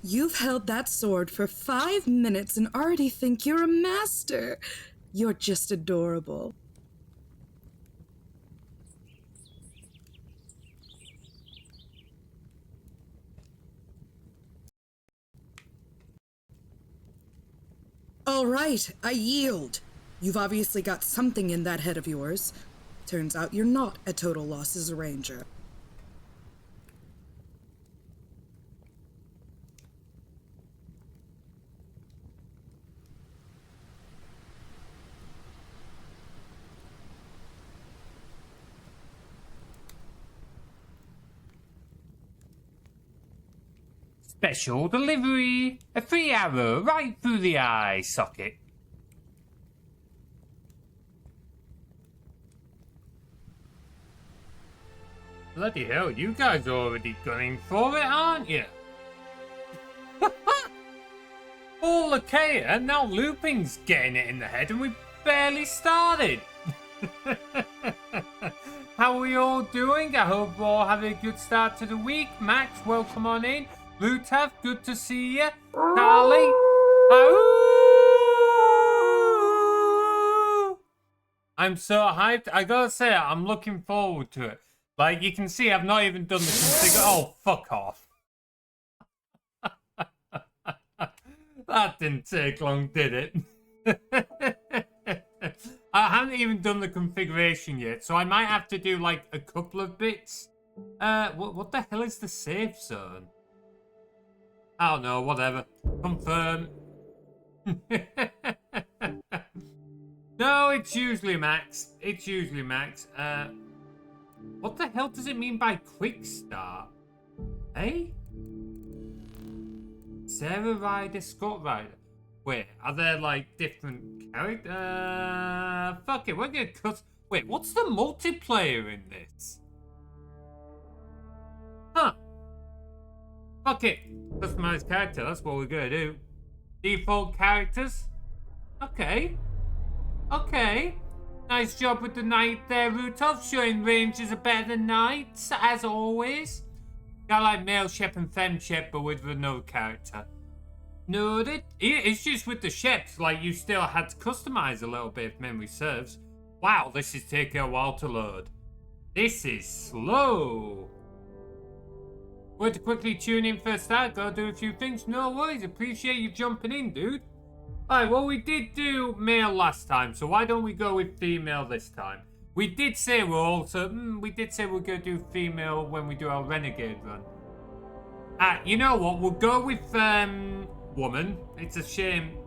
You've held that sword for 5 minutes and already think you're a master. You're just adorable. All right, I yield. You've obviously got something in that head of yours. Turns out you're not a total loss as a ranger. Special delivery! A free arrow right through the eye socket. Bloody hell, you guys are already gunning for it, aren't you? All Lakea, now Looping's getting it in the head and we barely started. How are we all doing? I hope we're all having a good start to the week. Max, welcome on in. Lutav, good to see you. Carly, I'm so hyped. I gotta say, I'm looking forward to it. Like, you can see I've not even done the configure. Oh, fuck off. That didn't take long, did it? I haven't even done the configuration yet, so I might have to do, like, a couple of bits. What the hell is the safe zone? I don't know, whatever. Confirm. No, it's usually max. It's usually max. What the hell does it mean by quick start? Eh? Sarah Ryder, Scott Ryder. Wait, are there like different characters? Fuck it, we're gonna cut. Wait, what's the multiplayer in this? Huh. Fuck it. Customize character, that's what we're gonna do. Default characters? Okay. Okay. Nice job with the knight there, Rutov. Showing ranges are better than knights, as always. I like male shep and femme shep, but with no character. Noted. It's just with the sheps, like you still had to customize a little bit if memory serves. Wow, this is taking a while to load. This is slow. Want to quickly tune in for a start? Gotta do a few things. No worries. Appreciate you jumping in, dude. Alright, well, we did do male last time, so why don't we go with female this time? We did say we're also... we did say we're going to do female when we do our renegade run. You know what? We'll go with woman. It's a shame.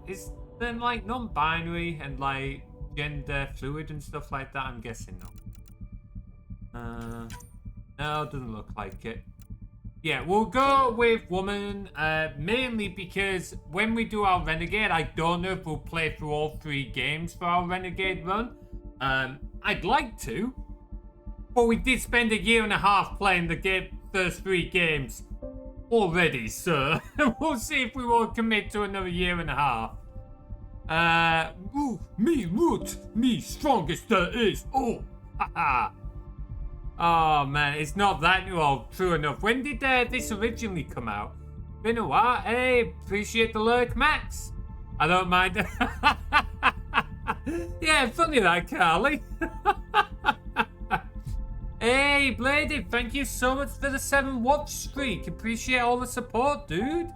Is then like non-binary and like gender fluid and stuff like that? I'm guessing no. No, it doesn't look like it. Yeah, we'll go with woman, mainly because when we do our Renegade, I don't know if we'll play through all 3 games for our Renegade run. I'd like to, but we did spend 1.5 years playing the first 3 games already, so we'll see if we won't commit to another 1.5 years. Me root, me strongest there is. Oh, haha. Oh man, it's not that well, true enough. When did this originally come out? Been a while. Hey, appreciate the lurk, Max. I don't mind. Yeah, funny that, Carly. Hey, Bladed, thank you so much for the 7 watch streak. Appreciate all the support, dude.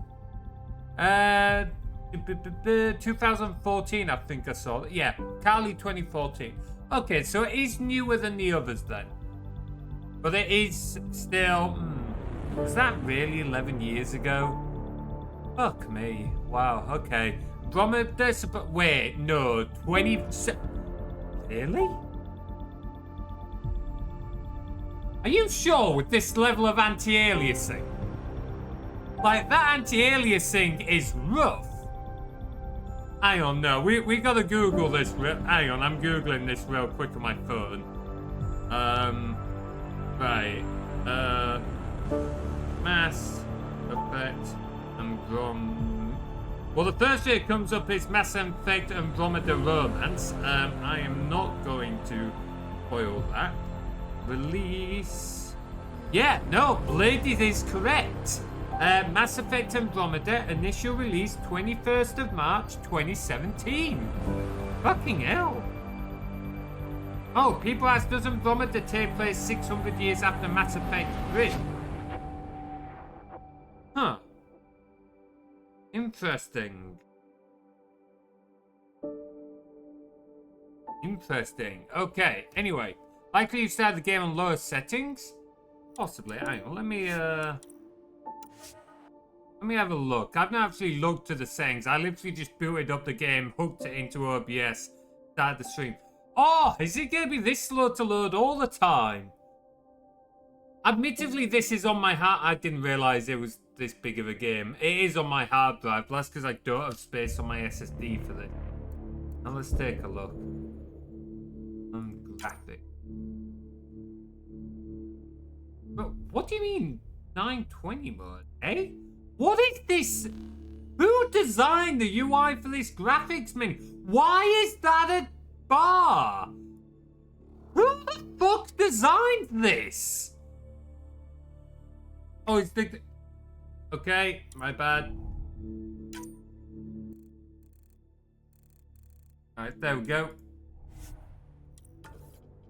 2014, I think I saw it. Yeah, Carly 2014. Okay, so it is newer than the others then. But it is still... was that really 11 years ago? Fuck me. Wow, okay. Andromeda... Wait, no. 27... Really? Are you sure with this level of anti-aliasing? Like, that anti-aliasing is rough. Hang on, no. We gotta Google this. Hang on, I'm Googling this real quick on my phone. Right, Mass Effect Andromeda. Well, the first thing that comes up is Mass Effect Andromeda Romance. I am not going to spoil that. Release. Yeah, no, Bladed is correct. Mass Effect Andromeda, initial release 21st of March 2017. Fucking hell. Oh, people ask, does Andromeda take place 600 years after Mass Effect 3? Huh. Interesting. Interesting. Okay, anyway. Likely you started the game on lower settings? Possibly. Hang on, let me have a look. I've not actually looked at the settings. I literally just booted up the game, hooked it into OBS, started the stream. Oh, is it going to be this slow to load all the time? Admittedly, this is on my hard... I didn't realise it was this big of a game. It is on my hard drive, but that's because I don't have space on my SSD for this. Now let's take a look. Graphic. But what do you mean 920 mode, eh? What is this? Who designed the UI for this graphics menu? Why is that a bar? Who the fuck designed this? Oh, it's the... Okay, my bad. Alright, there we go.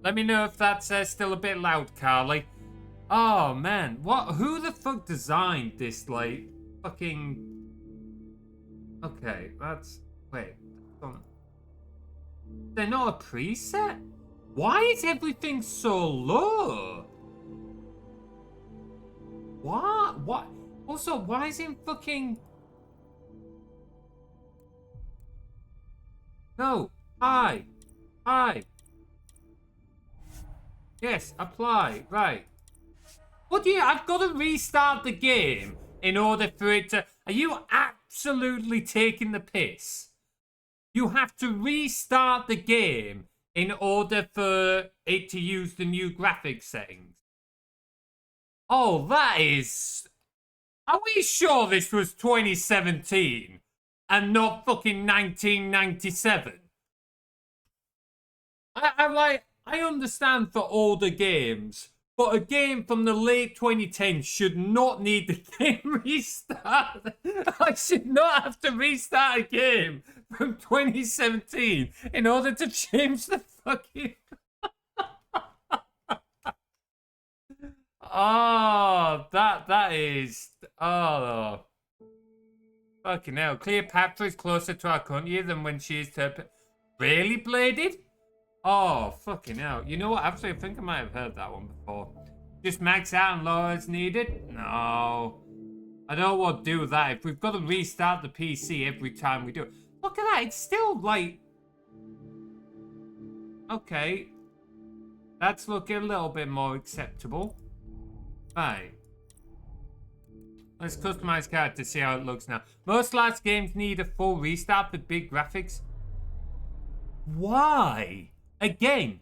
Let me know if that's still a bit loud, Carly. Oh, man. What? Who the fuck designed this, like, fucking... Okay, that's... Wait. They're not a preset? Why is everything so low? What? What? Also, why is it fucking... No. Hi. Hi. Yes, apply. Right. What do you... I've got to restart the game in order for it to... Are you absolutely taking the piss? You have to restart the game in order for it to use the new graphics settings. Oh, that is... Are we sure this was 2017 and not fucking 1997? I'm like... I understand for older games, but a game from the late 2010s should not need the game restart. I should not have to restart a game from 2017 in order to change the fucking... Oh, that is... Oh. Fucking hell. Cleopatra is closer to our country than when she is to... Really, Bladed? Oh, fucking hell. You know what? Actually, I think I might have heard that one before. Just max out and lower as needed? No. I don't want to do that. If we've got to restart the PC every time we do it. Look at that. It's still like... Okay. That's looking a little bit more acceptable. Right. Let's customize character, see how it looks now. Most last games need a full restart for big graphics. Why? Again,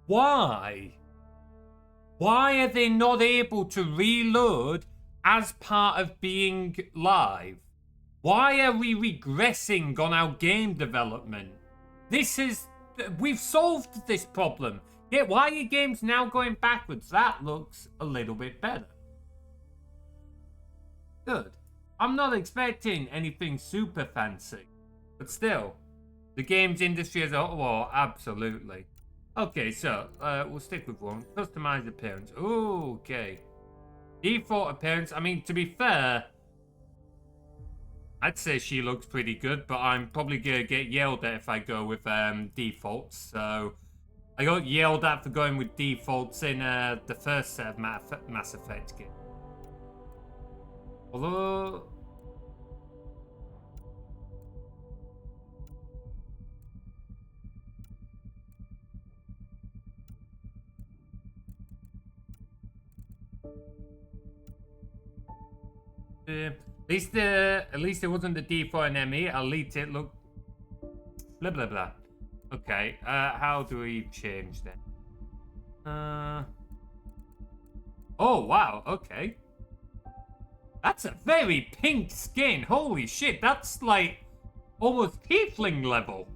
why? Why are they not able to reload as part of being live? Why are we regressing on our game development? This is... We've solved this problem. Yeah, why are your games now going backwards? That looks a little bit better. Good. I'm not expecting anything super fancy. But still, the games industry as a whole, well, absolutely. Okay, so, we'll stick with one. Customized appearance. Ooh, okay. Default appearance. I mean, to be fair, I'd say she looks pretty good, but I'm probably gonna get yelled at if I go with defaults. So, I got yelled at for going with defaults in the first set of Mass Effect games. Although... at least it wasn't the default NME. At least it looked... Blah, blah, blah. Okay, how do we change that? Oh, wow, okay. That's a very pink skin. Holy shit, that's like almost tiefling level.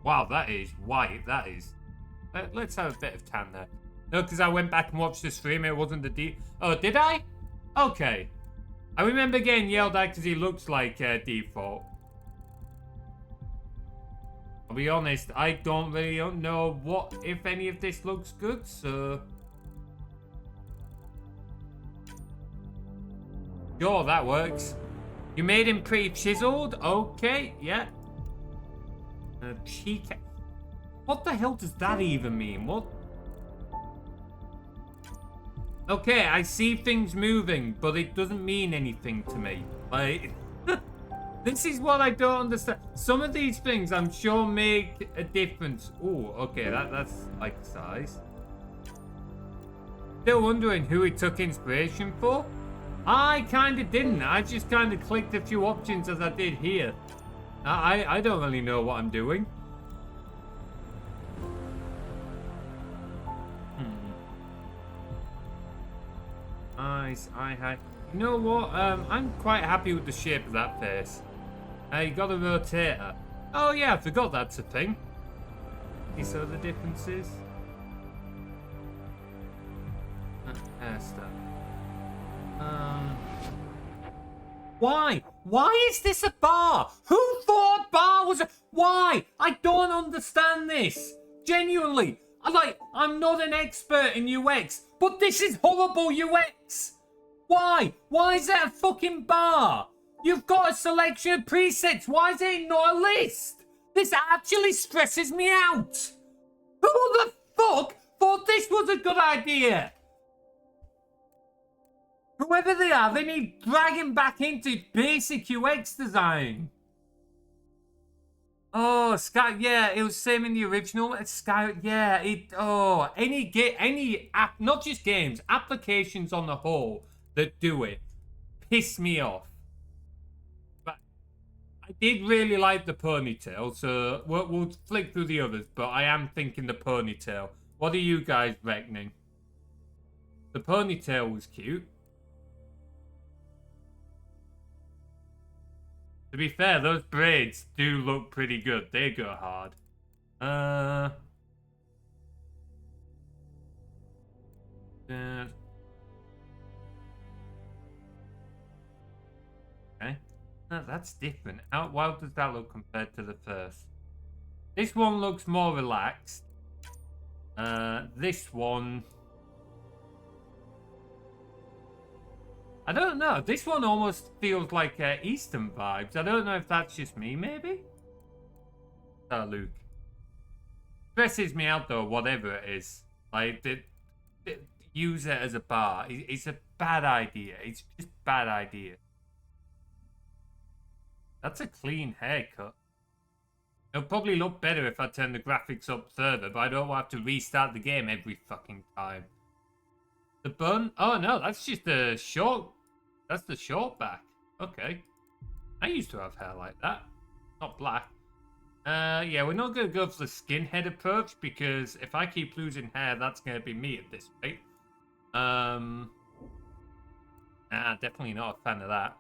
Wow, that is white. That is. Let's have a bit of tan there. No, because I went back and watched the stream. It wasn't the deep. Oh, did I? Okay. I remember getting yelled at because he looks like default. I'll be honest, I don't know what, if any of this looks good, so... Sure, that works. You made him pretty chiseled? Okay, yeah. Cheek... What the hell does that even mean? What? Okay, I see things moving, but it doesn't mean anything to me. Like... This is what I don't understand. Some of these things I'm sure make a difference. Oh, okay, that's like size. Still wondering who he took inspiration for? I kind of didn't. I just kind of clicked a few options as I did here. I don't really know what I'm doing. Nice, You know what? I'm quite happy with the shape of that face. You got a rotator. Oh yeah, I forgot that's a thing. You saw the differences? Hairstyle. Why? Why is this a bar? Who thought a bar was a... Why? I don't understand this. Genuinely. I'm not an expert in UX, but this is horrible UX. Why? Why is that a fucking bar? You've got a selection of presets. Why is it not a list? This actually stresses me out. Who the fuck thought this was a good idea? Whoever they are, they need dragging back into basic UX design. Oh, Sky, yeah, it was same in the original. It's Sky, yeah, any app, not just games, applications on the whole that do it piss me off. I did really like the ponytail, so we'll flick through the others, but I am thinking the ponytail. What are you guys reckoning? The ponytail was cute. To be fair, those braids do look pretty good. They go hard. Okay. No, that's different. How well does that look compared to the first? This one looks more relaxed. This one... I don't know. This one almost feels like Eastern vibes. I don't know if that's just me, maybe? Luke. Stresses me out, though, whatever it is. Like, use it as a bar. It's a bad idea. It's just a bad idea. That's a clean haircut. It'll probably look better if I turn the graphics up further, but I don't have to restart the game every fucking time. The bun? Oh, no, that's just a short... That's the short back. Okay. I used to have hair like that. Not black. Yeah, we're not going to go for the skinhead approach, because if I keep losing hair, that's going to be me at this rate. Definitely not a fan of that.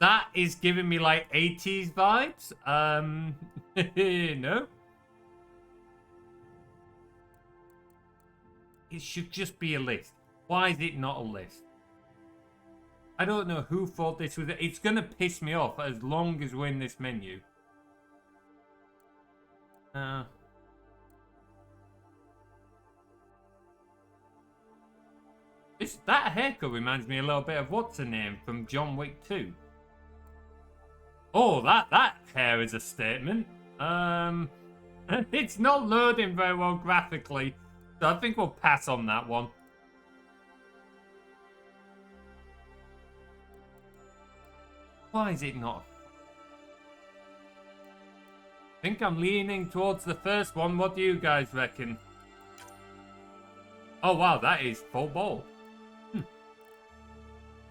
That is giving me like 80s vibes. No. It should just be a list. Why is it not a list? I don't know who thought this was... It's going to piss me off as long as we're in this menu. That haircut reminds me a little bit of what's her name from John Wick 2. Oh, that hair is a statement. It's not loading very well graphically, so I think we'll pass on that one. Why is it not? I think I'm leaning towards the first one. What do you guys reckon? Oh wow, that is full ball.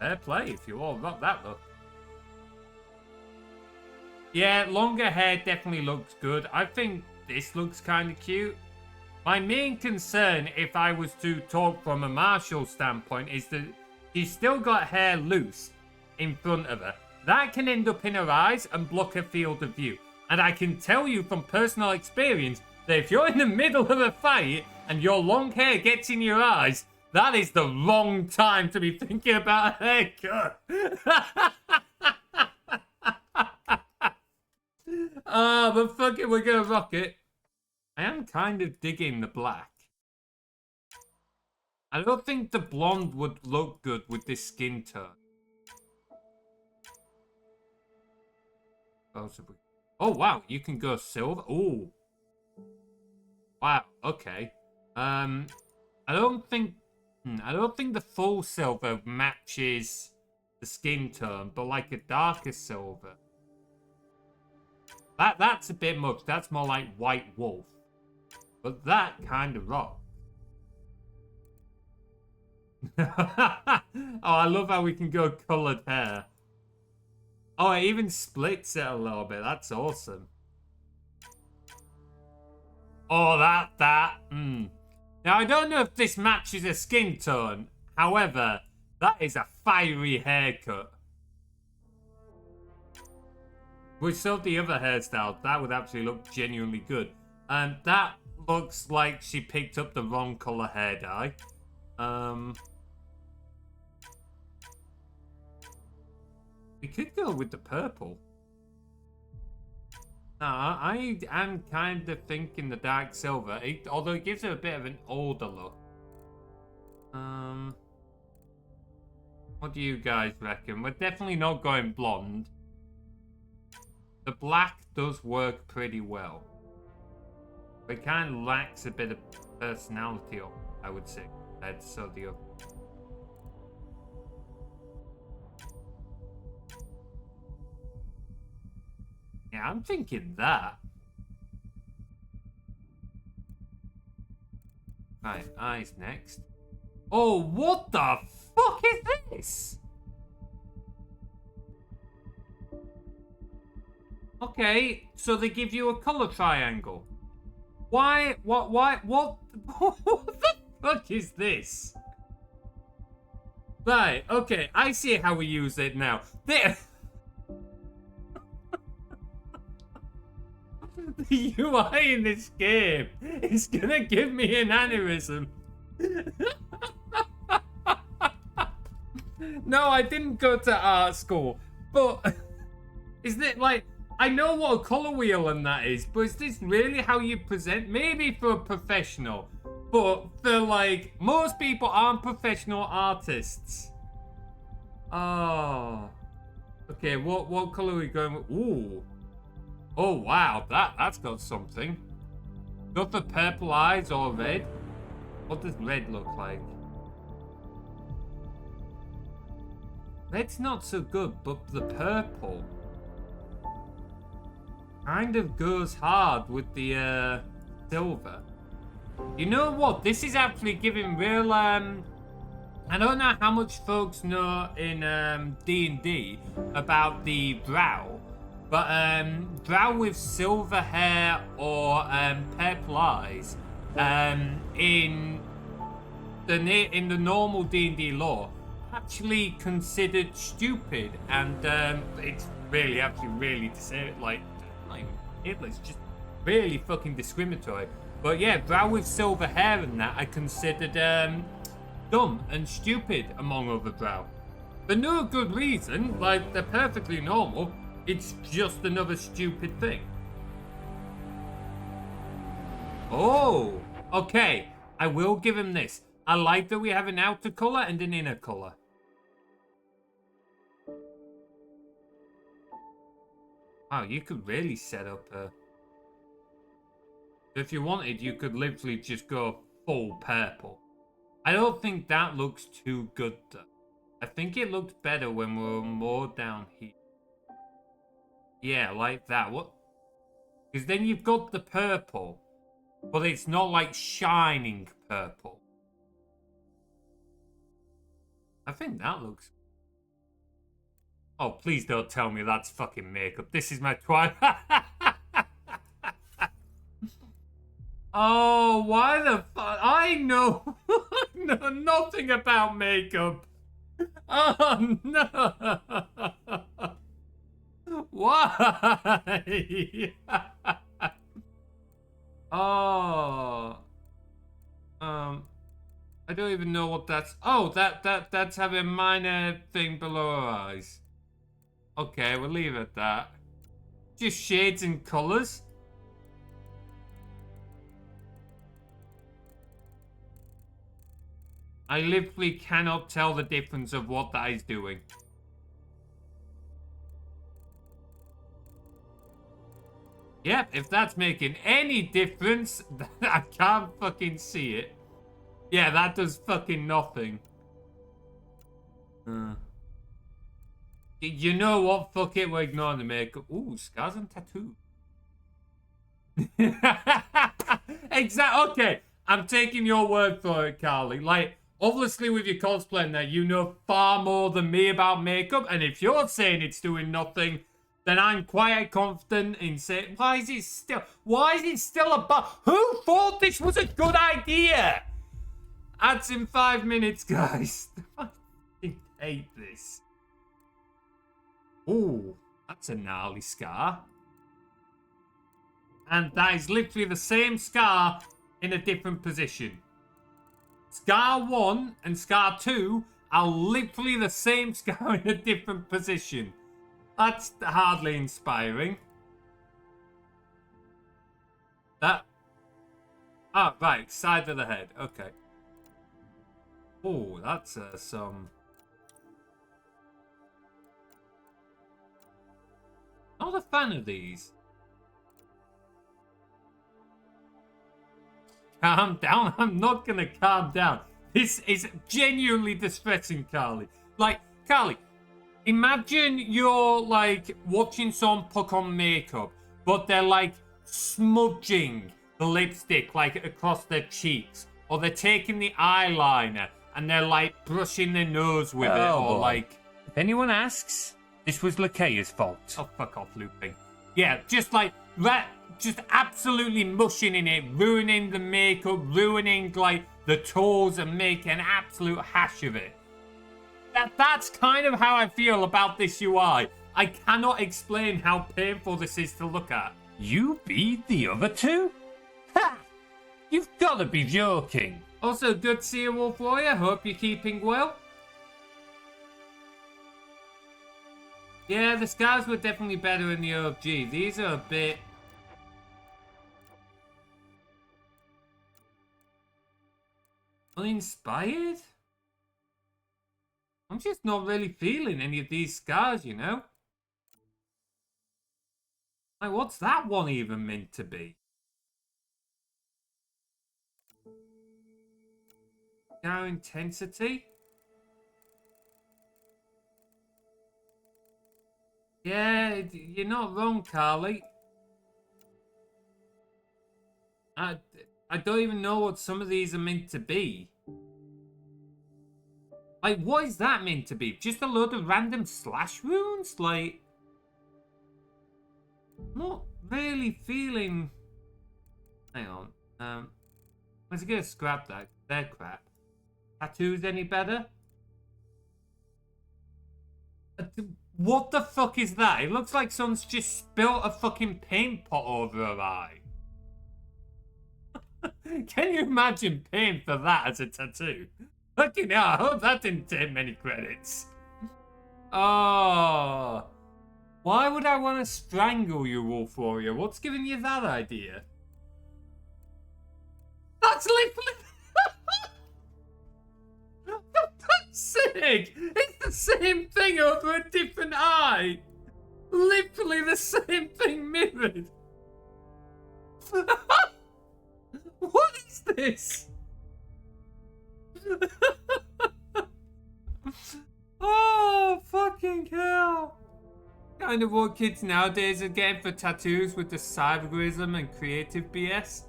Fair play if you all rock that look. Yeah, longer hair definitely looks good. I think this looks kind of cute. My main concern, if I was to talk from a Marshall standpoint, is that she's still got hair loose in front of her. that can end up in her eyes and block her field of view. And I can tell you from personal experience that if you're in the middle of a fight and your long hair gets in your eyes, that is the wrong time to be thinking about a haircut. But fuck it, we're gonna rock it. I am kind of digging the black. I don't think the blonde would look good with this skin tone. Possibly. Oh wow, you can go silver. Oh, wow. Okay. I don't think the full silver matches the skin tone, but like a darker silver. That's a bit much. That's more like white wolf. But that kind of rocks. Oh, I love how we can go coloured hair. Oh, it even splits it a little bit. That's awesome. Oh, that. Now, I don't know if this matches a skin tone. However, that is a fiery haircut. With some of the other hairstyles, that would actually look genuinely good. And that looks like she picked up the wrong colour hair dye. We could go with the purple. I am kind of thinking the dark silver, although it gives her a bit of an older look. What do you guys reckon? We're definitely not going blonde. The black does work pretty well. But it kind of lacks a bit of personality, I would say, compared to the other. Yeah, I'm thinking that. Right, eyes next. Oh, what the fuck is this? Okay, so they give you a color triangle. Why? What the fuck is this? Right, okay, I see how we use it now. There. The UI in this game is gonna give me an aneurysm. No, I didn't go to art school, but isn't it like, I know what a color wheel and that is, but is this really how you present? Maybe for a professional, but for like, most people aren't professional artists. Oh. Okay, what color are we going with? Ooh. Oh wow, that's got something. Go for purple eyes or red. What does red look like? Red's not so good, but the purple kind of goes hard with the silver. You know what? This is actually giving real I don't know how much folks know in D&D about the brow. But brow with silver hair or purple eyes in the normal D&D lore actually considered stupid, and it's really it's just really fucking discriminatory. But yeah, brow with silver hair and that I considered dumb and stupid among other brow. For no good reason, like they're perfectly normal. It's just another stupid thing. Oh, okay. I will give him this. I like that we have an outer colour and an inner colour. Wow, you could really set up a... If you wanted, you could literally just go full purple. I don't think that looks too good, though. I think it looked better when we were more down here. Yeah, like that. What? Because then you've got the purple, but it's not like shining purple. I think that looks... Oh, please don't tell me that's fucking makeup. This is my twilight. Oh, why the fuck? I know nothing about makeup. Oh, no. Why? Oh. I don't even know what that's. Oh, that's having a minor thing below her eyes. Okay, we'll leave it at that. Just shades and colors. I literally cannot tell the difference of what that is doing. Yep, if that's making any difference, I can't fucking see it. Yeah, that does fucking nothing. You know what? Fuck it, we're ignoring the makeup. Ooh, scars and tattoo. Exactly. Okay, I'm taking your word for it, Carly. Like, obviously with your cosplaying there, you know far more than me about makeup. And if you're saying it's doing nothing, then I'm quite confident in saying, why is it still a bug? Who thought this was a good idea? Ads in 5 minutes, guys. I hate this. Ooh, that's a gnarly scar. And that is literally the same scar in a different position. Scar 1 and Scar 2 are literally the same scar in a different position. That's hardly inspiring. That... Ah, right, side of the head. Okay. Oh, that's some... Not a fan of these. Calm down. I'm not gonna calm down. This is genuinely distressing, Carly. Like, Carly, imagine you're, like, watching someone put on makeup, but they're, like, smudging the lipstick, like, across their cheeks. Or they're taking the eyeliner and they're, like, brushing their nose with it. Or, like... If anyone asks, this was Lakea's fault. Oh, fuck off, looping. Yeah, just, like, just absolutely mushing in it, ruining the makeup, ruining, like, the toes and making an absolute hash of it. That's kind of how I feel about this UI. I cannot explain how painful this is to look at. You beat the other two? Ha! You've got to be joking. Also, good to see you, Wolf Warrior. Hope you're keeping well. Yeah, the scars were definitely better in the OG. These are a bit... uninspired? I'm just not really feeling any of these scars, you know? Like, what's that one even meant to be? Scar intensity? Yeah, you're not wrong, Carly. I don't even know what some of these are meant to be. Like, what is that meant to be? Just a load of random slash wounds? Like, not really feeling... Hang on. Let's get scrap that. They're crap. Tattoos any better? What the fuck is that? It looks like someone's just spilt a fucking paint pot over her eye. Can you imagine paying for that as a tattoo? Fucking hell, I hope that didn't take many credits. Oh. Why would I want to strangle you, Wolf Warrior? What's giving you that idea? That's literally... That's sick! It's the same thing over a different eye! Literally the same thing mirrored! What is this? Oh, fucking hell. Kind of what kids nowadays are getting for tattoos with the cyberism and creative BS.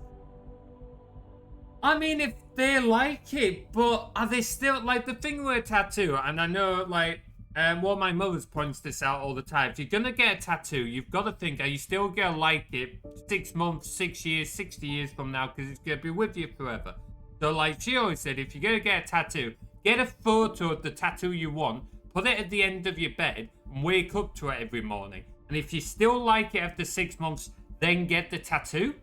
I mean, if they like it, but are they still, like, the thing with a tattoo, and I know, like, one of my mothers points this out all the time. If you're gonna get a tattoo, you've got to think, are you still gonna like it 6 months, 6 years, 60 years from now, because it's gonna be with you forever. So, like, she always said, if you're gonna get a tattoo, get a photo of the tattoo you want, put it at the end of your bed, and wake up to it every morning. And if you still like it after 6 months, then get the tattoo.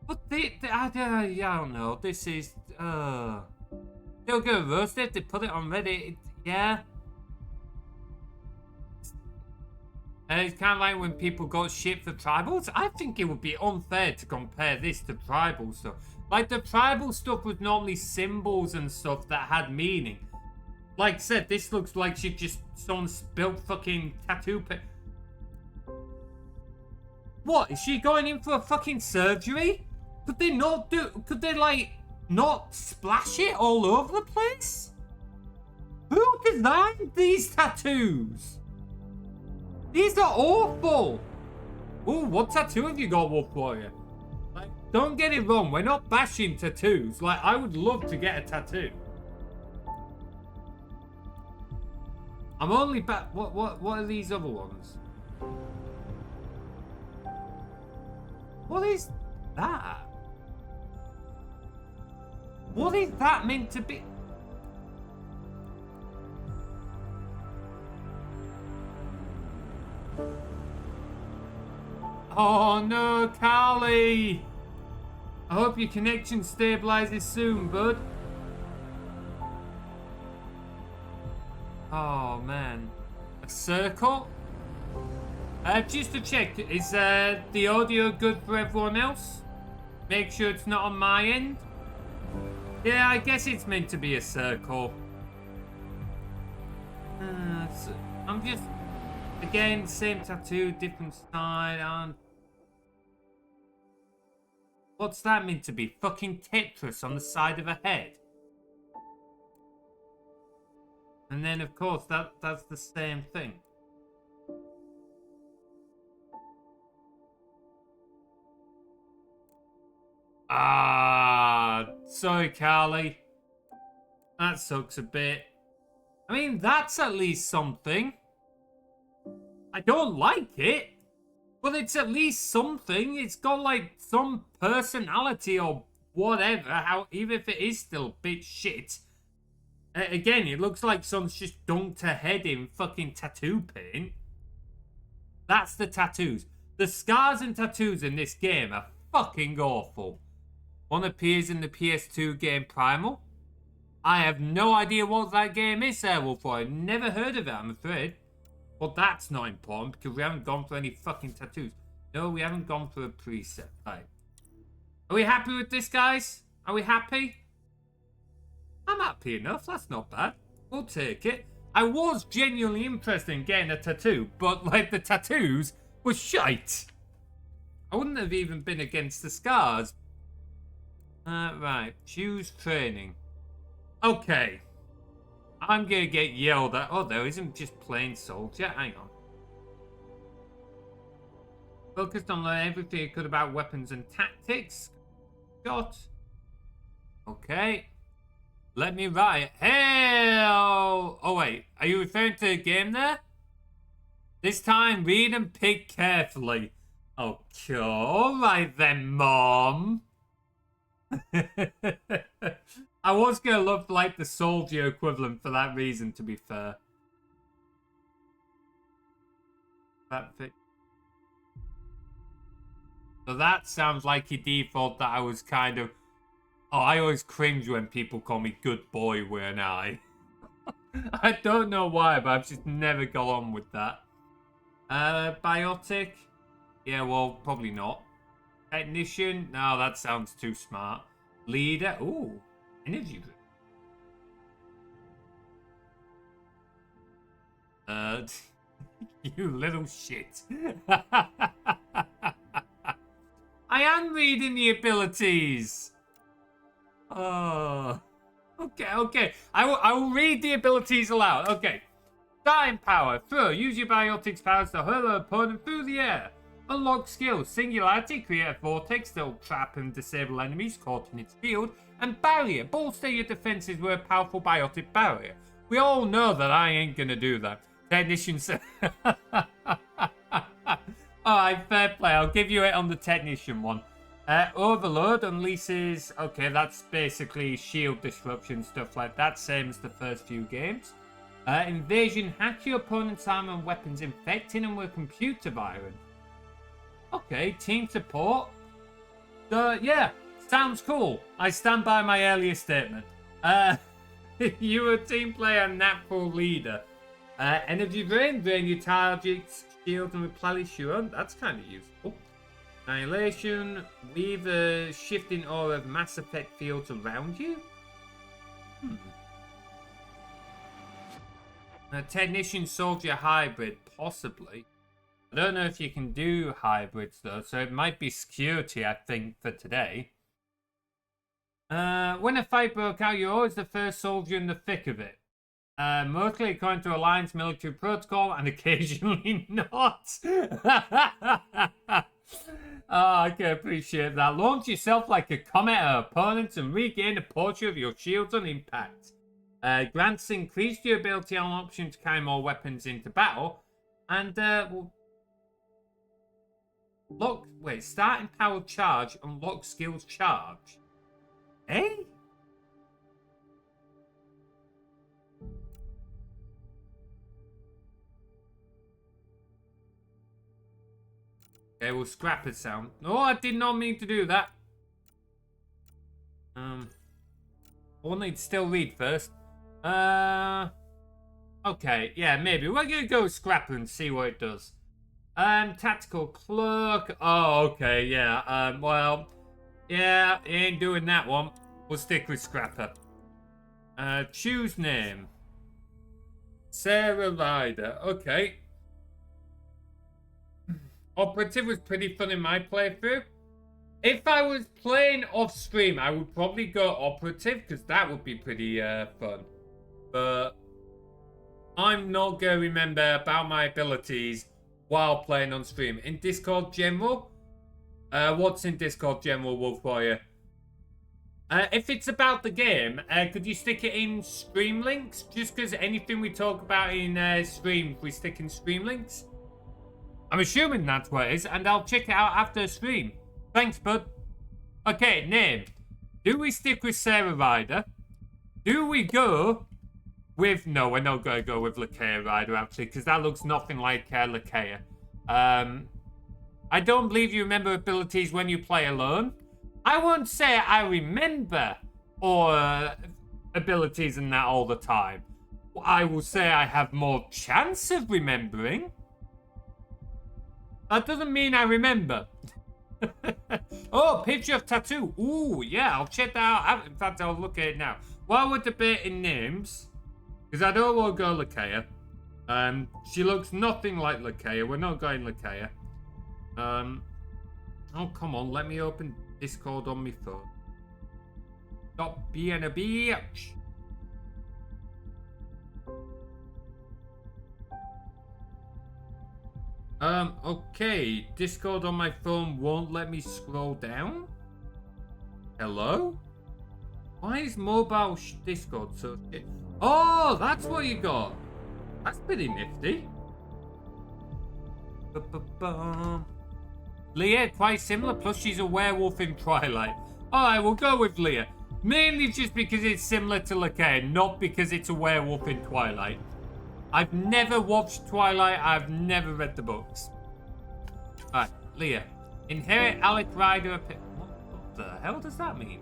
But I don't know. This is... They'll go roast it. They put it on Reddit. Yeah. It's kind of like when people got shit for tribals. I think it would be unfair to compare this to tribal stuff. Like, the tribal stuff was normally symbols and stuff that had meaning. Like I said, this looks like someone spilled fucking tattoo paint. What? Is she going in for a fucking surgery? Could they like, not splash it all over the place? Who designed these tattoos? These are awful. Ooh, what tattoo have you got, Wolf Warrior? Like, don't get it wrong. We're not bashing tattoos. Like, I would love to get a tattoo. I'm only what are these other ones? What is that? What is that meant to be? Oh no, Carly! I hope your connection stabilizes soon, bud. Oh man. A circle? Just to check, is the audio good for everyone else? Make sure it's not on my end. Yeah, I guess it's meant to be a circle. So I'm just... Again, same tattoo, different side, and... What's that meant to be? Fucking Tetris on the side of a head? And then, of course, that's the same thing. Sorry, Carly. That sucks a bit. I mean, that's at least something. I don't like it, but it's at least something. It's got, like, some personality or whatever, even if it is still a bit shit. Again, it looks like someone's just dunked a head in fucking tattoo paint. That's the tattoos. The scars and tattoos in this game are fucking awful. One appears in the PS2 game Primal. I have no idea what that game is, SethWuffer. I've never heard of it, I'm afraid. Well, that's not important because we haven't gone for any fucking tattoos. No, we haven't gone for a preset. Right. Are we happy with this, guys? Are we happy? I'm happy enough. That's not bad. We'll take it. I was genuinely interested in getting a tattoo, but, like, the tattoos were shite. I wouldn't have even been against the scars. Right. Choose training. Okay. I'm gonna get yelled at. Oh, there isn't just plain soldier. Hang on. Focused on learning everything you could about weapons and tactics. Shot. Okay. Let me write. Hell! Oh, wait. Are you referring to the game there? This time, read and pick carefully. Okay. Alright then, Mom. I was gonna love, like, the soldier equivalent for that reason, to be fair. That fit. So that sounds like your default that I was kind of... Oh, I always cringe when people call me good boy, weren't I? I don't know why, but I've just never got on with that. Biotic? Yeah, well, probably not. Technician? No, that sounds too smart. Leader? Ooh, energy drink. You little shit. I am reading the abilities. Oh. Okay. I will read the abilities aloud. Okay. Starting power. Throw. Use your biotics powers to hurl an opponent through the air. Unlock skills. Singularity. Create a vortex that will trap and disable enemies caught in its field. And barrier. Bolster your defenses with a powerful biotic barrier. We all know that I ain't gonna do that. Technician said... Alright, fair play. I'll give you it on the technician one. Overload unleashes... Okay, that's basically shield disruption, stuff like that. Same as the first few games. Invasion, hack your opponent's armor and weapons, infecting them with computer virus. Okay, team support. Yeah, sounds cool. I stand by my earlier statement. You are a team player and natural leader. Energy drain your target's shield and replenish your own. That's kind of useful. Annihilation, weave a shifting aura of Mass Effect fields around you. A technician soldier hybrid, possibly. I don't know if you can do hybrids though, so it might be security, I think, for today. When a fight broke out, you're always the first soldier in the thick of it. Mostly according to Alliance military protocol, and occasionally not. Oh, I can appreciate that. Launch yourself like a comet at opponents and regain a portion of your shields on impact. Grants increased durability on option to carry more weapons into battle. And, starting power charge, unlock skills charge. Eh? Okay, we'll scrap a sound. No, I did not mean to do that. We'll need to still read first. Okay, yeah, maybe. We're gonna go scrapper and see what it does. Tactical cloak. Oh, okay, yeah. Well, yeah, he ain't doing that one. We'll stick with scrapper. Choose name. Sarah Ryder. Okay. Operative was pretty fun in my playthrough. If I was playing off stream, I would probably go operative because that would be pretty fun. But I'm not going to remember about my abilities while playing on stream. In Discord General? What's in Discord General, Wolf Warrior? If it's about the game, could you stick it in stream links? Just because anything we talk about in stream, we stick in stream links? I'm assuming that's what it is, and I'll check it out after the stream. Thanks, bud. Okay, name. Do we stick with Sarah Ryder? Do we go with... No, we're not going to go with Lakea Ryder, actually, because that looks nothing like Lakea. I don't believe you remember abilities when you play alone. I won't say I remember or abilities and that all the time. I will say I have more chance of remembering. That doesn't mean I remember. Oh, picture of tattoo. Ooh, yeah, I'll check that out. In fact, I'll look at it now. While we're debating names, because I don't want to go Lakea. She looks nothing like Lakea. We're not going Lakea. Oh, come on. Let me open Discord on my phone. Stop being a bitch. Okay. Discord on my phone won't let me scroll down. Hello? Why is mobile Discord so shit? Oh, that's what you got. That's pretty nifty. Leah, quite similar, plus she's a werewolf in Twilight. Alright, we'll go with Leah. Mainly just because it's similar to Lakea, not because it's a werewolf in Twilight. I've never watched Twilight, I've never read the books. Alright, Leah. Inherit Alec Ryder... What the hell does that mean?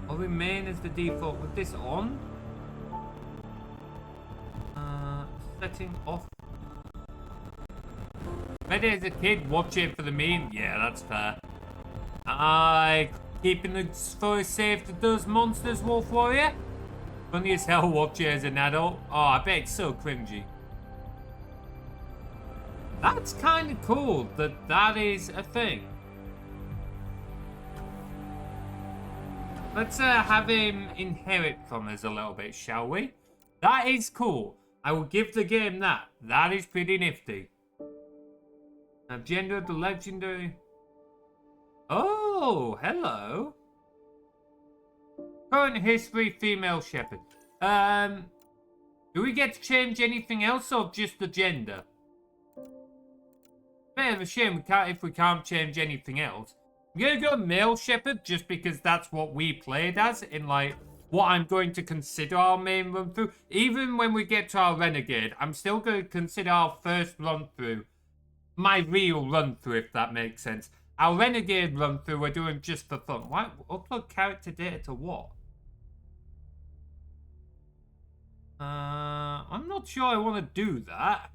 I'll remain as the default with this on. Setting off. Read it as a kid, watch it for the meme. Yeah, that's fair. Keeping the forest safe to those monsters, Wolf Warrior. Funny as hell, watch it as an adult. Oh, I bet it's so cringy. That's kind of cool that that is a thing. Let's have him inherit from us a little bit, shall we? That is cool. I will give the game that. That is pretty nifty. Gender of the legendary. Oh, hello. Current history, female shepherd. Do we get to change anything else or just the gender? Bit of a shame if we can't change anything else. I'm gonna go male shepherd just because that's what we played as in like what I'm going to consider our main run through. Even when we get to our Renegade, I'm still going to consider our first run through my real run through, if that makes sense. Our Renegade run through we're doing just for fun. Why upload character data to what? I'm not sure I want to do that.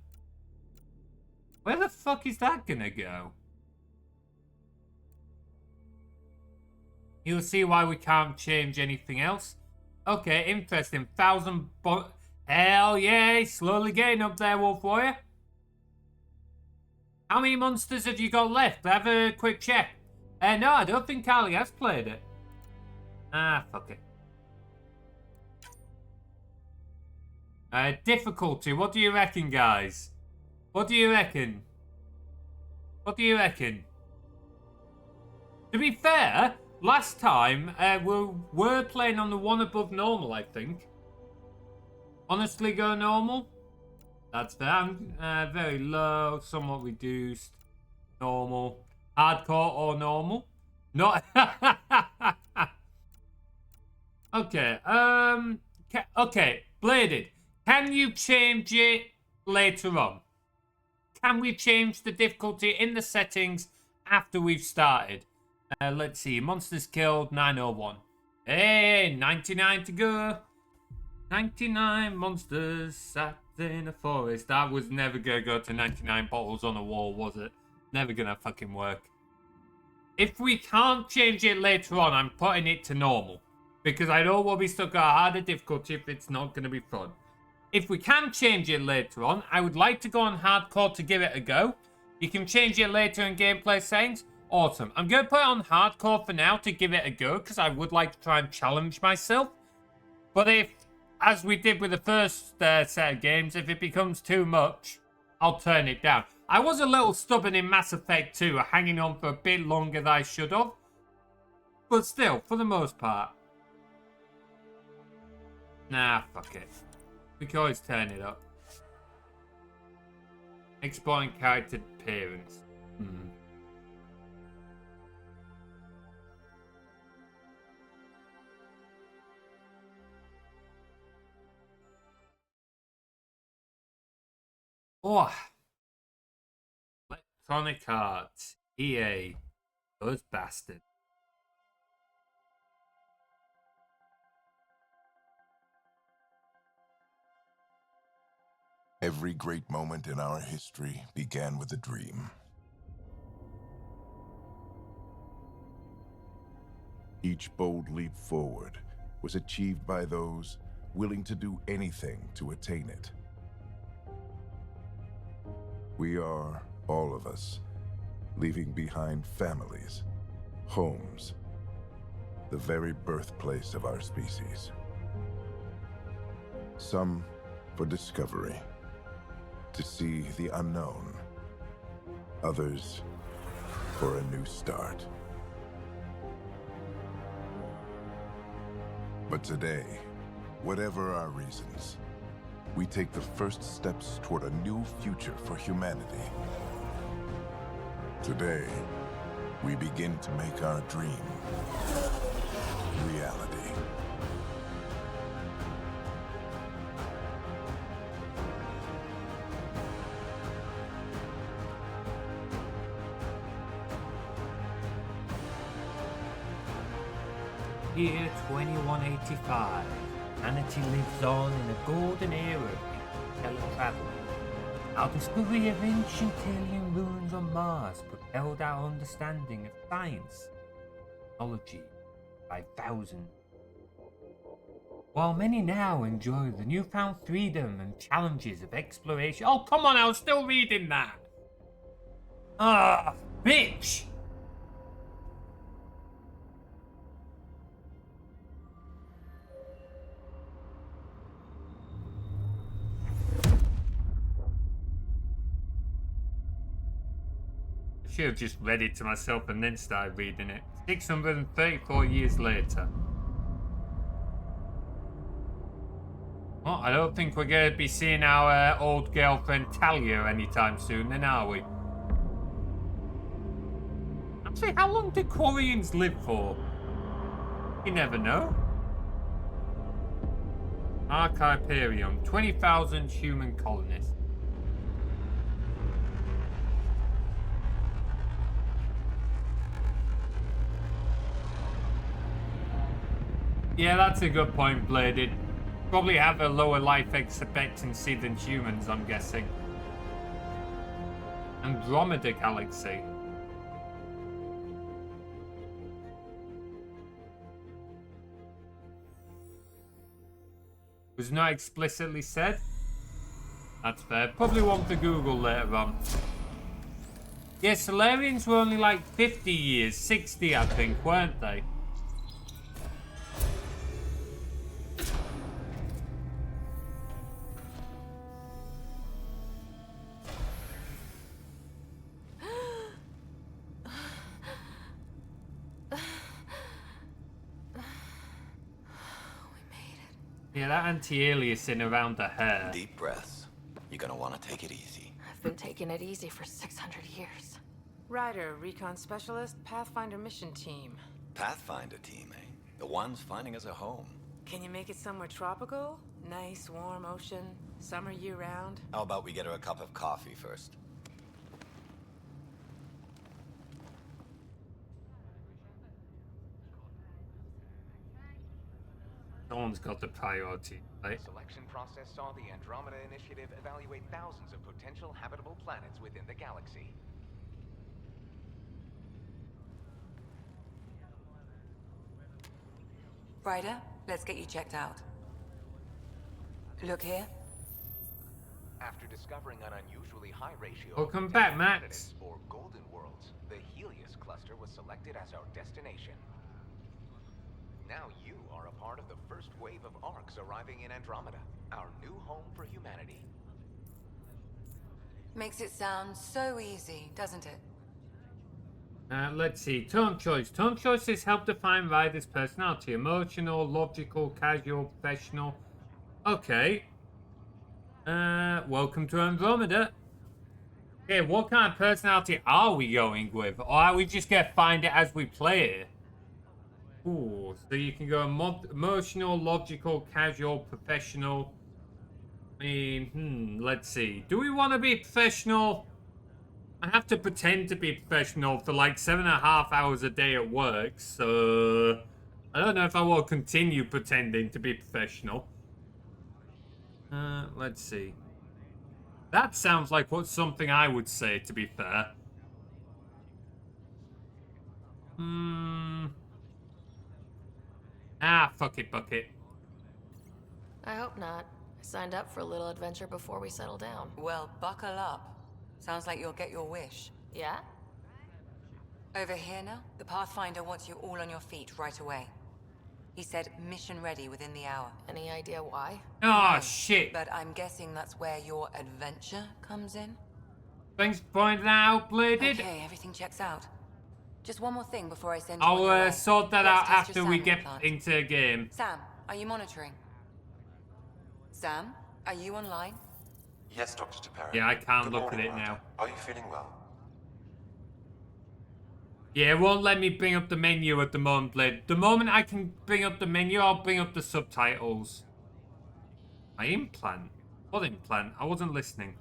Where the fuck is that gonna go? You'll see why we can't change anything else. Okay, interesting. 1,000 hell yeah, slowly getting up there, Wolf Warrior. How many monsters have you got left? Have a quick check. No, I don't think Ali has played it. Ah, fuck it. Difficulty. What do you reckon, guys? What do you reckon? What do you reckon? To be fair, last time we were playing on the one above normal, I think. Honestly, go normal. That's fair. I'm very low, somewhat reduced, normal, hardcore or normal. Not. Okay. Okay. Bladed. Can you change it later on? Can we change the difficulty in the settings after we've started? Let's see. Monsters killed, 901. Hey, 99 to go. 99 monsters sat in a forest. That was never gonna go to 99 bottles on a wall, was it? Never gonna fucking work. If we can't change it later on, I'm putting it to normal. Because I don't want to be stuck at a harder difficulty if it's not gonna be fun. If we can change it later on, I would like to go on hardcore to give it a go. You can change it later in gameplay settings. Awesome. I'm going to put it on hardcore for now to give it a go, because I would like to try and challenge myself. But if, as we did with the first set of games, if it becomes too much, I'll turn it down. I was a little stubborn in Mass Effect 2, hanging on for a bit longer than I should have. But still, for the most part. Nah, fuck it. We can always turn it up. Exporting character appearance. Oh. Electronic Arts. EA. Those bastards. Every great moment in our history began with a dream. Each bold leap forward was achieved by those willing to do anything to attain it. We are, all of us, leaving behind families, homes, the very birthplace of our species. Some for discovery, to see the unknown. Others for a new start. But today, whatever our reasons, we take the first steps toward a new future for humanity. Today, we begin to make our dream reality. Year 2185. Humanity lives on in a golden era of interstellar travel. Our discovery of ancient alien ruins on Mars propelled our understanding of science, technology by thousands. While many now enjoy the newfound freedom and challenges of exploration. Oh, come on, I was still reading that. Ah, bitch! I should have just read it to myself and then started reading it. 634 years later. Well, I don't think we're going to be seeing our old girlfriend Talia anytime soon, then are we? Actually, how long do Quarians live for? You never know. Arc Hyperion, 20,000 human colonists. Yeah, that's a good point, Bladed. Probably have a lower life expectancy than humans, I'm guessing. Andromeda Galaxy. Was not explicitly said. That's fair. Probably one for Google later on. Yeah, Solarians were only like 50 years, 60 I think, weren't they? Yeah, that anti-aliasing around the hair. Deep breaths. You're gonna want to take it easy. I've been taking it easy for 600 years. Ryder, recon specialist, Pathfinder mission team. Pathfinder team, eh? The ones finding us a home. Can you make it somewhere tropical? Nice, warm ocean, summer year-round? How about we get her a cup of coffee first? Someone's got the priority, right? The selection process saw the Andromeda Initiative evaluate thousands of potential habitable planets within the galaxy. Ryder, let's get you checked out. Look here. After discovering an unusually high ratio Welcome of back, potential Max. candidates for golden worlds, the Helios cluster was selected as our destination. Now you are a part of the first wave of arcs arriving in Andromeda, our new home for humanity. Makes it sound so easy, doesn't it? Let's see. Tone choice. Tone choices help define Ryder's personality. Emotional, logical, casual, professional. Okay. Welcome to Andromeda. Okay, what kind of personality are we going with? Or are we just gonna find it as we play it? Ooh, so you can go emotional, logical, casual, professional. I mean, let's see. Do we want to be professional? I have to pretend to be professional for like 7.5 hours a day at work, so I don't know if I will continue pretending to be professional. Let's see. That sounds like something I would say, to be fair. Fuck it, bucket. I hope not. I signed up for a little adventure before we settle down. Well, buckle up. Sounds like you'll get your wish. Yeah? Over here now, the Pathfinder wants you all on your feet right away. He said mission ready within the hour. Any idea why? Oh, shit. But I'm guessing that's where your adventure comes in? Thanks for pointing that out, Bladed. Okay, everything checks out. Just one more thing before I send you on your I'll way. sort that Let's out test after your we Sam get implant. into the game. Sam, are you monitoring? Sam, are you online? Yes, Dr. Tapera. Yeah, I can't Good look at morning, it now. Ryder. Are you feeling well? Yeah, it won't let me bring up the menu at the moment, Blade. The moment I can bring up the menu, I'll bring up the subtitles. My implant? What implant? I wasn't listening.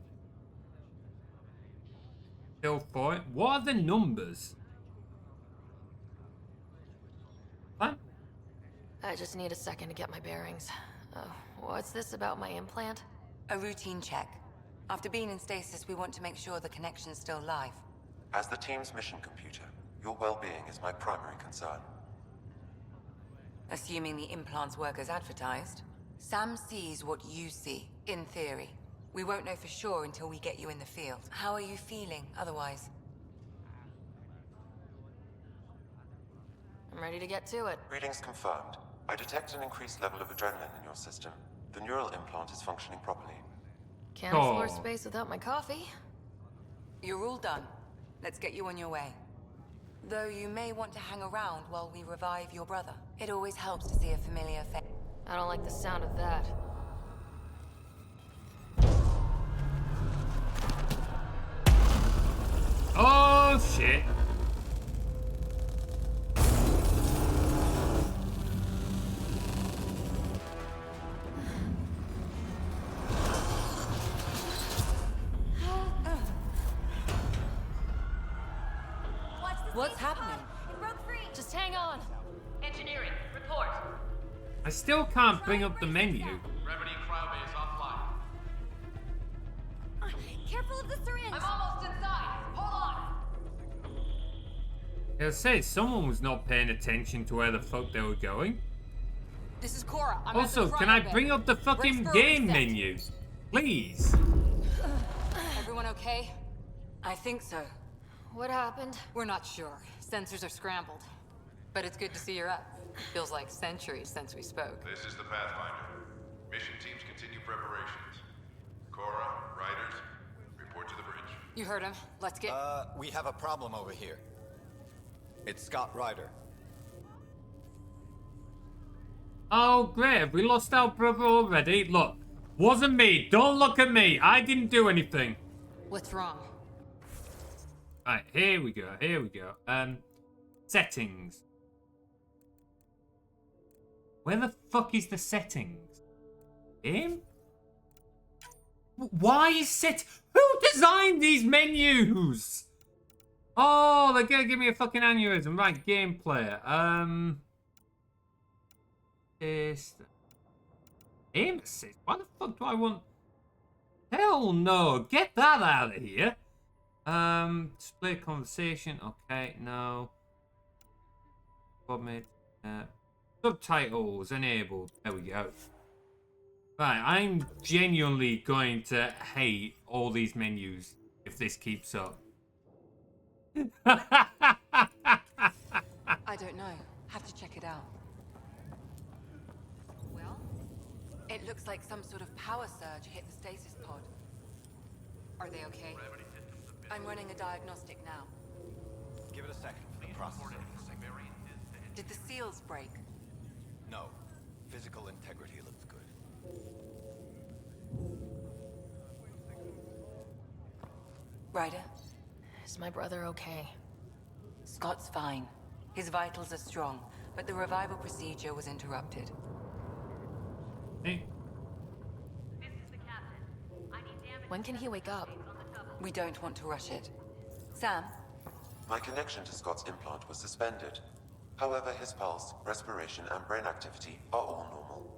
Kill for it. What are the numbers? What? I just need a second to get my bearings. What's this about my implant? A routine check. After being in stasis, we want to make sure the connection's still live. As the team's mission computer, your well-being is my primary concern. Assuming the implants work as advertised. Sam sees what you see, in theory. We won't know for sure until we get you in the field. How are you feeling otherwise? I'm ready to get to it. Readings confirmed. I detect an increased level of adrenaline in your system. The neural implant is functioning properly. Can't explore space without my coffee. You're all done. Let's get you on your way. Though you may want to hang around while we revive your brother. It always helps to see a familiar face. I don't like the sound of that. Oh, shit. What's happening? It broke free. Just hang on. Engineering, report. I still can't bring up the menu. Remedy cryobase offline. Careful of the syringe. I'm almost inside. Hold on. I say someone was not paying attention to where the fuck they were going. This is Cora. I'm Also, can I bring up the fucking game menu? Please. Everyone okay? I think so. What happened? We're not sure. Sensors are scrambled. But it's good to see you're up. Feels like centuries since we spoke. This is the Pathfinder. Mission teams continue preparations. Cora, Riders, report to the bridge. You heard him. Let's get... We have a problem over here. It's Scott Ryder. Oh, great. Have we lost our brother already? Look, wasn't me. Don't look at me. I didn't do anything. What's wrong? Right, here we go. Here we go. Settings. Where the fuck is the settings? Game? Why is set... Who designed these menus? Oh, they're gonna give me a fucking aneurysm. Right, gameplay. Aim assist? Why the fuck do I want... Hell no. Get that out of here. Display conversation. Okay, no. Submit. Subtitles enabled. There we go. Right, I'm genuinely going to hate all these menus if this keeps up. I don't know. Have to check it out. Well, it looks like some sort of power surge hit the stasis pod. Are they okay? I'm running a diagnostic now. Give it a second for the processing. Did the seals break? No. Physical integrity looks good. Ryder? Is my brother okay? Scott's fine. His vitals are strong, but the revival procedure was interrupted. Hey. When can he wake up? We don't want to rush it. Sam? My connection to Scott's implant was suspended. However, his pulse, respiration, and brain activity are all normal.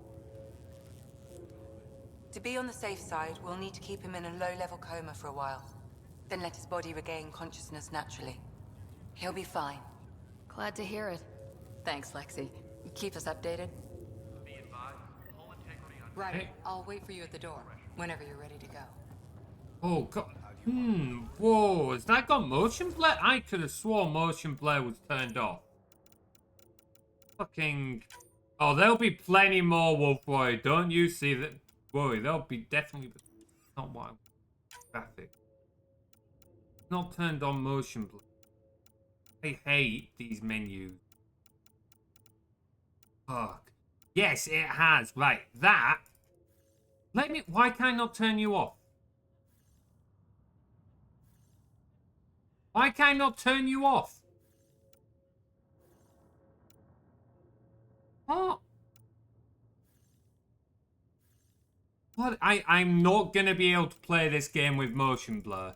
To be on the safe side, we'll need to keep him in a low-level coma for a while. Then let his body regain consciousness naturally. He'll be fine. Glad to hear it. Thanks, Lexi. Keep us updated. Right, Hey. I'll wait for you at the door, whenever you're ready to go. Oh, God. Whoa. Has that got motion blur? I could have sworn motion blur was turned off. Fucking... Oh, there'll be plenty more, Wolfboy. Don't you see that? Worry, there'll be definitely... Not what I want. Graphic. Not turned on motion blur. I hate these menus. Fuck. Yes, it has. Right, that. Let me... Why can I not turn you off? Why can I not turn you off? What? What? I'm not gonna be able to play this game with motion blur.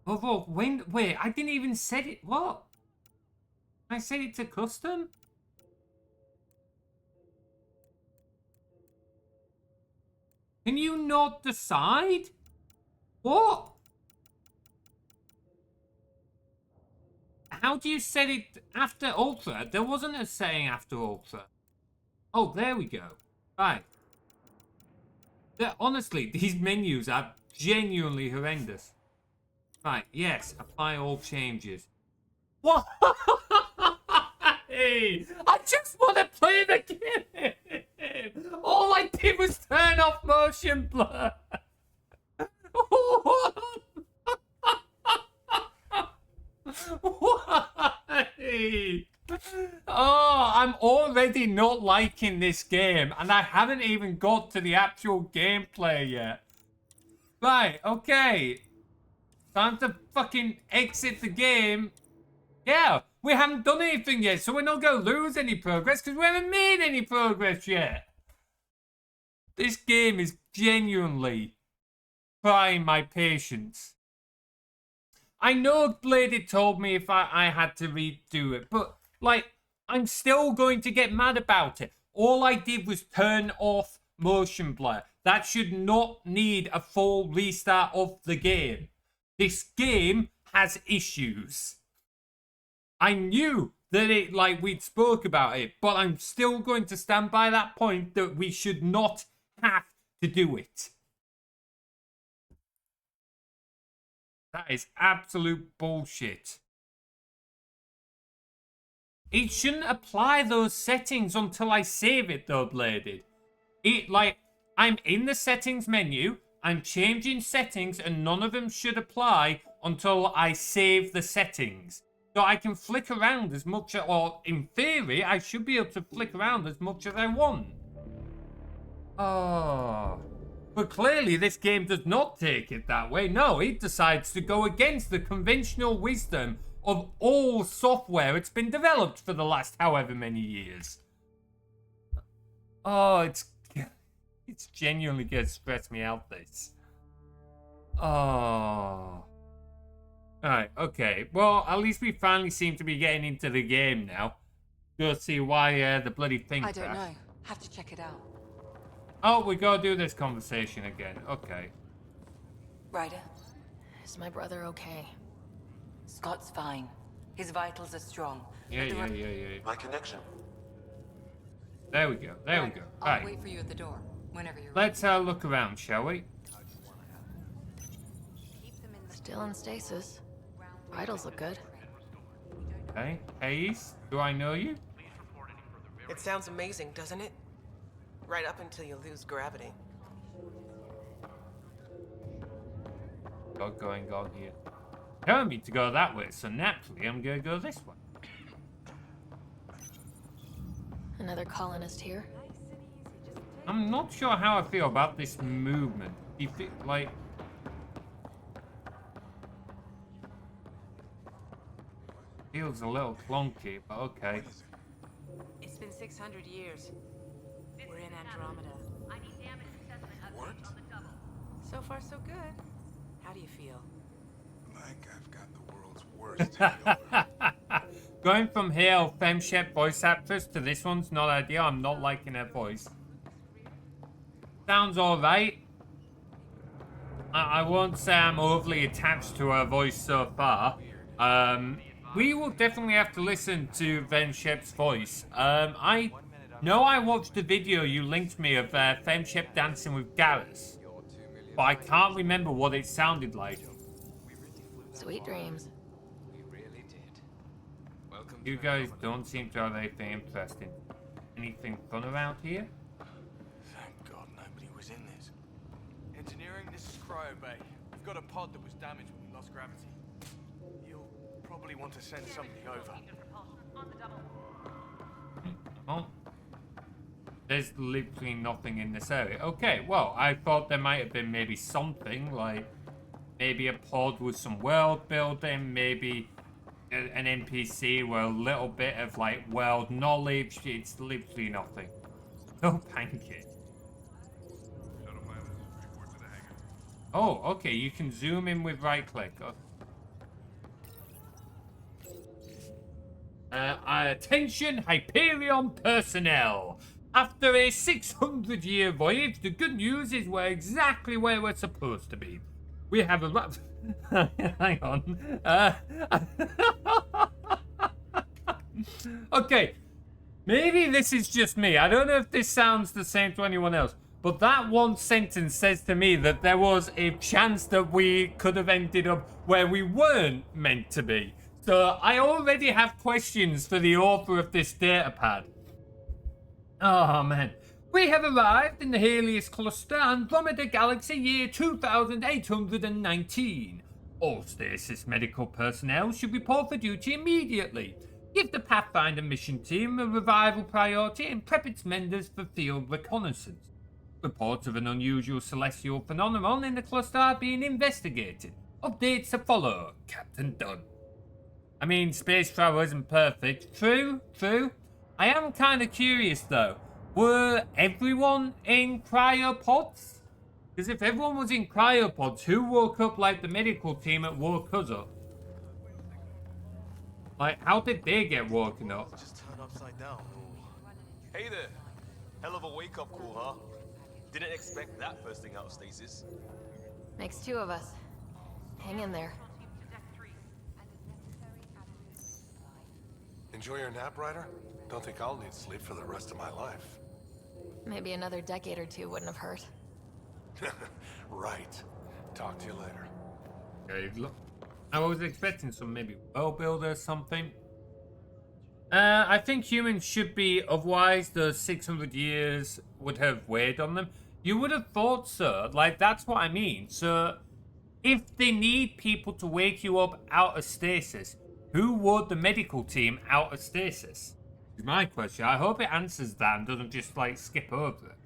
Oh, when? Wait, I didn't even set it. What? I set it to custom? Can you not decide? What? How do you set it after Ultra? There wasn't a setting after Ultra. Oh, there we go. Right. Honestly, these menus are genuinely horrendous. Right, yes, apply all changes. What? Hey, I just want to play the game. All I did was turn off motion blur. Why? Oh, I'm already not liking this game, and I haven't even got to the actual gameplay yet. Right, okay. Time to fucking exit the game. Yeah, we haven't done anything yet, so we're not going to lose any progress because we haven't made any progress yet. This game is genuinely trying my patience. I know Bladed told me if I had to redo it, but, like, I'm still going to get mad about it. All I did was turn off motion blur. That should not need a full restart of the game. This game has issues. I knew that it, like, we'd spoke about it, but I'm still going to stand by that point that we should not have to do it. That is absolute bullshit. It shouldn't apply those settings until I save it, though, Bladed. It, like, I'm in the settings menu, I'm changing settings, and none of them should apply until I save the settings. So I can flick around as much, or in theory, I should be able to flick around as much as I want. Oh. But clearly this game does not take it that way. No, it decides to go against the conventional wisdom of all software it's been developed for the last however many years. Oh, it's genuinely going to stress me out, this. Oh. Alright, okay. Well, at least we finally seem to be getting into the game now. Go see why the bloody thing I don't crashed. know. Have to check it out. Oh, we gotta do this conversation again. Okay. Ryder? Is my brother okay? Scott's fine. His vitals are strong. Yeah. My connection. There we go. There we go. I'll Right. wait for you at the door, whenever you're Let's look around, shall we? Still in stasis. Vitals look good. Okay. Hayes, do I know you? It sounds amazing, doesn't it? Right up until you lose gravity. Got going on here. Telling me to go that way, so naturally I'm gonna go this way. Another colonist here. I'm not sure how I feel about this movement. You feel like feels a little clunky, but okay. It's been 600 years. We're in Andromeda. What? So far, so good. How do you feel? Like I've got the world's worst hangover. Going from here, FemShep voice actress, to this one's not ideal. I'm not liking her voice. Sounds alright. I won't say I'm overly attached to her voice so far. We will definitely have to listen to FemShep's voice. I know I watched the video you linked me of FemShep dancing with Garrus, but I can't remember what it sounded like. Sweet dreams. You guys don't seem to have anything interesting. Anything fun around here? Thank God nobody was in this. Engineering, this is Cryo Bay. We've got a pod that was damaged when we lost gravity. You'll probably want to send somebody over. Oh. There's literally nothing in this area. Okay, well, I thought there might have been maybe something, like maybe a pod with some world building, maybe an NPC with a little bit of like world knowledge. It's literally nothing. No pancake. Oh, okay, you can zoom in with right click. Attention Hyperion personnel. After a 600-year voyage, the good news is we're exactly where we're supposed to be. We have arrived. Hang on. Okay. Maybe this is just me. I don't know if this sounds the same to anyone else. But that one sentence says to me that there was a chance that we could have ended up where we weren't meant to be. So I already have questions for the author of this datapad. Oh man. We have arrived in the Helios Cluster, Andromeda Galaxy, year 2819. All stasis medical personnel should report for duty immediately. Give the Pathfinder mission team a revival priority and prep its members for field reconnaissance. Reports of an unusual celestial phenomenon in the cluster are being investigated. Updates to follow, Captain Dunn. I mean, space travel isn't perfect. True. I am kind of curious though. Were everyone in cryopods? Because if everyone was in cryopods, who woke up like the medical team that woke us up? Like, how did they get woken up? Just turn upside down. Hey there. Hell of a wake-up call, huh? Didn't expect that first thing out of stasis. Makes two of us. Hang in there. Enjoy your nap, Ryder? Don't think I'll need sleep for the rest of my life. Maybe another decade or two wouldn't have hurt. Right. Talk to you later. Okay, look. I was expecting some maybe world builder or something. I think humans should be, otherwise the 600 years would have weighed on them. You would have thought, sir, like that's what I mean. So, if they need people to wake you up out of stasis, who would the medical team out of stasis? Is my question. I hope it answers that and doesn't just like skip over it.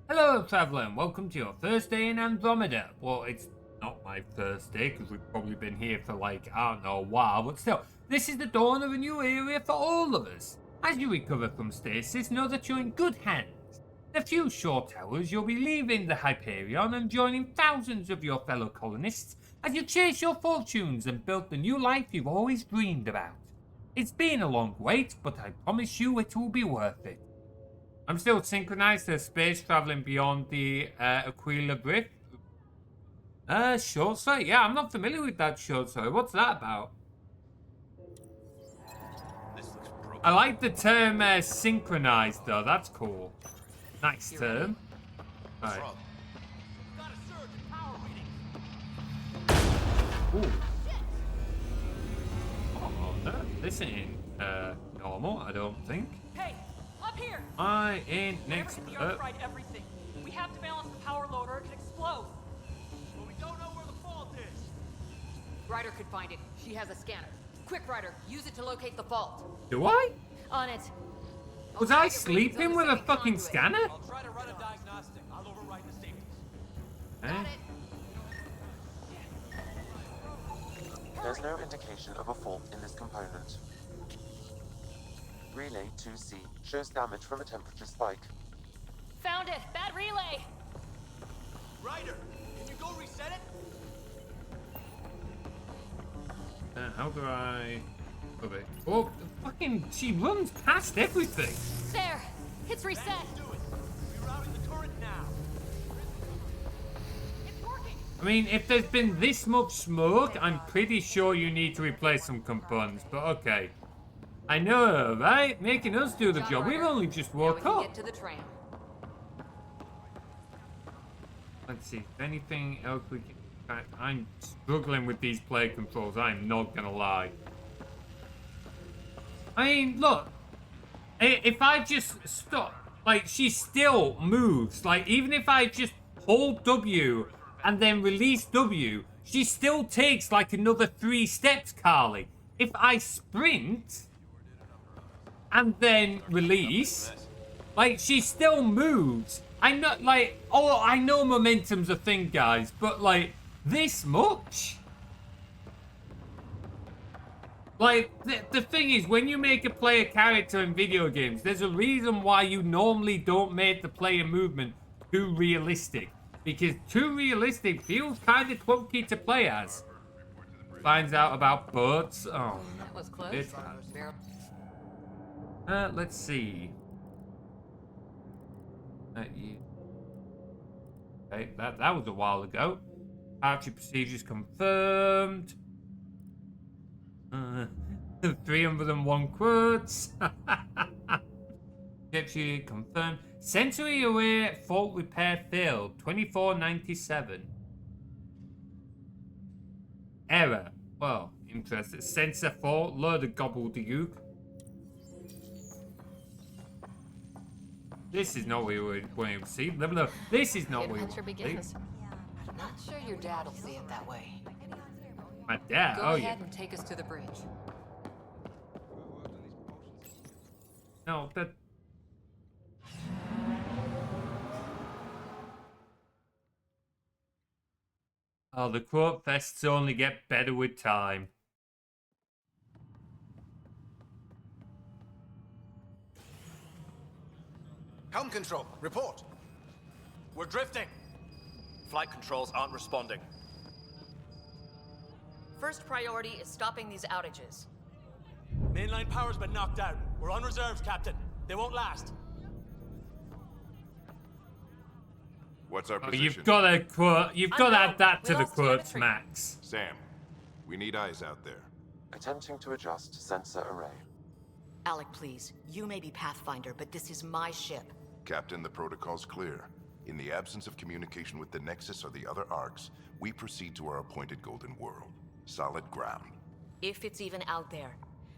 Hello, traveller, and welcome to your first day in Andromeda. Well, it's not my first day because we've probably been here for like, I don't know, a while, but still, this is the dawn of a new area for all of us. As you recover from stasis, know that you're in good hands. In a few short hours, you'll be leaving the Hyperion and joining thousands of your fellow colonists as you chase your fortunes and build the new life you've always dreamed about. It's been a long wait, but I promise you it will be worth it. I'm still synchronized to space traveling beyond the Aquila Brick. Short story? Yeah, I'm not familiar with that short story. What's that about? I like the term synchronized though. That's cool. Nice term. Right. Ooh. Oh, no, this ain't normal, I don't think. Hey, up here! I ain't next. Fried everything. We have to balance the power load or it could explode. But we don't know where the fault is. Ryder could find it. She has a scanner. Quick, Ryder, use it to locate the fault. Do I? On it. Was I sleeping with a fucking scanner? I'll try to run a diagnostic. I'll override the safeties. Got it. There's no indication of a fault in this component. Relay 2C shows damage from a temperature spike. Found it! Bad relay! Ryder, can you go reset it? How do I... Okay. Oh, fucking... She runs past everything. There! It's reset! Do it. Rerouting the turret now. It's working! I mean, if there's been this much smoke, I'm pretty sure you need to replace some components, but okay. I know, right? Making us do the job. We've only just woke up. Get to the tram. Let's see. If anything else we can... I'm struggling with these play controls. I'm not gonna lie. I mean, look. If I just stop... Like, she still moves. Like, even if I just hold W and then release W, she still takes, like, another 3 steps, Carly. If I sprint... and then release, like, she still moves. I know, like, oh, I know momentum's a thing, guys, but, like, this much? Like, the thing is, when you make a player character in video games, there's a reason why you normally don't make the player movement too realistic. Because too realistic feels kind of clunky to play as. Finds out about boats. Oh, that was close. Let's see. Okay, that was a while ago. Archery procedures confirmed. 301 quotes. Deputy confirmed. Sensory aware fault repair failed. 2497. Error. Well, interesting. Sensor fault. Load of gobbledygook. This is not what we were going to see. No, this is not what we were going to see. I'm not sure your dad'll see it that way. My dad? Go Oh, ahead yeah. and take us to the bridge. No, that... Oh, the quote fests only get better with time. Helm control, report. We're drifting. Flight controls aren't responding. First priority is stopping these outages. Mainline power's been knocked out. We're on reserves, Captain. They won't last. What's our Oh, position? you've got to quote. You've got to add that to the quotes, Max. Sam, we need eyes out there. Attempting to adjust sensor array. Alec, please. You may be Pathfinder, but this is my ship. Captain, the protocol's clear. In the absence of communication with the Nexus or the other arcs, we proceed to our appointed Golden World. Solid ground. If it's even out there.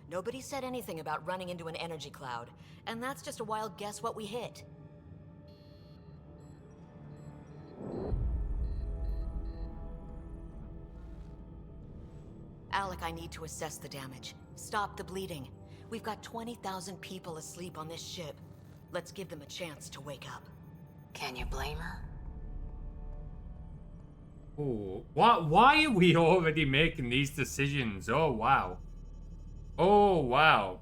Nobody said anything about running into an energy cloud, and that's just a wild guess what we hit. Alec, I need to assess the damage. Stop the bleeding. We've got 20,000 people asleep on this ship. Let's give them a chance to wake up. Can you blame her? Oh, why are we already making these decisions? Oh, wow. Oh, wow.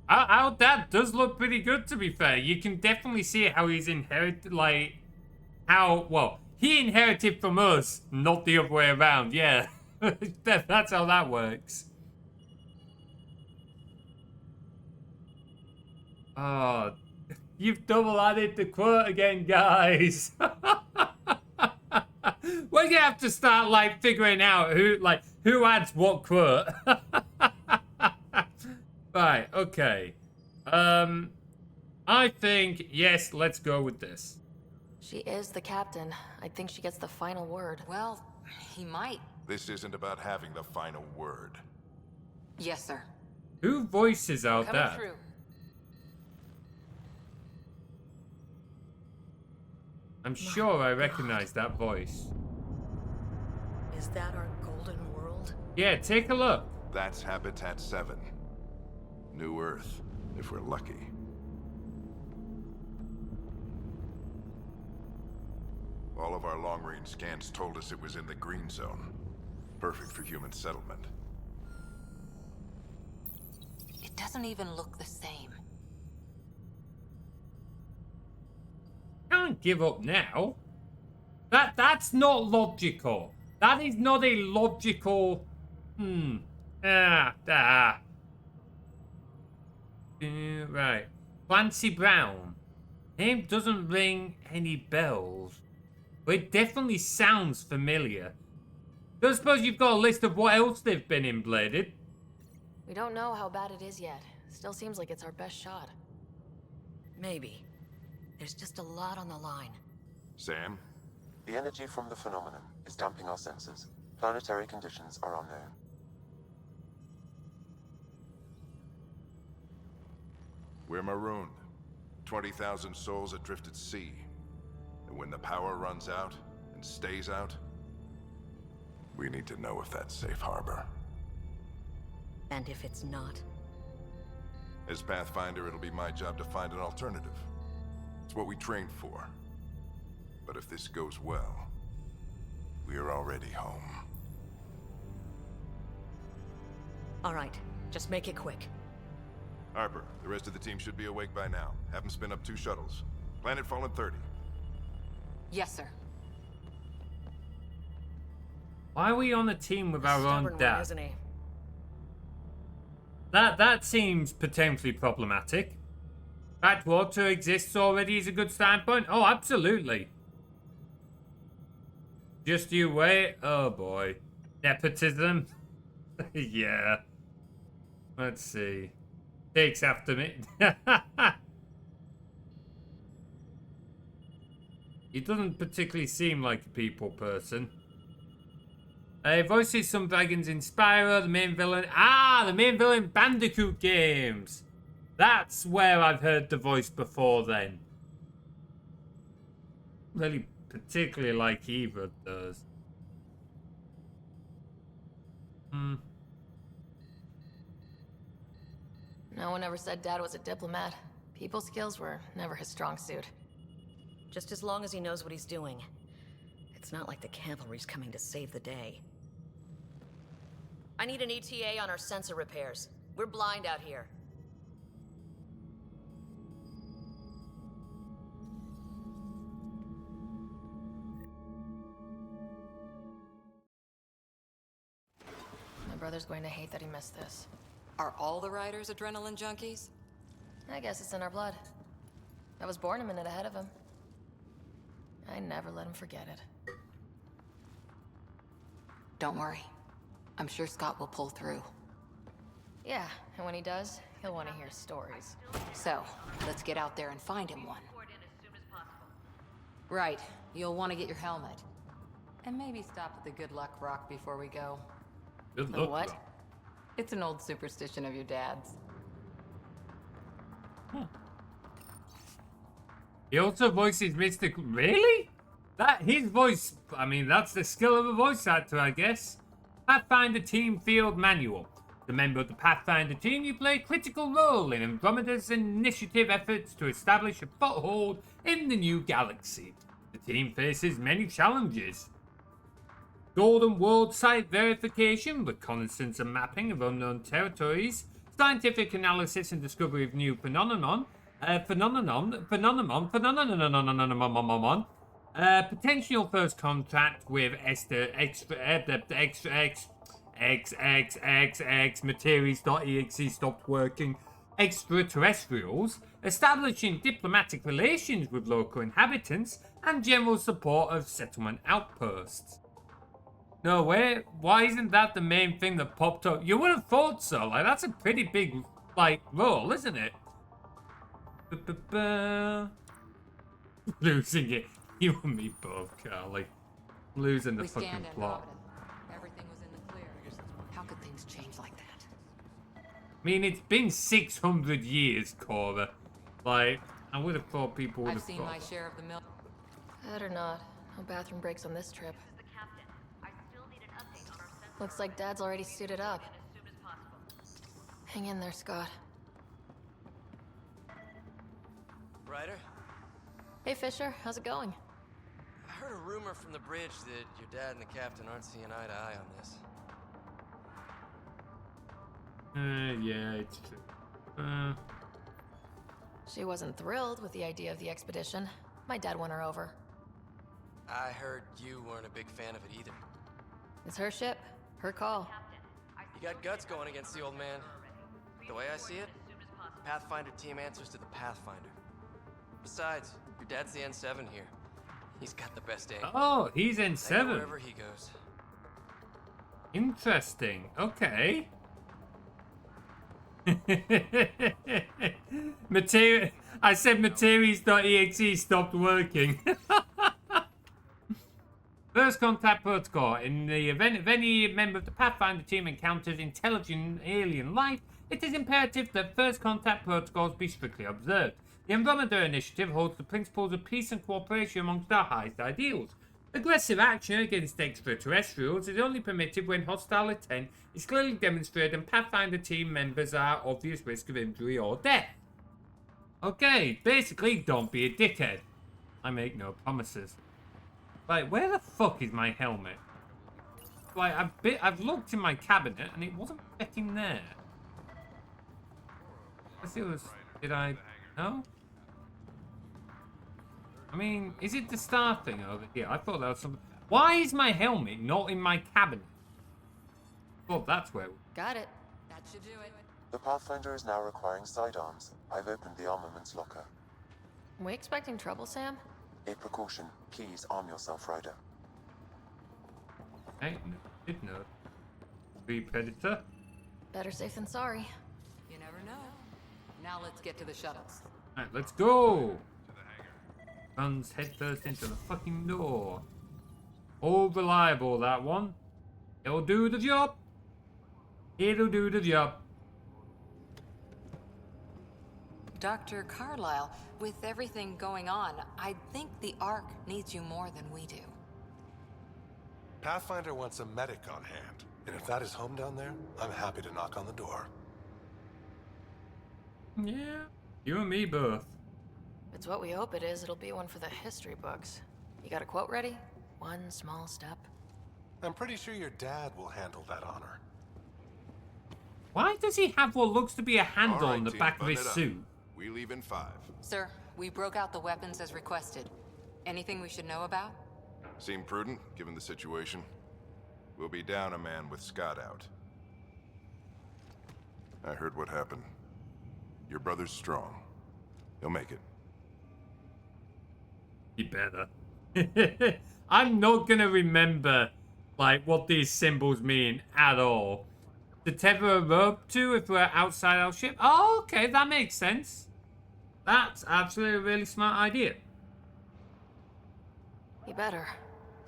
Our dad does look pretty good, to be fair. You can definitely see how he's inherited, like, well, he inherited from us, not the other way around, yeah. That's how that works. Oh, you've double added the quote again, guys. We're gonna have to start, like, figuring out who adds what quote. Right, okay. I think, yes, let's go with this. She is the captain. I think she gets the final word. Well, he might. This isn't about having the final word. Yes, sir. Who voices out Coming that? through. I'm sure I recognize that voice. Is that our Golden World? Yeah, take a look. That's Habitat 7. New Earth, if we're lucky. All of our long-range scans told us it was in the green zone. Perfect for human settlement. It doesn't even look the same. Can't give up now. That's not logical. That is not a logical. Right. Clancy Brown. Name doesn't ring any bells, but it definitely sounds familiar. Don't suppose you've got a list of what else they've been in, Bladed? We don't know how bad it is yet. Still seems like it's our best shot. Maybe. There's just a lot on the line. Sam? The energy from the phenomenon is damping our senses. Planetary conditions are unknown. We're marooned. 20,000 souls adrift at sea. And when the power runs out, and stays out, we need to know if that's safe harbor. And if it's not? As Pathfinder, it'll be my job to find an alternative. It's what we trained for. But if this goes well, we're already home. All right, just make it quick. Harper, the rest of the team should be awake by now. Have them spin up 2 shuttles. Planet Fallen 30. Yes, sir. Why are we on a team with our own Stubborn dad? one, isn't he? That seems potentially problematic. That water exists already is a good standpoint. Oh, absolutely. Just you wait. Oh boy. Nepotism. Yeah. Let's see. Takes after me. He doesn't particularly seem like a people person. Voices some dragons in Spyro, the main villain. Ah, the main villain Bandicoot games. That's where I've heard the voice before then. Really particularly like either of those. No one ever said Dad was a diplomat. People skills were never his strong suit. Just as long as he knows what he's doing. It's not like the cavalry's coming to save the day. I need an ETA on our sensor repairs. We're blind out here. My brother's going to hate that he missed this. Are all the riders adrenaline junkies? I guess it's in our blood. I was born a minute ahead of him. I never let him forget it. Don't worry. I'm sure Scott will pull through. Yeah, and when he does, he'll want to hear stories. So, let's get out there and find him one. Right. You'll want to get your helmet. And maybe stop at the Good Luck Rock before we go. Good The luck. what? bro. It's an old superstition of your dad's. He also voices Mr. Really? His voice, I mean, that's the skill of a voice actor, I guess. Pathfinder Team Field Manual. The member of the Pathfinder team, you play a critical role in Andromeda's initiative efforts to establish a foothold in the new galaxy. The team faces many challenges. Golden World Site verification, reconnaissance and mapping of unknown territories, scientific analysis and discovery of new potential first contact with Materies.exe stopped working, extraterrestrials, establishing diplomatic relations with local inhabitants, and general support of settlement outposts. No way, why isn't that the main thing that popped up? You would have thought so, like that's a pretty big, like, role, isn't it? Losing it. You and me both, Carly. Losing the fucking plot. Everything was in the clear. How could things change like that? I mean, it's been 600 years, Cora. Like, I would have thought people would I've have seen thought. my share of the mill. Better not. No bathroom breaks on this trip. Looks like Dad's already suited up. Hang in there, Scott. Ryder? Hey, Fisher. How's it going? I heard a rumor from the bridge that your dad and the captain aren't seeing eye to eye on this. Yeah, it's true. She wasn't thrilled with the idea of the expedition. My dad won her over. I heard you weren't a big fan of it either. It's her ship. Her call. You got guts going against the old man. The way I see it, Pathfinder team answers to the Pathfinder. Besides, your dad's the N7 here. He's got the best aim. Oh, he's I go N7. wherever he goes. Interesting. Okay. I said Materies.exe stopped working. First contact protocol. In the event of any member of the Pathfinder team encounters intelligent alien life, it is imperative that first contact protocols be strictly observed. The Andromeda Initiative holds the principles of peace and cooperation amongst our highest ideals. Aggressive action against extraterrestrials is only permitted when hostile intent is clearly demonstrated and Pathfinder team members are at obvious risk of injury or death. Okay, basically, don't be a dickhead. I make no promises. Right, where the fuck is my helmet? Like, I've looked in my cabinet and it wasn't fitting there. Let's see what was... Did I... No? I mean, is it the star thing over here? I thought that was something... Why is my helmet not in my cabinet? Well, that's where... Got it. That should do it. The Pathfinder is now requiring sidearms. I've opened the armaments locker. Are we expecting trouble, Sam? A precaution. Please arm yourself, Ryder. Hey, did know. Be Predator. Better safe than sorry. You never know. Now let's get to the shuttles. Alright, let's go! Runs headfirst into the fucking door. All reliable, that one. It'll do the job. It'll do the job. Dr. Carlyle, with everything going on, I think the Ark needs you more than we do. Pathfinder wants a medic on hand, and if that is home down there, I'm happy to knock on the door. Yeah, you and me both. If it's what we hope it is, it'll be one for the history books. You got a quote ready? One small step. I'm pretty sure your dad will handle that honor. Why does he have what looks to be a handle All right, on the team, back of button his it up. suit? We leave in 5. Sir, we broke out the weapons as requested. Anything we should know about? Seem prudent, given the situation. We'll be down a man with Scott out. I heard what happened. Your brother's strong. He'll make it. He better. I'm not gonna remember, like, what these symbols mean at all. To tether a rope to if we're outside our ship? Oh, okay, that makes sense. That's actually a really smart idea. He better.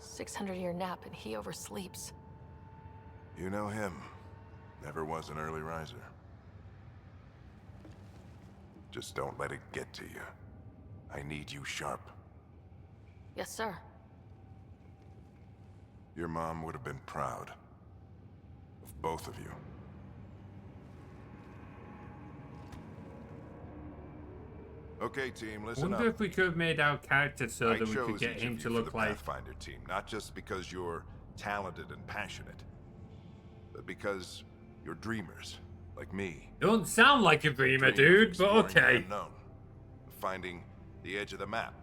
600-year nap and he oversleeps. You know him. Never was an early riser. Just don't let it get to you. I need you sharp. Yes, sir. Your mom would have been proud of both of you. Okay, team, listen up. Wonder if we could have made our character so that we could chose get each him of to you look for the like. Pathfinder team, not just because you're talented and passionate, but because you're dreamers, like me. Don't sound like a dreamer, dude, but Exploring the okay. unknown, finding the edge of the map,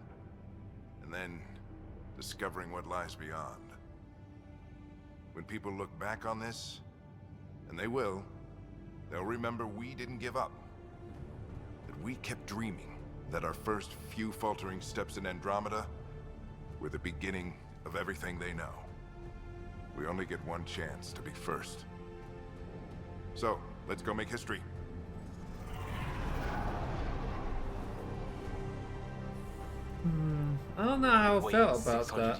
and then discovering what lies beyond. When people look back on this, and they will, they'll remember we didn't give up. That we kept dreaming. That our first few faltering steps in Andromeda were the beginning of everything they know. We only get one chance to be first. So, let's go make history. I don't know how I felt about that.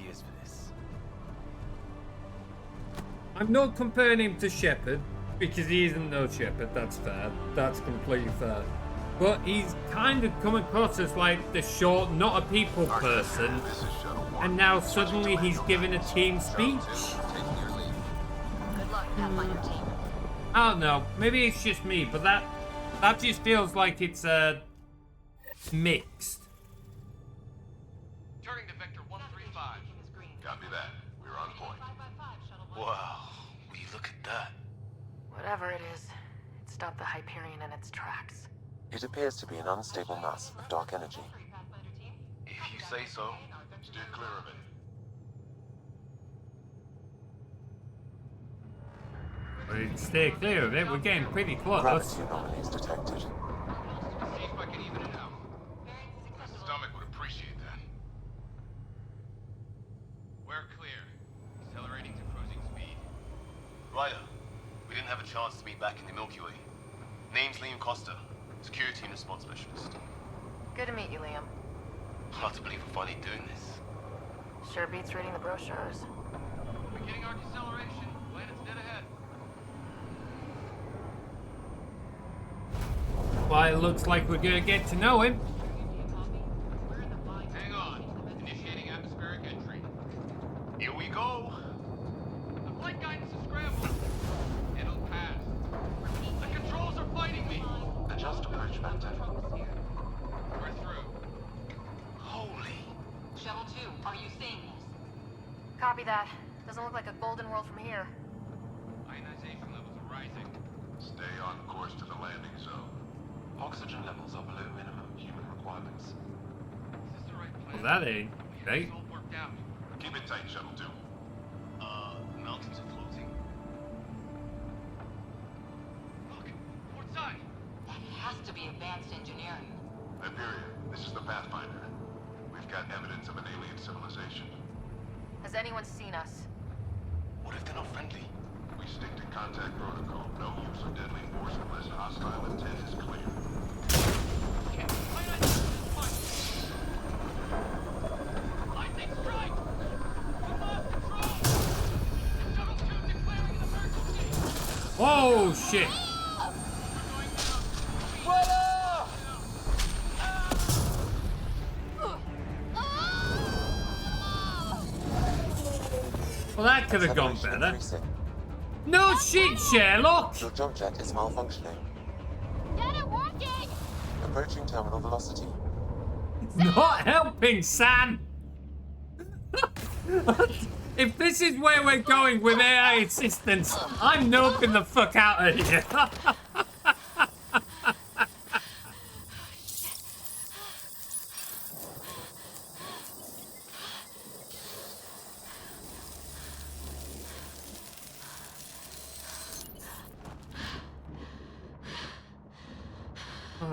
I'm not comparing him to Shepard, because he isn't no Shepard, that's fair. That's completely fair. But he's kind of come across as like the short, not a people person. And now suddenly he's giving a team speech. Good luck, Pathfinder team. I don't know, maybe it's just me, but that just feels like it's mixed. Turning to Vector 135. Copy that. We're on point. Wow, will you look at that? Whatever it is, it stopped the Hyperion in its tracks. It appears to be an unstable mass of dark energy. If you say so. Steer clear of it. But stay clear of it, we're getting pretty close. Gravity anomalies detected. See if I can even it out. My stomach would appreciate that. We're clear. Accelerating to cruising speed. Ryder, we didn't have a chance to meet back in the Milky Way. Name's Liam Costa, Security and Response Specialist. Good to meet you, Liam. Hard to believe we're finally doing this. Sure beats reading the brochures. Beginning our deceleration. Planet's dead ahead. Well, it looks like we're gonna get to know him. Hang on. Initiating atmospheric entry. Here we go. The flight guidance is scrambled. It'll pass. The controls are fighting me. Adjust approach vector. We're through. Holy. Shuttle 2, are you seeing this? Copy that. Doesn't look like a golden world from here. Ionization levels are rising. Stay on course to the landing zone. Oxygen levels are below minimum human requirements. Is this the right plan? Well, that ain't right. It's all worked out. Keep it tight, Shuttle 2. The mountains are floating. Look, port side. That has to be advanced engineering. Hyperion, this is the Pathfinder. We've got evidence of an alien civilization. Has anyone seen us? What if they're not friendly? We stick to contact protocol. No use of deadly force unless hostile intent is clear. Lightning strike! We lost control! Shuttle 2 declaring an emergency! Oh shit! Well, that could have gone better. Increasing. No shit, Sherlock! Your jump jet is malfunctioning. Get it working! Approaching terminal velocity. Not helping, Sam! If this is where we're going with AI assistance, I'm noping the fuck out of here.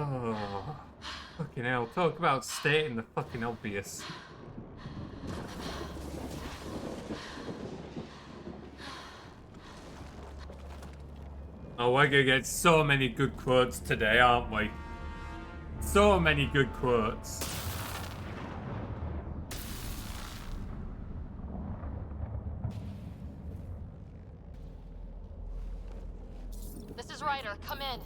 Oh, fucking hell. Talk about stating the fucking obvious. Oh, we're gonna get so many good quotes today, aren't we? So many good quotes. This is Ryder. Come in.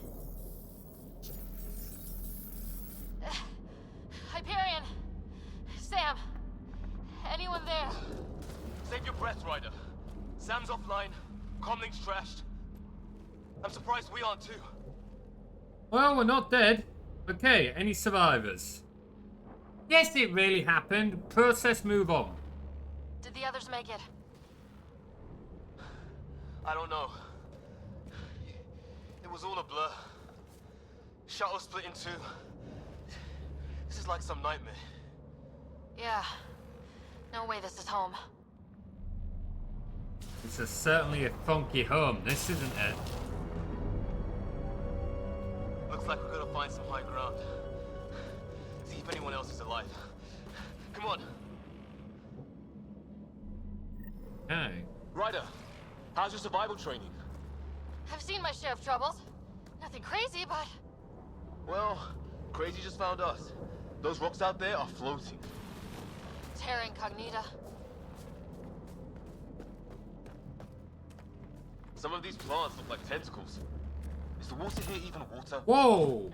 Hyperion. Sam. Anyone there? Save your breath, Ryder. Sam's offline. Comlink's trashed. I'm surprised we aren't too. Well, we're not dead. Okay, any survivors? Yes, it really happened. Process, move on. Did the others make it? I don't know. It was all a blur. Shuttle split in two. This is like some nightmare. Yeah. No way this is home. This is certainly a funky home, this isn't it? Looks like we're gonna find some high ground. See if anyone else is alive. Come on. Okay. Ryder, how's your survival training? I've seen my share of troubles. Nothing crazy, but... Well, crazy just found us. Those rocks out there are floating. Terra Incognita. Some of these plants look like tentacles. Is the water here even water? Whoa!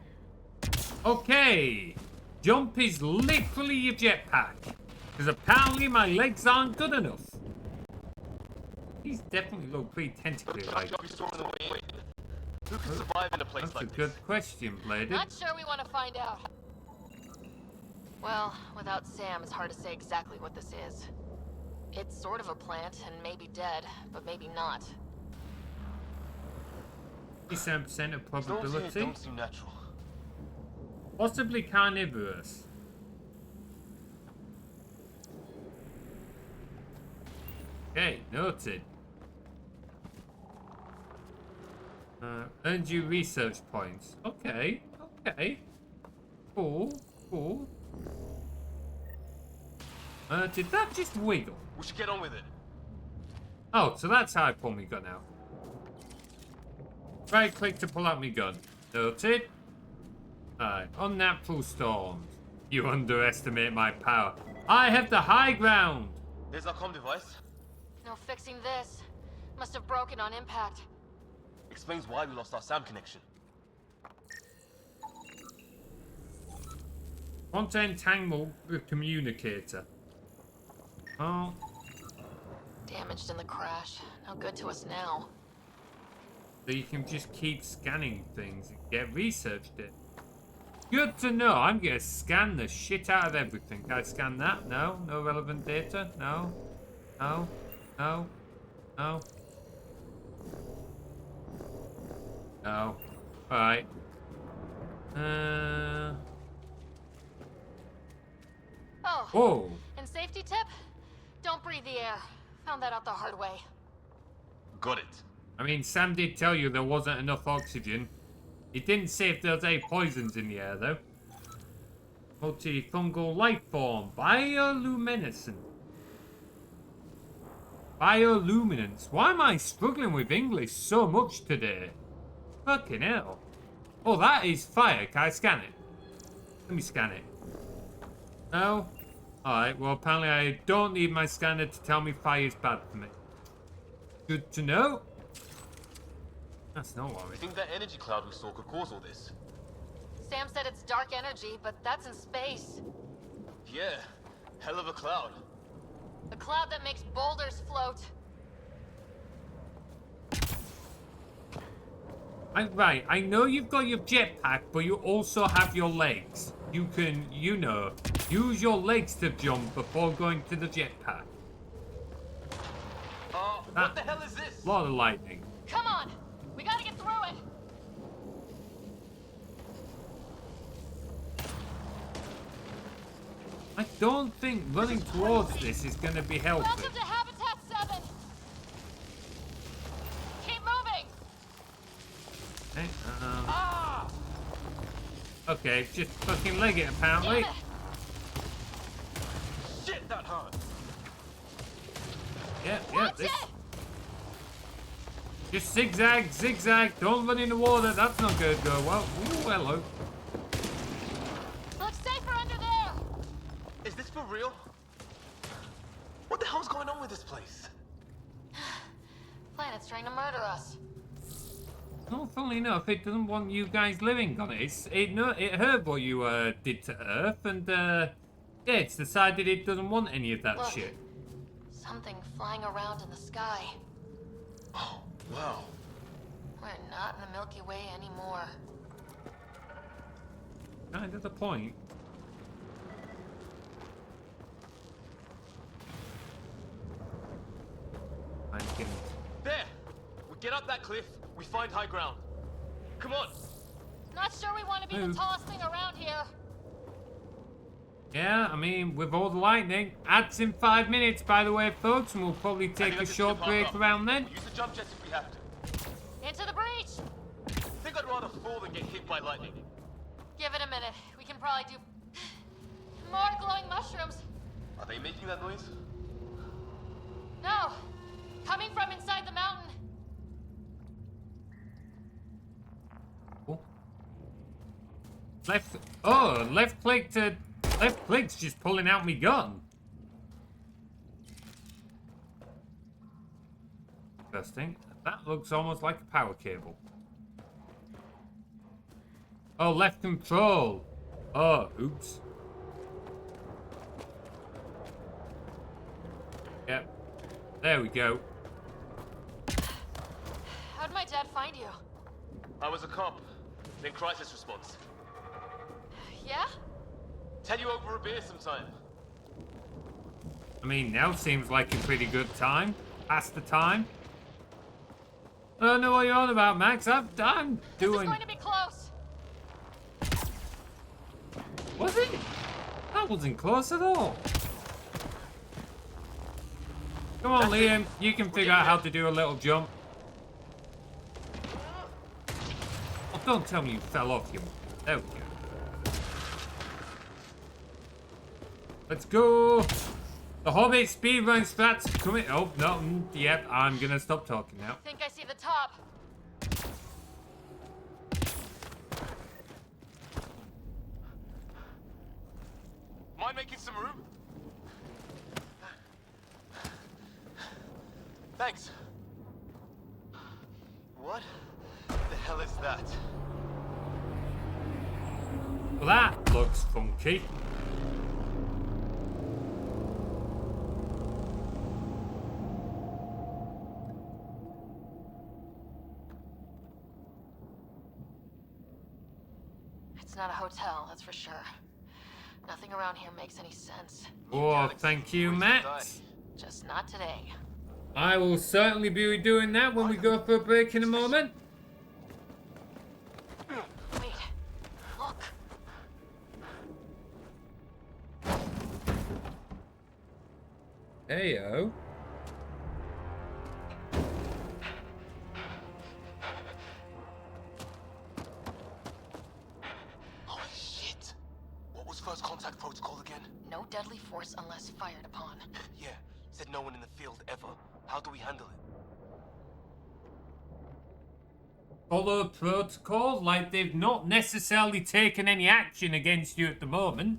Okay. Jump is literally your jetpack. Because apparently my legs aren't good enough. These definitely look pretty tentacly-like. Who can survive in a place That's like a good question, Bladed. Not sure we want to find out. Well, without Sam, it's hard to say exactly what this is. It's sort of a plant, and maybe dead, but maybe not. 57% of Stones probability. here don't seem natural. Possibly carnivorous. Okay, noted. Earned you research points. Okay, okay. Cool, cool. Did that just wiggle? We should get on with it. Oh, so that's how I pull my gun out. Right click to pull out my gun. Noted. Alright, unnatural storms. You underestimate my power. I have the high ground. There's our comm device. No fixing this. Must have broken on impact. Explains why we lost our SAM connection. Want to entangle the communicator. Oh. Damaged in the crash. No good to us now. So you can just keep scanning things and get researched it. Good to know. I'm going to scan the shit out of everything. Can I scan that? No? No relevant data? No? No? No? No? No. Alright. Oh. Whoa. And safety tip? Don't breathe the air. Found that out the hard way. Got it. I mean, Sam did tell you there wasn't enough oxygen. He didn't say if there was any poisons in the air, though. Multifungal life form. Bioluminescent. Bioluminance. Why am I struggling with English so much today? Fucking hell. Oh, that is fire. Can I scan it? Let me scan it. No? Alright, well, apparently I don't need my scanner to tell me fire is bad for me. Good to know. That's not what I think that energy cloud we saw could cause all this. Sam said it's dark energy, but that's in space. Yeah, hell of a cloud. A cloud that makes boulders float. Right, I know you've got your jetpack, but you also have your legs. You can, you know, use your legs to jump before going to the jetpack. What the hell is this? A lot of lightning. Come on! We gotta get through it! I don't think running towards this is going to be helpful. Welcome to Habitat 7! Keep moving! Okay, Okay, just fucking leg it apparently. Shit, that hurt. Yeah, this. Just zigzag, zigzag. Don't run in the water. That's not gonna go well. Ooh, hello. Looks safer under there. Is this for real? What the hell's going on with this place? Planet's trying to murder us. Well, funnily enough, it doesn't want you guys living on it. It heard what you did to Earth, and yeah, it's decided it doesn't want any of that Look, shit. something flying around in the sky. Oh, wow. We're not in the Milky Way anymore. Kind of the point. I'm kidding. There! We get up that cliff, we find high ground. Come on! Not sure we want to be the tallest thing around here. Yeah, I mean, with all the lightning. Ad's in 5 minutes, by the way, folks, and we'll probably take a short break around then. We'll use the jump jets if we have to. Into the breach. I think I'd rather fall than get hit by lightning. Give it a minute. We can probably do more glowing mushrooms. Are they making that noise? No, coming from inside the mountain. Left click's just pulling out me gun. Interesting. That looks almost like a power cable. Oh, left control. Oh, oops. Yep. There we go. How'd my dad find you? I was a cop, in crisis response. Yeah? Tell you over a beer sometime. I mean, now seems like a pretty good time. Past the time. I don't know what you're on about, Max. I'm doing... This is going to be close. Was it? That wasn't close at all. Come on, Liam. You can figure out how to do a little jump. Oh, don't tell me you fell off, you... There we go. Let's go. The Hobbit speedrun strats coming. Oh, no. Yep, I'm going to stop talking now. I think I see the top. Mind making some room? Thanks. What the hell is that? Well, that looks funky. It's not a hotel, that's for sure. Nothing around here makes any sense. Oh, thank you, Matt. Just not today. I will certainly be doing that when we go for a break in a moment. Wait, look. Heyo. Holy shit. What was first contact protocol again? No deadly force unless fired upon. Yeah, said no one in the field ever. How do we handle it? Follow protocol, like they've not necessarily taken any action against you at the moment.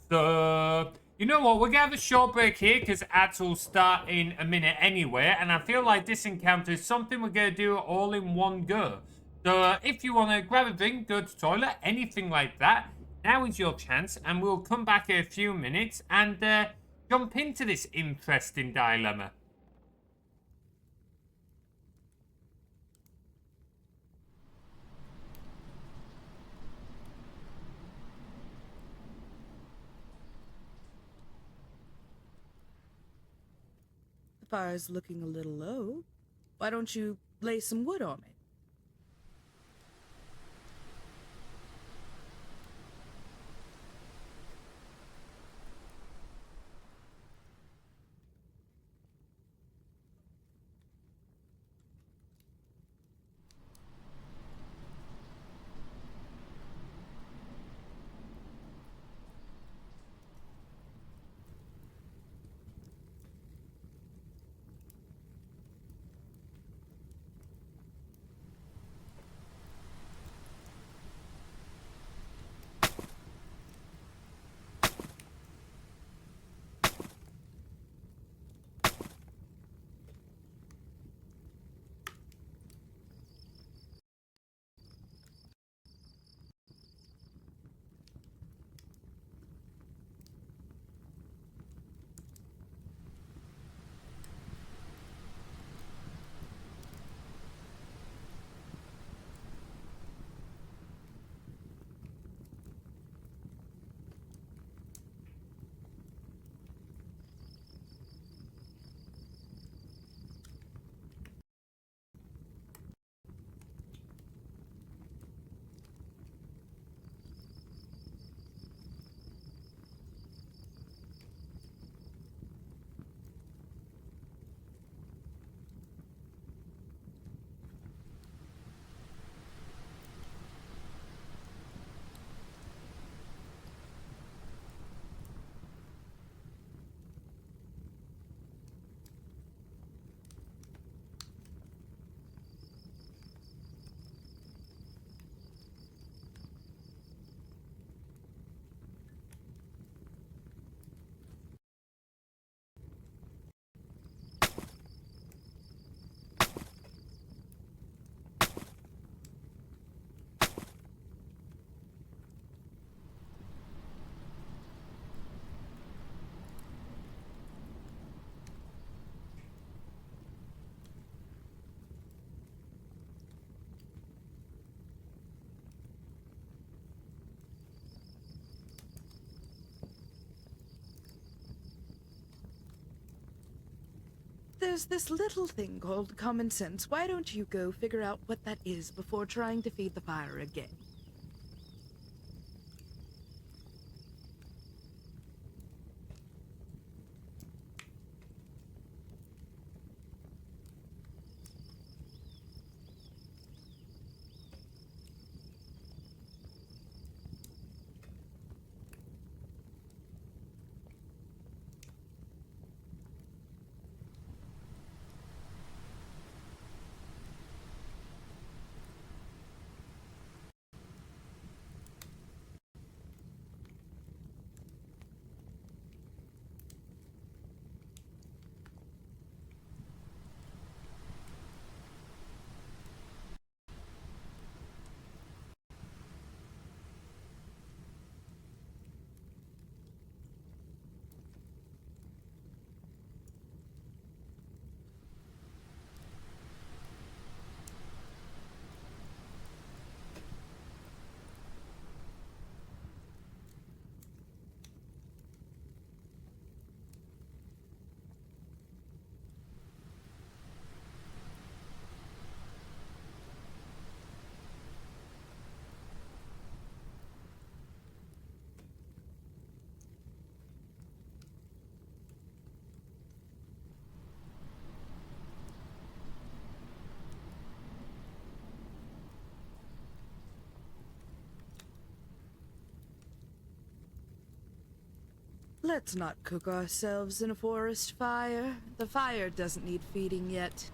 So, you know what, we're going to have a short break here because ads will start in a minute anyway, and I feel like this encounter is something we're going to do all in one go. So, if you want to grab a drink, go to the toilet, anything like that, now is your chance, and we'll come back in a few minutes and jump into this interesting dilemma. The fire's looking a little low. Why don't you lay some wood on it? there's this little thing called common sense. Why don't you go figure out what that is before trying to feed the fire again? Let's not cook ourselves in a forest fire. The fire doesn't need feeding yet.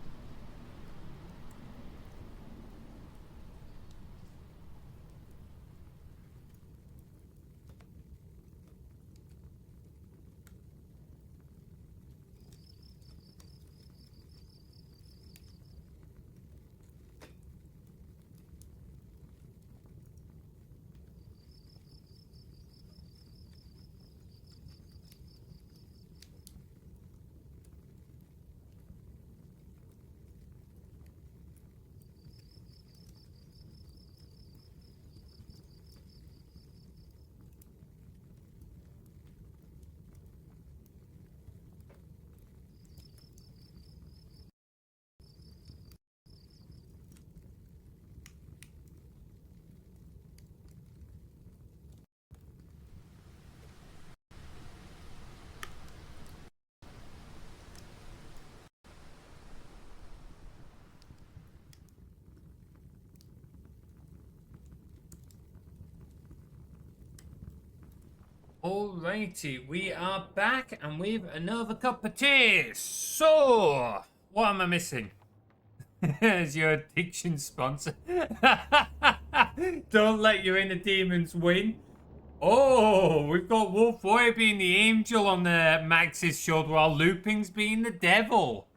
Alrighty, we are back and with another cup of tea. So, what am I missing? As your addiction sponsor. Don't let your inner demons win. Oh, we've got Wolf Warrior being the angel on Max's shoulder while Looping's being the devil.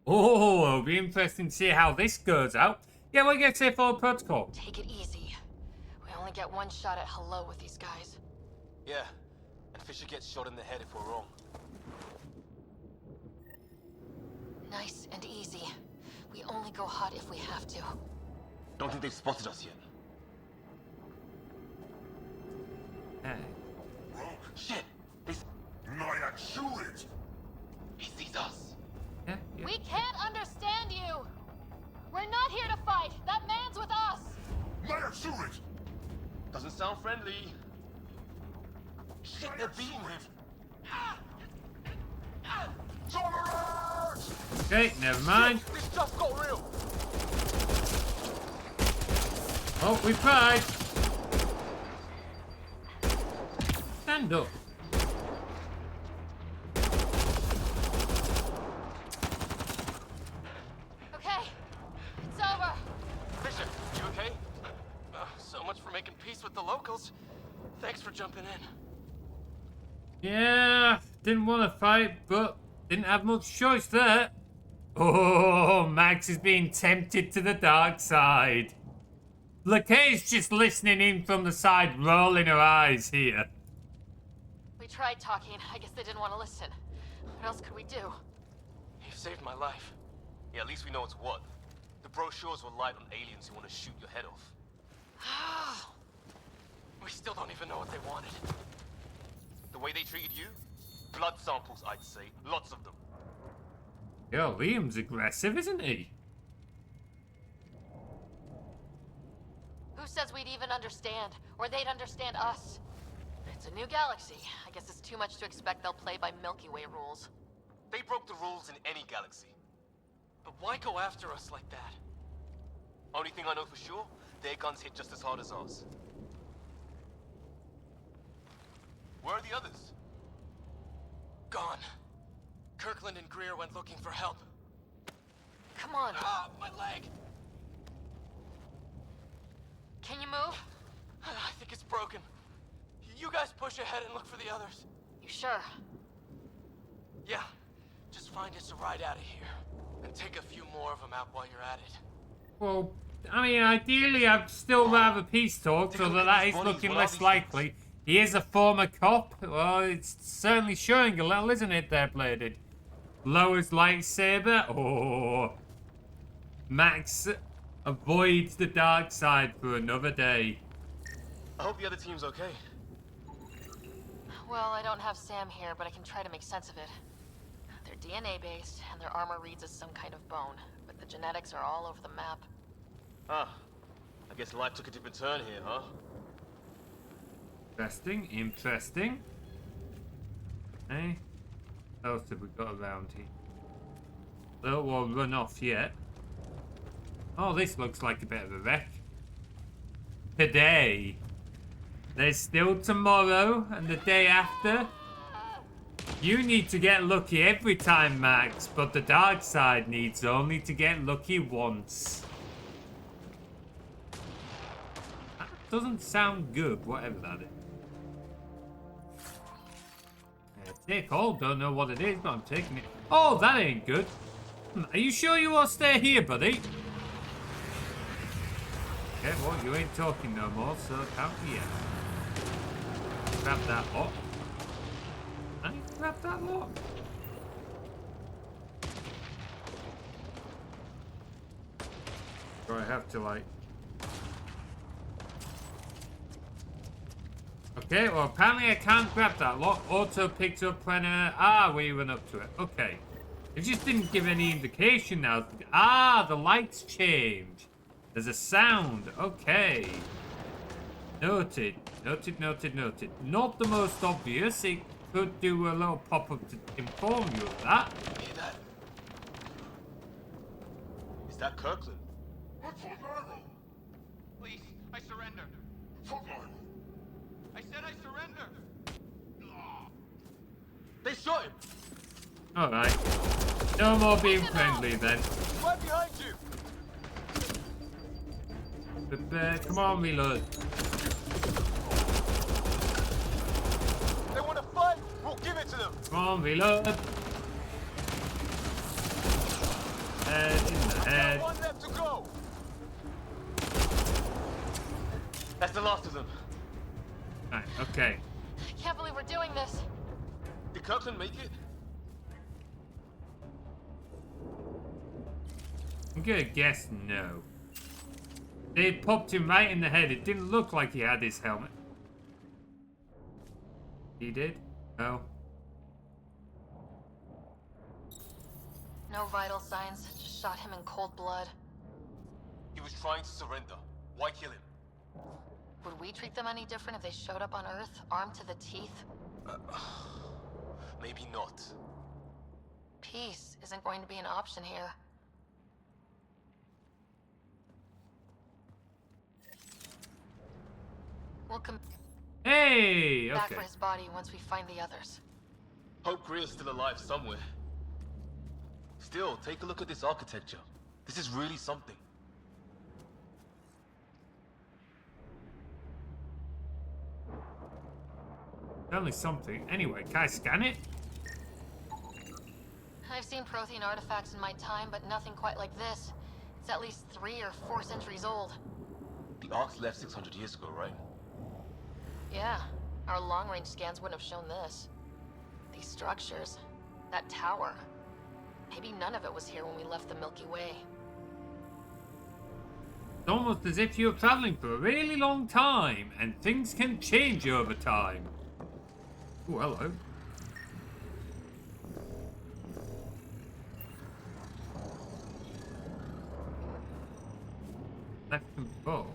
Oh, it'll be interesting to see how this goes out. Yeah, we're going to say for protocol. Take it easy. We only get one shot at hello with these guys. Yeah, and Fisher gets shot in the head if we're wrong. Nice and easy. We only go hot if we have to. Don't think they've spotted us yet. Hey. Shit! Nyack, shoot it! He sees us. Yeah. We can't understand you! We're not here to fight! That man's with us! Nyack, shoot it! Doesn't sound friendly. Shit, they're beating him. Okay, never mind. This stuff got real. Oh, we tried. Stand up. Okay, it's over. Fisher, you okay? So much for making peace with the locals. Thanks for jumping in. Yeah, didn't want to fight, but didn't have much choice there. Oh, Max is being tempted to the dark side. Lakea's just listening in from the side, rolling her eyes here. We tried talking. I guess they didn't want to listen. What else could we do? You saved my life. Yeah, at least we know it's what. The brochures were light on aliens who want to shoot your head off. We still don't even know what they wanted. The way they treated you? Blood samples, I'd say. Lots of them. Yeah, Liam's aggressive, isn't he? Who says we'd even understand, or they'd understand us? It's a new galaxy. I guess it's too much to expect they'll play by Milky Way rules. They broke the rules in any galaxy. But why go after us like that? Only thing I know for sure, their guns hit just as hard as ours. Where are the others? Gone. Kirkland and Greer went looking for help. Come on. Ah, my leg! Can you move? I think it's broken. You guys push ahead and look for the others. You sure? Yeah. Just find us a ride out of here. And take a few more of them out while you're at it. Well, I mean, ideally, I'd still rather peace talk, so that is looking less likely. He is a former cop. Well, it's certainly showing a little, isn't it, there, Bladed? Lowers lightsaber. Oh. Max avoids the dark side for another day. I hope the other team's okay. Well, I don't have Sam here, but I can try to make sense of it. They're DNA-based, and their armor reads as some kind of bone, but the genetics are all over the map. Ah, I guess life took a different turn here, huh? Interesting, interesting. Hey, what else have we got around here? Little one run off yet. Oh, this looks like a bit of a wreck. Today. There's still tomorrow and the day after. You need to get lucky every time, Max, but the dark side needs only to get lucky once. That doesn't sound good, whatever that is. Take all, don't know what it is, but I'm taking it. Oh, that ain't good. Are you sure you want to stay here, buddy? Okay, well, you ain't talking no more, so count me in. Grab that lot. I need to grab that lot. Do I have to, like... Okay, well, apparently I can't grab that lot. Auto picked up when, we went up to it. Okay. It just didn't give any indication now. Ah, the lights change. There's a sound. Okay. Noted. Noted, noted, noted. Not the most obvious. It could do a little pop-up to inform you of that. Hear that? Is that Kirkland? Please, I surrender. I said I surrender. They shot him. Alright. No more being friendly then. Right behind you. Come on, reload. They want to fight. We'll give it to them. Come on, reload. Head in the head. One left to go. That's the last of them. Right, okay. I can't believe we're doing this. Did Kirkland make it? I'm gonna guess no. They popped him right in the head. It didn't look like he had his helmet. He did? No. No vital signs. Just shot him in cold blood. He was trying to surrender. Why kill him? Would we treat them any different if they showed up on Earth, armed to the teeth? Maybe not. Peace isn't going to be an option here. We'll come Hey! back Okay. for his body once we find the others. Hope Greer's still alive somewhere. Still, take a look at this architecture. This is really something. Only something. Anyway, can I scan it? I've seen Prothean artifacts in my time, but nothing quite like this. It's at least 3 or 4 centuries old. The Ark's left 600 years ago, right? Yeah, our long-range scans wouldn't have shown this. These structures, that tower. Maybe none of it was here when we left the Milky Way. It's almost as if you're traveling for a really long time, and things can change over time. Oh, hello. Left control.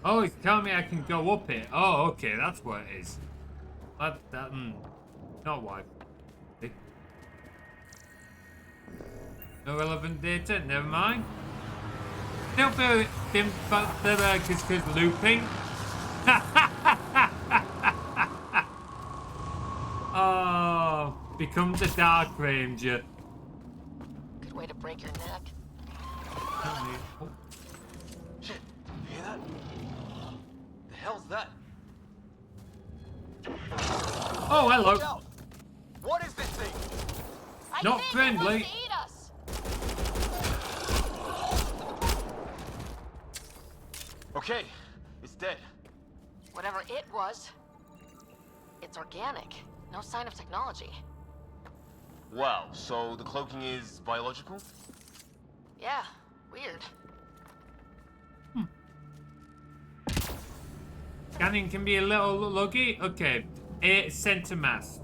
Oh, it's telling me I can go up it. Oh, okay, that's what it is. Not what. No relevant data, never mind. Still feel because looping. Oh, becomes a Dark Ranger. Good way to break your neck. Shit, you hear that? The hell's that? Oh, hello. Watch out. What is this thing? Not friendly. It wants to eat us. Okay, it's dead. Whatever it was, it's organic. No sign of technology. Wow, so the cloaking is biological? Yeah, weird. Scanning can be a little luggy. Okay, center mass.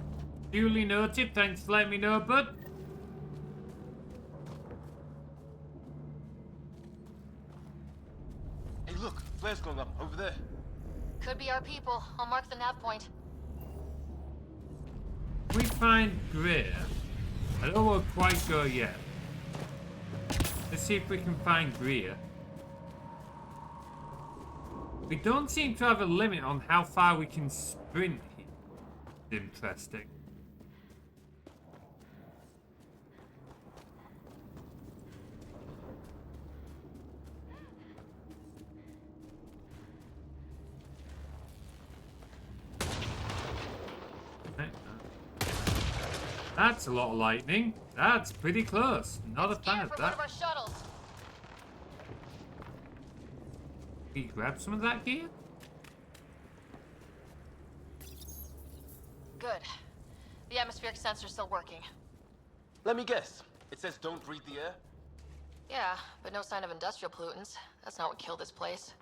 Duly noted. Thanks for letting me know, bud. Hey, look, flare's going up over there. Could be our people. I'll mark the nav point. We find Greer. I don't want to quite go yet. Let's see if we can find Greer. We don't seem to have a limit on how far we can sprint here. Interesting. That's a lot of lightning. That's pretty close. Not a fan of One that. of our shuttles. Can you grab some of that gear? Good. The atmospheric sensor's still working. Let me guess. It says don't breathe the air? Yeah, but no sign of industrial pollutants. That's not what killed this place.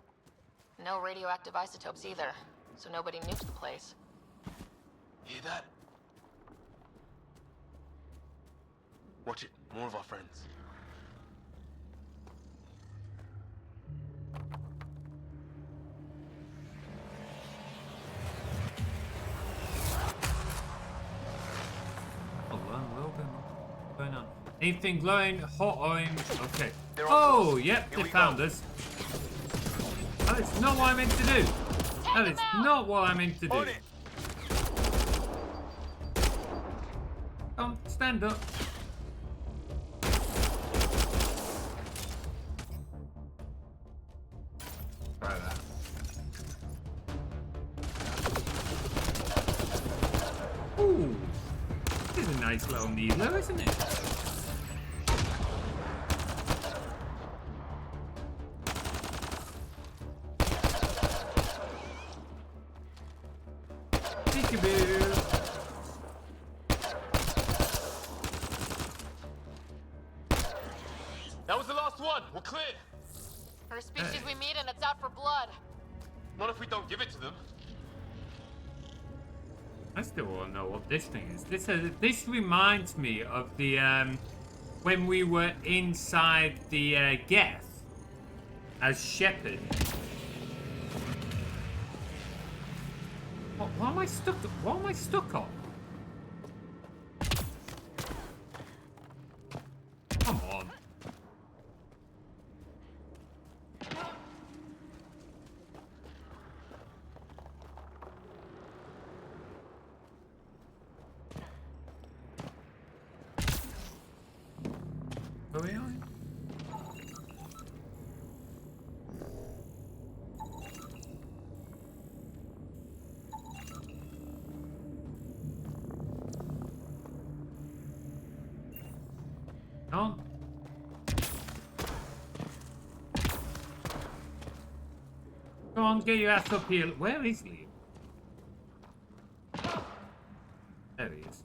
No radioactive isotopes either, so nobody nuked the place. Hear that? Watch it. More of our friends. Oh, a little bit more going on. Anything glowing? Hot orange. Okay. Oh, yep, they found us. That is not what I meant to do. That is not what I meant to do. Come, stand up. Try that. Ooh, this is a nice little needler, isn't it? Peekaboo. That was the last one. We're clear. First species we meet and it's out for blood. Not if we don't give it to them. I still want to know what this thing is. This reminds me of the when we were inside the Geth as Shepherd. What am I stuck? What am I stuck on? Come on. Where are we on? On. Go on, get your ass up here. Where is Liam? There he is.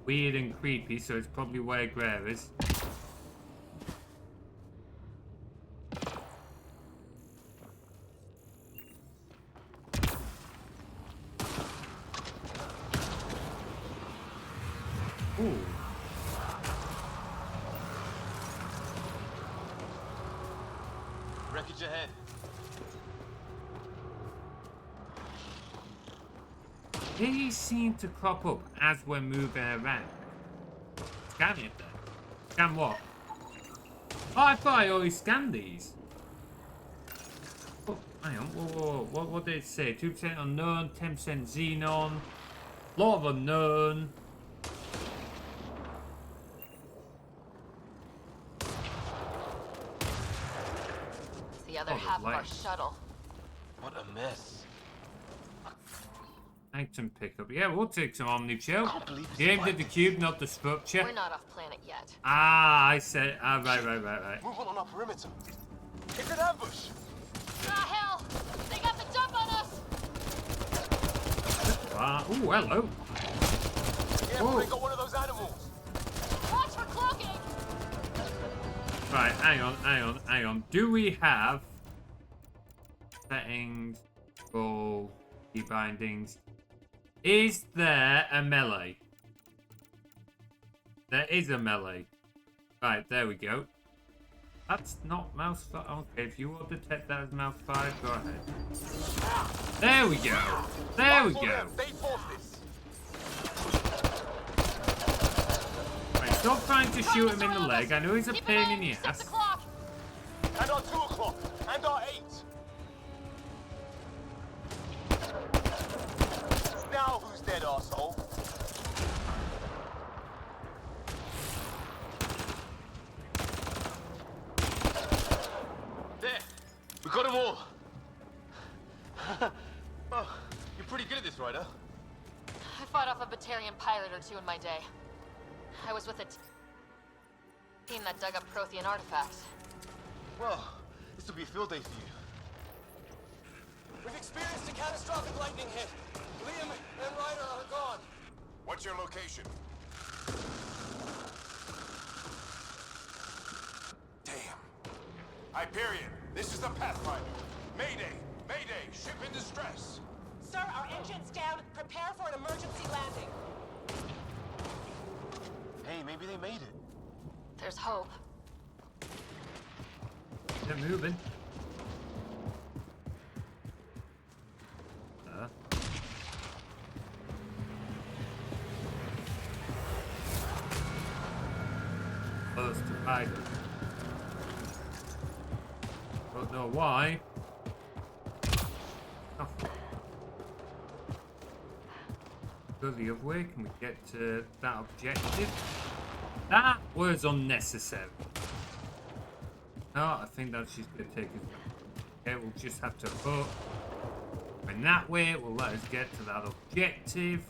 Weird and creepy, so it's probably where Greer is. Ooh. Forge ahead. They seem to crop up as we're moving around. Scan it then. Scan what? Oh, I thought I already scanned these. Oh, hang on. Whoa. What did it say? 2% unknown, 10% xenon. Lot of unknown. It's the other half of our shuttle. What a mess. Item pickup. Yeah, we'll take some Omni-Chill. You aimed at the cube, not the structure. We're not off planet yet. Ah, I said. Ah, right. Movement on our perimeter. It's an ambush. Ah, hell! They got the jump on us! Ooh, hello. Yeah, they got one of those animals. Watch for cloaking! Right, hang on. Do we have settings, goal, key bindings? Is there a melee? There is a melee. Right, there we go. That's not mouse 5. Okay, if you will detect that as mouse 5, go ahead. There we go. There we go. Right, stop trying to shoot him in the leg. I know he's a pain in the ass. And our 2 o'clock. And our 8. Now who's dead, arsehole? There! We got them all! Oh, you're pretty good at this, Ryder. I fought off a Batarian pilot or two in my day. I was with a team that dug up Prothean artifacts. Well, this will be a field day for you. We've experienced a catastrophic lightning hit. Liam and Ryder are gone. What's your location? Damn. Hyperion, this is the Pathfinder. Mayday! Mayday! Ship in distress! Sir, our engine's down. Prepare for an emergency landing. Hey, maybe they made it. There's hope. They're moving. Close to Ryder. Don't know why. Oh. Go the other way. Can we get to that objective? That was unnecessary. No, I think that's just going to take us. Okay, we'll just have to hook. And that way it will let us get to that objective.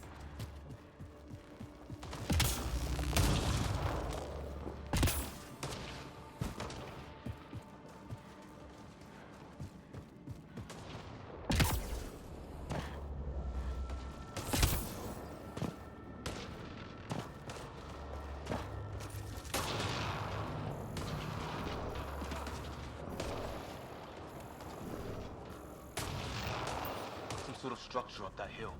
Sort of structure up that hill.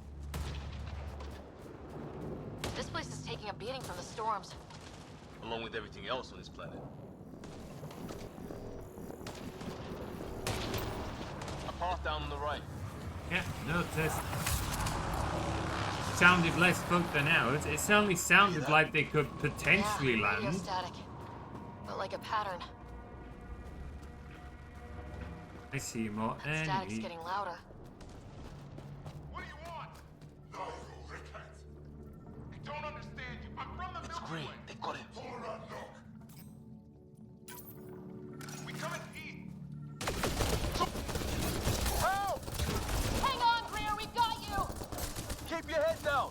This place is taking a beating from the storms. Along with everything else on this planet. A path down on the right. Yeah, noticed. Sounded less fucked than ours. It certainly sounded like they could potentially land. Radio static, but like a pattern. I see more That static's enemy. getting louder. Don't understand you. I'm from the Milky Way. They got him. We come and eat. Help! Hang on, Greer, we've got you! Keep your head down.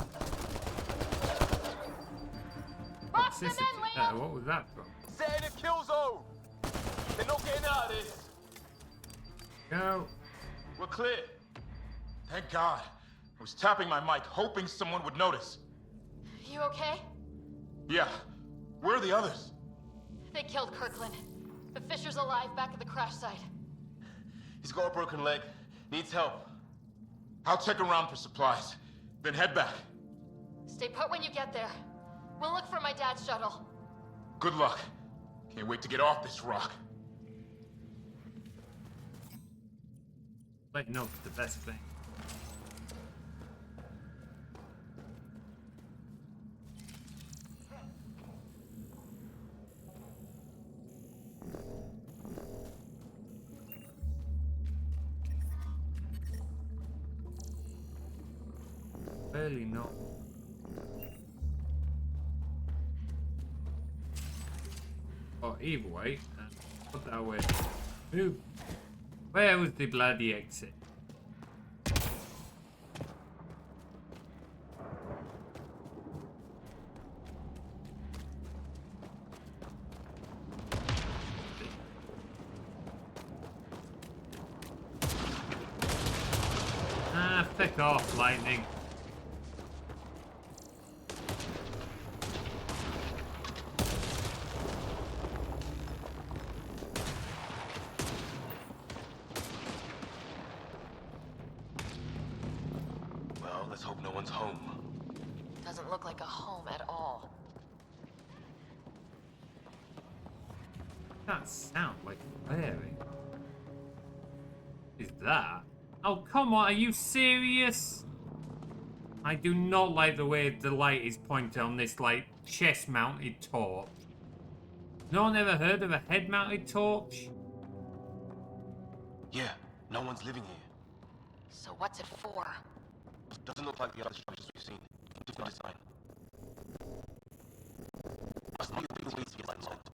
Box them in, Liam! What was that from? Set in a kill zone. They're not getting out of this. Go. We're clear. Thank God. I was tapping my mic, hoping someone would notice. You okay? Yeah. Where are the others? They killed Kirkland. The Fisher's alive back at the crash site. He's got a broken leg. Needs help. I'll check around for supplies, then head back. Stay put when you get there. We'll look for my dad's shuttle. Good luck. Can't wait to get off this rock. Let you know it's the best thing. Really not. Oh, either way, put that away. Move. Where was the bloody exit? Ah, pick off, lightning. Well, let's hope no one's home. Doesn't look like a home at all. That sound like flaring. Is that? Oh, come on, are you serious? I do not like the way the light is pointed on this, like, chest-mounted torch. No one ever heard of a head-mounted torch? Yeah, no one's living here. So what's it for? Doesn't look like the other structures we've seen. Different design. Must be a bigger way to get light locked.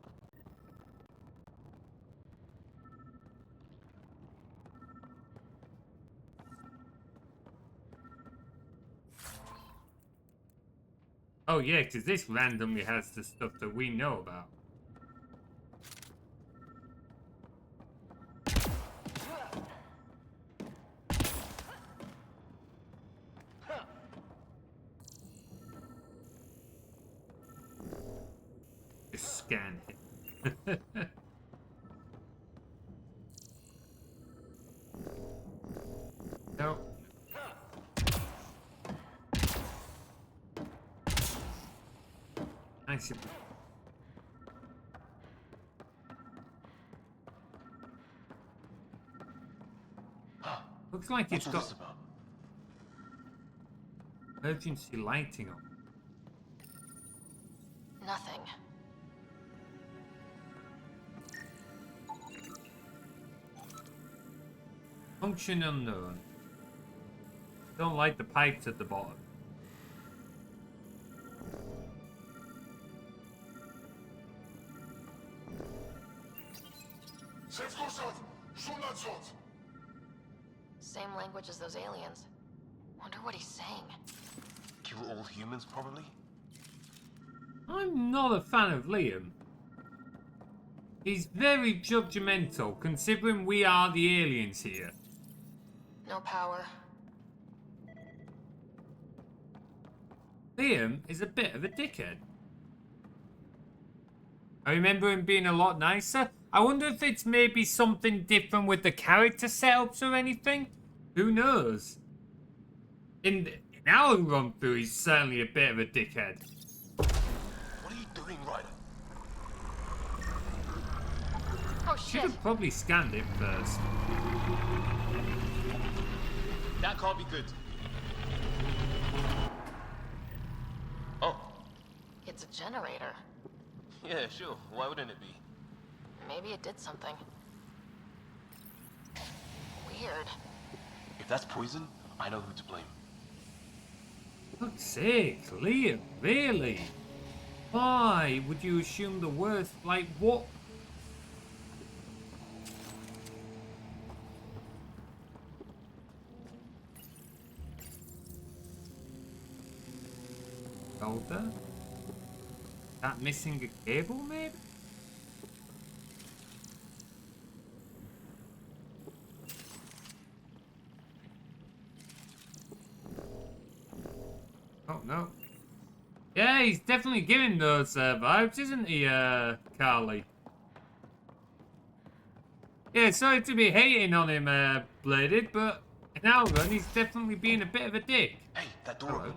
Oh yeah, because this randomly has the stuff that we know about. Just scan it. No. Nice. Looks like it's got emergency lighting on. Nothing. Function unknown. Don't like the pipes at the bottom. Same language as those aliens. Wonder what he's saying. Kill all humans, probably? I'm not a fan of Liam. He's very judgmental, considering we are the aliens here. No power. Liam is a bit of a dickhead. I remember him being a lot nicer. I wonder if it's maybe something different with the character setups or anything. Who knows? In our run through, he's certainly a bit of a dickhead. What are you doing, Ryder? Oh Should shit! have probably scanned it first. That can't be good. Oh. It's a generator. Yeah, sure. Why wouldn't it be? Maybe it did something. Weird. If that's poison, I know who to blame. Fuck's sake, Liam, really? Why would you assume the worst? Like, what? Older? That missing a cable, maybe? Oh, no. Yeah, he's definitely giving those vibes, isn't he, Carly? Yeah, sorry to be hating on him, Bladed, but in our run, he's definitely being a bit of a dick. Hey, that door opened.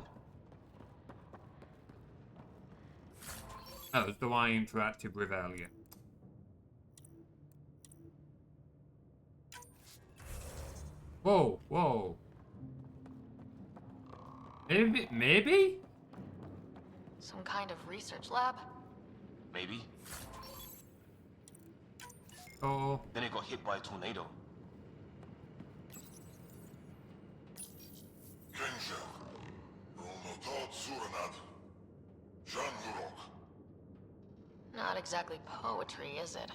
That was the one I interacted with earlier. Whoa, whoa. Maybe? Some kind of research lab? Maybe. Oh. Then it got hit by a tornado. Not exactly poetry, is it?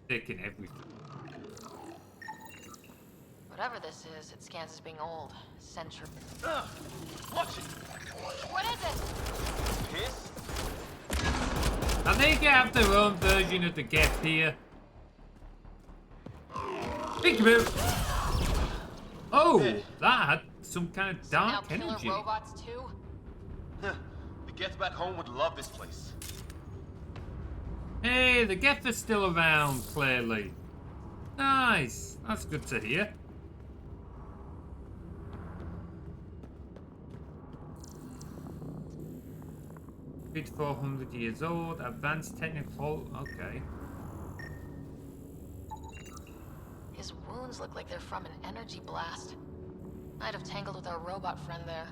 Taking everything. Whatever this is, it scans as being old. Century. Watch it! What is it? Kiss? And they have their own version of the Geth here. Peekaboo! Oh, that had some kind of dark now energy. Killer robots too? The Geth back home would love this place. Hey, the Geth are still around, clearly. Nice. That's good to hear. Bit 400 years old, advanced technical. Okay. His wounds look like they're from an energy blast. Might have tangled with our robot friend there.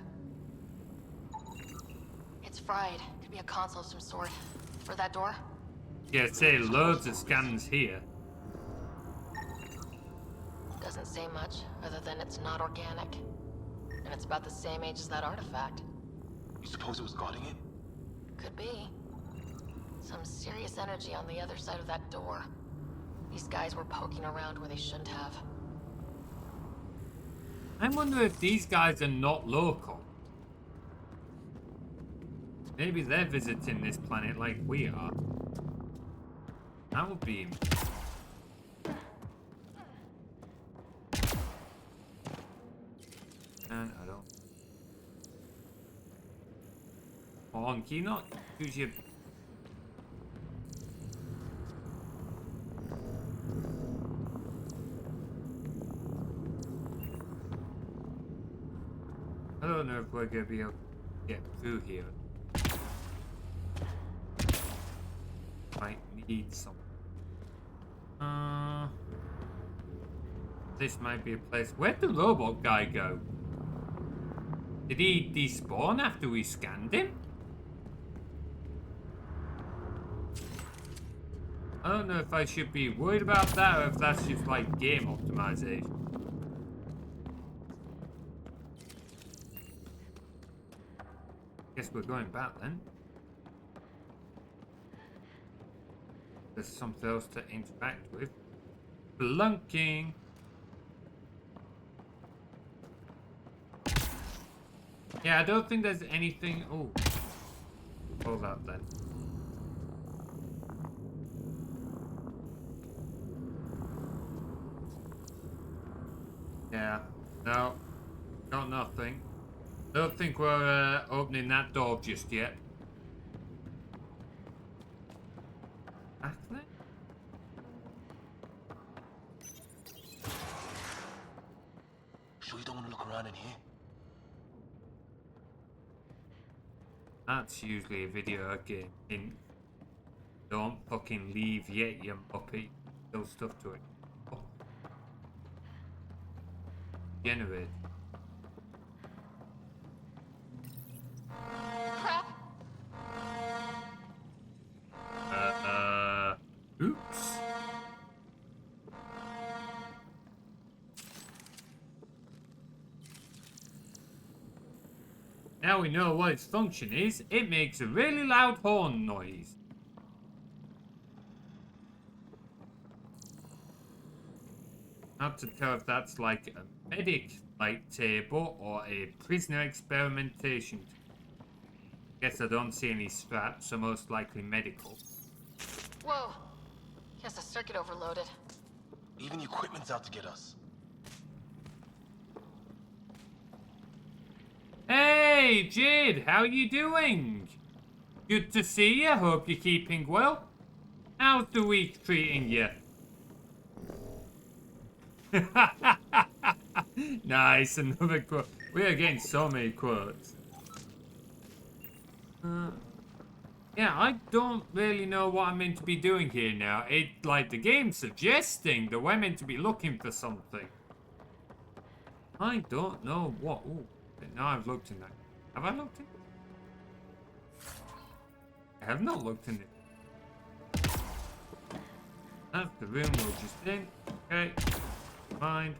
It's fried. Could be a console of some sort. For that door? Yeah, say loads of scans here. Doesn't say much, other than it's not organic. And it's about the same age as that artifact. You suppose it was guarding it? Could be. Some serious energy on the other side of that door. These guys were poking around where they shouldn't have. I wonder if these guys are not local. Maybe they're visiting this planet like we are. That would be... And I don't... Hold on, can you not use your... I don't know if we're going to be able to get through here. Might need some. This might be a place. Where'd the robot guy go? Did he despawn after we scanned him? I don't know if I should be worried about that or if that's just like game optimization. Guess we're going back then. There's something else to interact with. Blunking. Yeah, I don't think there's anything. Oh, hold up then. Yeah, no, got nothing. Don't think we're opening that door just yet. Actually? Sure you don't want to look around in here? That's usually a video game. Don't fucking leave yet, you muppet. Still stuff to it. Oh. Generate. Crap! Oops. Now we know what its function is. It makes a really loud horn noise. Not to tell if that's like a medic light table or a prisoner experimentation. Guess I don't see any straps, so most likely medical. Whoa! Guess the circuit overloaded. Even the equipment's out to get us. Hey, Jade, how you doing? Good to see you. Hope you're keeping well. How's the week treating you? Nice, another quote. We are getting so many quotes. Yeah, I don't really know what I'm meant to be doing here now. Like, the game's suggesting that we're meant to be looking for something. I don't know what. Ooh, now I've looked in that. Have I looked in it? I have not looked in it. That's the room we're just in. Okay, fine.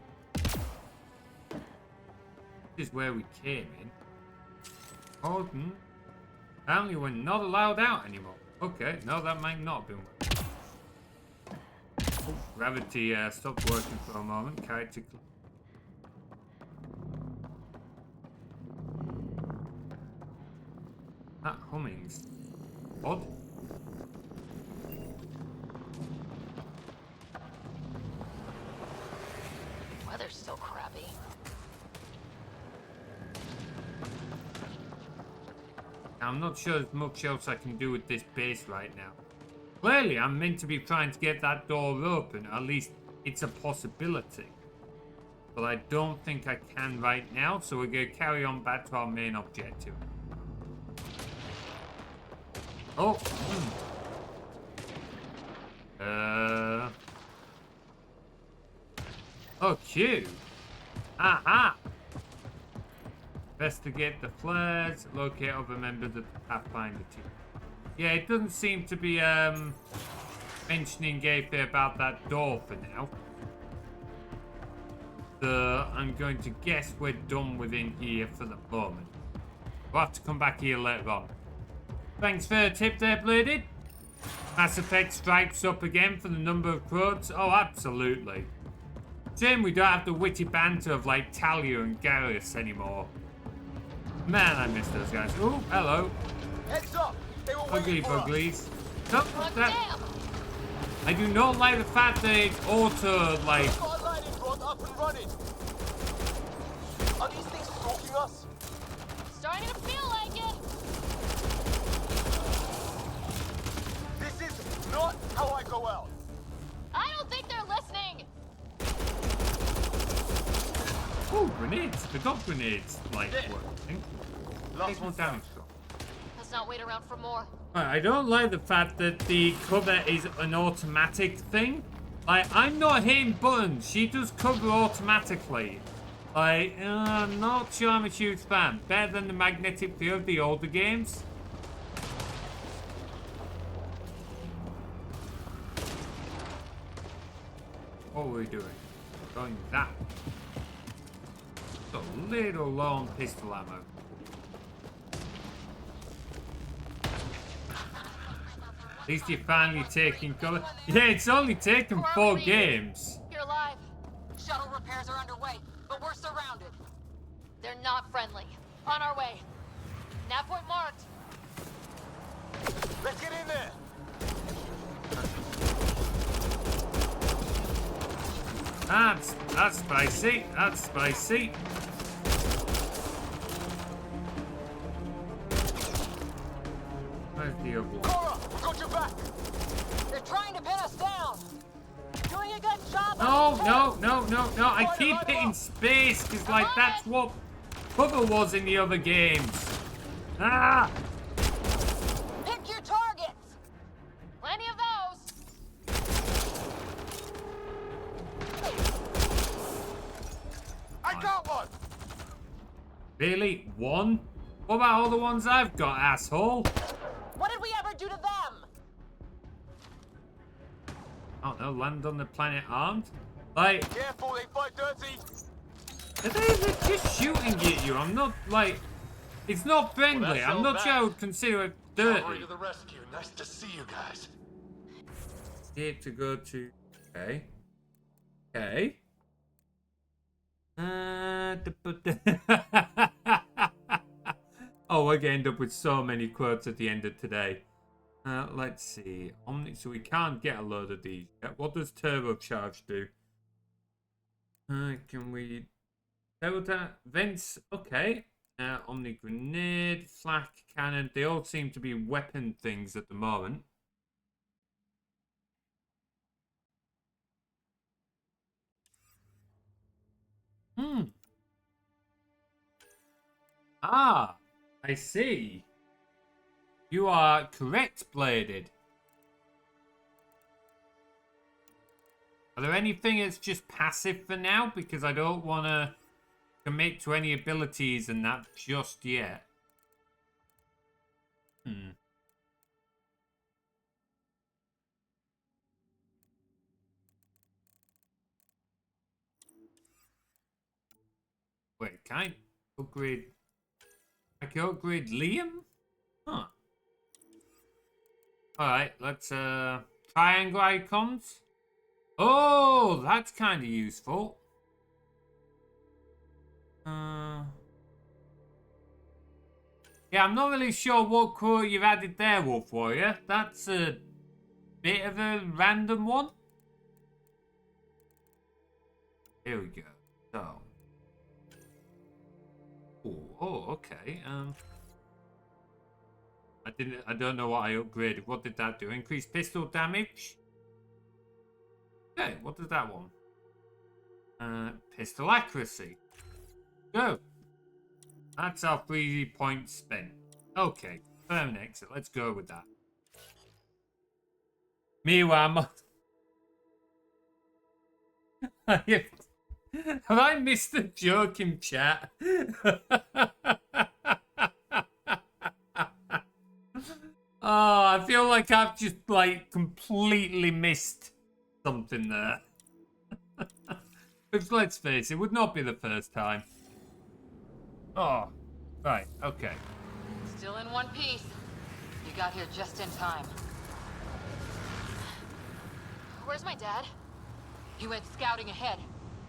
This is where we came in. Gordon. Apparently we're not allowed out anymore. Okay, no, that might not be one. Oh, gravity stopped working for a moment. Character. That humming's odd. Weather's so crappy. I'm not sure there's much else I can do with this base right now. Clearly, I'm meant to be trying to get that door open. At least it's a possibility. But I don't think I can right now, so we're going to carry on back to our main objective. Oh. Oh, Q. Aha. Investigate the flares. Locate other members of the Pathfinder team. Yeah, it doesn't seem to be mentioning anything about that door for now. So I'm going to guess we're done within here for the moment. We'll have to come back here later on. Thanks for the tip there, Bladed. Mass Effect stripes up again for the number of quotes. Oh, absolutely. Shame we don't have the witty banter of like Talia and Garrus anymore. Man, I miss those guys. Oh, hello. Heads up! They were Ugly waiting for us. buglies. No, that. I do not like the fact that it's auto like. Got a lighting rod up and running. Are these things stalking us? Starting to feel like it. This is not how I go out. I don't think they're listening. Oh, grenades. The dog grenades like working. Take one damage. Let's not wait around for more. I don't like the fact that the cover is an automatic thing. Like, I'm not hitting buttons. She does cover automatically. Like, I'm not sure I'm a huge fan. Better than the magnetic field of the older games. What were we doing? Going that way. A little low on pistol ammo. At least you're finally taking cover. Yeah, it's only taken 4 games. You're alive. Shuttle repairs are underway, but we're surrounded. They're not friendly. On our way. Nav point marked. Let's get in there. That's spicy. That's spicy. Where's the other one? Cora, we got your back. They're trying to pin us down. Doing a good job. No. I keep hitting space because, like, that's what cover was in the other games. Ah! Pick your targets. Plenty of those. I got one. Really? One? What about all the ones I've got, asshole? What did we ever do to them? Oh no, land on the planet armed? Like, Careful, they fight dirty. they're just shooting at you. I'm not, like, it's not friendly. I'm not sure I would consider it dirty. Cavalry to the rescue. Nice to see you guys. Here to go to. Okay. Okay. Oh, we're going to end up with so many quotes at the end of today. Let's see. So we can't get a load of these yet. What does turbocharge do? Can we... Vents, okay. Omni grenade, flak cannon. They all seem to be weapon things at the moment. Ah, I see. You are correct, Bladed. Are there anything that's just passive for now? Because I don't want to commit to any abilities and that just yet. Wait, can I upgrade? I can upgrade Liam? Huh. Alright, let's triangle icons. Oh, that's kind of useful. Yeah, I'm not really sure what quote you've added there, Wolf Warrior. That's a bit of a random one. Here we go. So. Oh, okay. I don't know what I upgraded. What did that do? Increase pistol damage? Okay, what does that one? Pistol accuracy. Go. That's our 3 points spent. Okay, permanent exit. Let's go with that. Meanwhile, have I missed a joke in chat? Oh, I feel like I've just, like, completely missed something there. But let's face it, would not be the first time. Oh, right, okay. Still in one piece. You got here just in time. Where's my dad? He went scouting ahead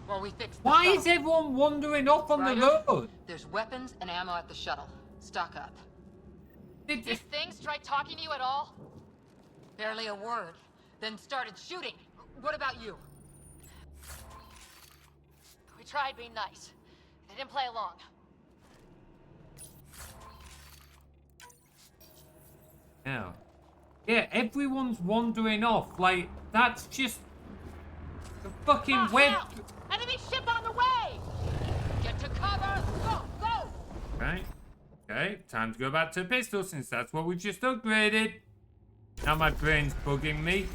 while we fixed the Why shuttle. is everyone wandering off on Ryder, the road? There's weapons and ammo at the shuttle. Stock up. Did these things try talking to you at all? Barely a word. Then started shooting. What about you? We tried being nice. They didn't play along. Yeah. Yeah, everyone's wandering off. Like, that's just the fucking web. Hell! Enemy ship on the way! Get to cover! Go! Go! Right. Okay, time to go back to pistol since that's what we just upgraded. Now my brain's bugging me.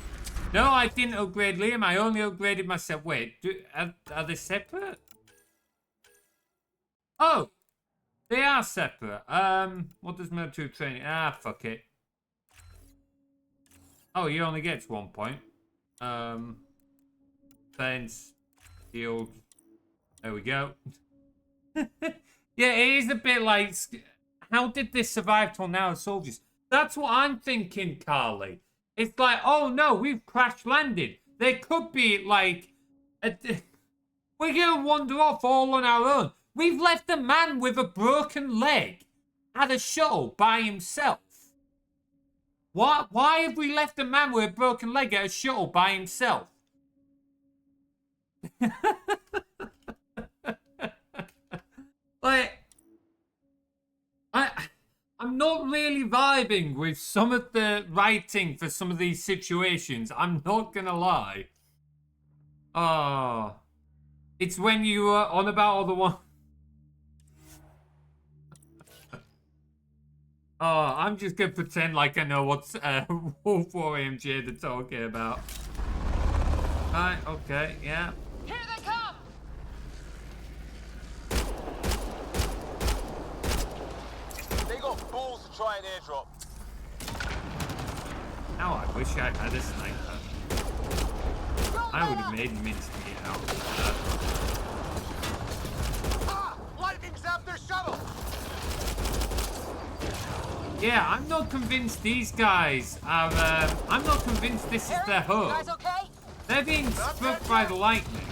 No, I didn't upgrade Liam. I only upgraded myself. Wait, are they separate? Oh, they are separate. What does military training? Ah, fuck it. Oh, he only gets 1 point. Fence, shield. There we go. Yeah, it is a bit like, how did this survive till now as soldiers? That's what I'm thinking, Carly. It's like, oh no, we've crash landed. There could be like, we're gonna wander off all on our own. We've left a man with a broken leg at a shuttle by himself. Why have we left a man with a broken leg at a shuttle by himself? Like, I'm not really vibing with some of the writing for some of these situations. I'm not gonna lie. Oh, it's when you were on about all the one. Oh, I'm just gonna pretend like I know what's Wolf War MJ they're talking about. Right, okay, yeah. Here they come! They got balls to try an airdrop. Now I wish I had a sniper. I would have made mincemeat out of that. Ah! Lightning zapped their shuttle! Yeah, I'm not convinced these guys are, I'm not convinced this is their home. Guys okay? They're being struck by the lightning.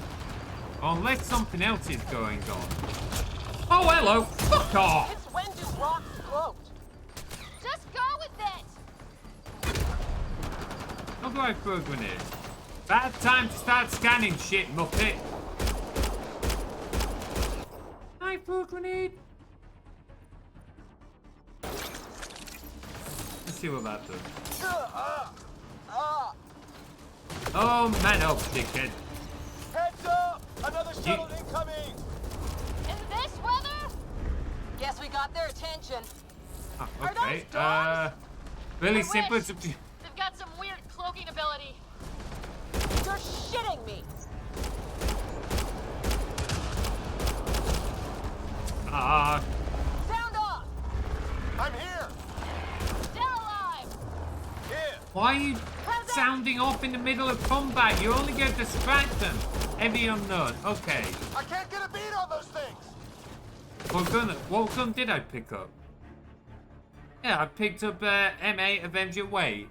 Unless something else is going on. Oh, hello! Fuck off! Since when do rocks float? Just go with it! How do I throw a grenade? Bad time to start scanning shit, Muppet. I throw a grenade. Let's see what that does. Oh, man up, dickhead. Heads up! Another shuttle incoming! In this weather? Guess we got their attention. Okay, Really I simple. wish. They've got some weird cloaking ability. You're shitting me. Sound off. I'm here. Still alive. Here. Why are you sounding off in the middle of combat? You're only going to distract them. Heavy unknown. Okay. I can't get a beat on those things. What gun did I pick up? Yeah, I picked up M8 Avenger Way.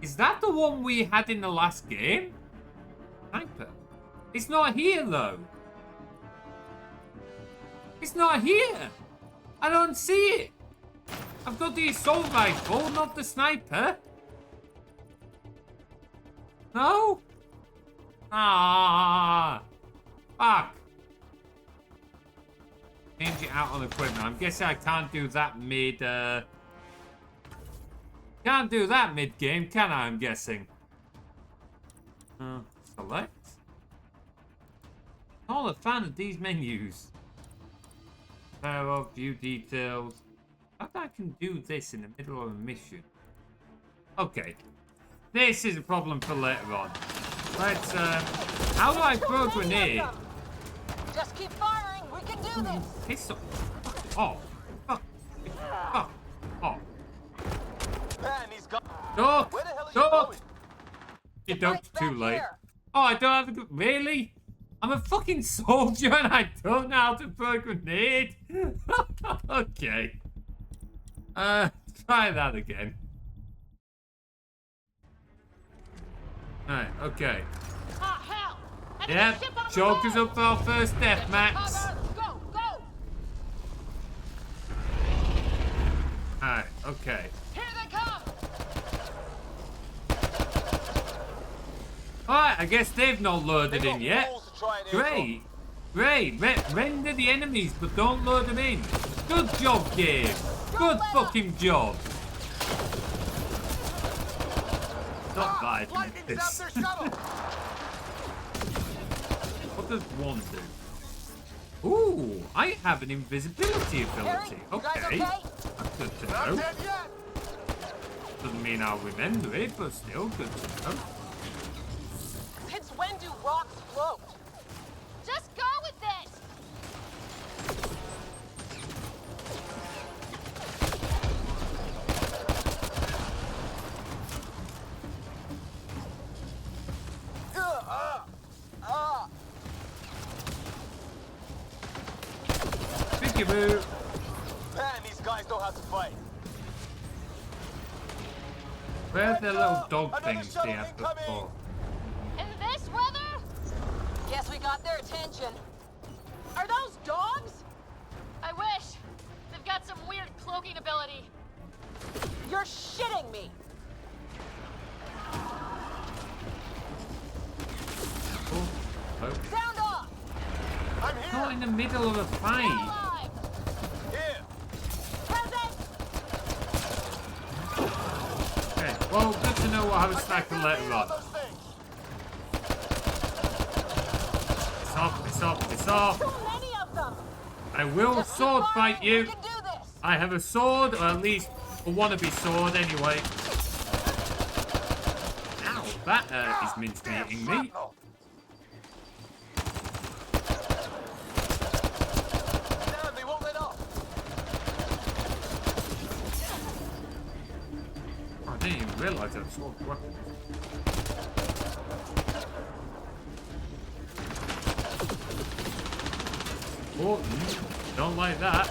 Is that the one we had in the last game? Sniper. It's not here though. It's not here. I don't see it. I've got the assault rifle, not the sniper. No? Ah. Fuck. Change it out on equipment. I'm guessing I can't do that mid, can't do that mid-game, can I? I'm guessing. Select. Not a fan of these menus. Pair of view details. I think I can do this in the middle of a mission. Okay. This is a problem for later on. Let's, how do I throw a grenade? Just keep firing. We can do this. Pistol. Oh. Fuck. Fuck. Oh. Man, he's got. Duck! Where the hell are you Duck! going? You ducked too late. Oh, I don't have a good. Really? I'm a fucking soldier and I don't know how to throw a grenade. Okay. Try that again. Alright, okay. Ah, hell! Yep, Joker's up for our first death, Max. Go, go! Alright, okay. Here they come! Alright, I guess they've not loaded in yet. Great. Great. Render the enemies, but don't load them in. Good job, game. Good fucking job. Not bad. This. What does one do? Ooh, I have an invisibility ability. Okay. That's good to know. Doesn't mean I'll remember it, but still good to know. Since when do rocks float? Just go with it! Peekaboo. Man, these guys know how to fight. Where's the little dog things they have before? In this weather? Guess we got their attention. Are those dogs? I wish. They've got some weird cloaking ability. You're shitting me. Oh. Sound off. I'm here. Not in the middle of a fight. Here. Okay, well, good to know what I was stacking later on. It's off, it's off, it's off. Too many of them. I will sword fight you. I have a sword, or at least a wannabe sword anyway. Ow, that is mince-meating me. They won't let up. Oh, I didn't even realise I had a sword weapon. Oh, don't like that.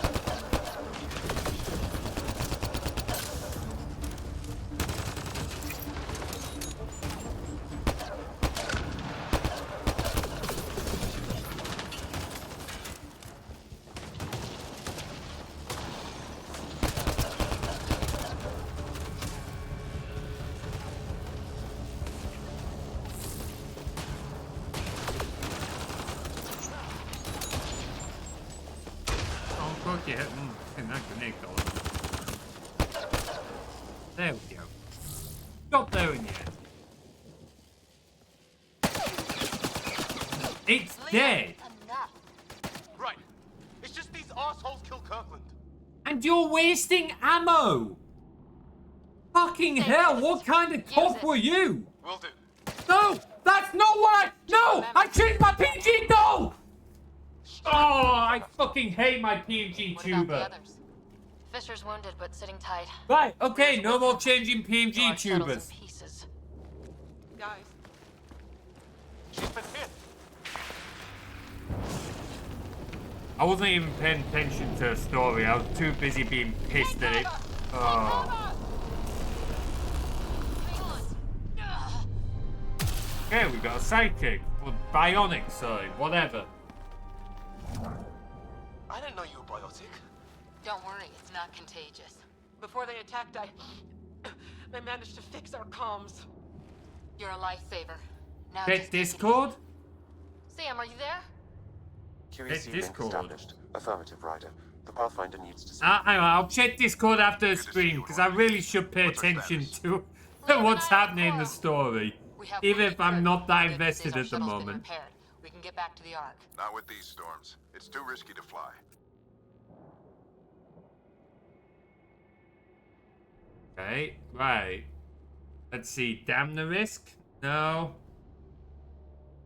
Yeah, and that grenade got there we go. Got there in the end. It's dead. Right. It's just these assholes kill Kirkland. And you're wasting ammo. Fucking hell, what kind of cop were you? Will do. No, that's not what I changed my PNG, no! Oh, I fucking hate my PNGTuber. Fisher's wounded, but sitting tight. Right, okay, no more changing PNGTubers. Guys. She's been hit. I wasn't even paying attention to the story. I was too busy being pissed at it. Oh. Okay, we got a sidekick. Or bionic, sorry, whatever. I didn't know you were biotic. Don't worry, it's not contagious. Before they attacked, I managed to fix our comms. You're a lifesaver. Now Hit Discord? Sam, are you there? QEC link established. Affirmative, Ryder. The Pathfinder needs to speak. Hang on, I'll check Discord after the stream, because I really should pay attention to what's happening in the story. Even if I'm not that invested at the moment. We can get back to the Ark. Not with these storms. It's too risky to fly. Okay, right. Let's see, damn the risk? No.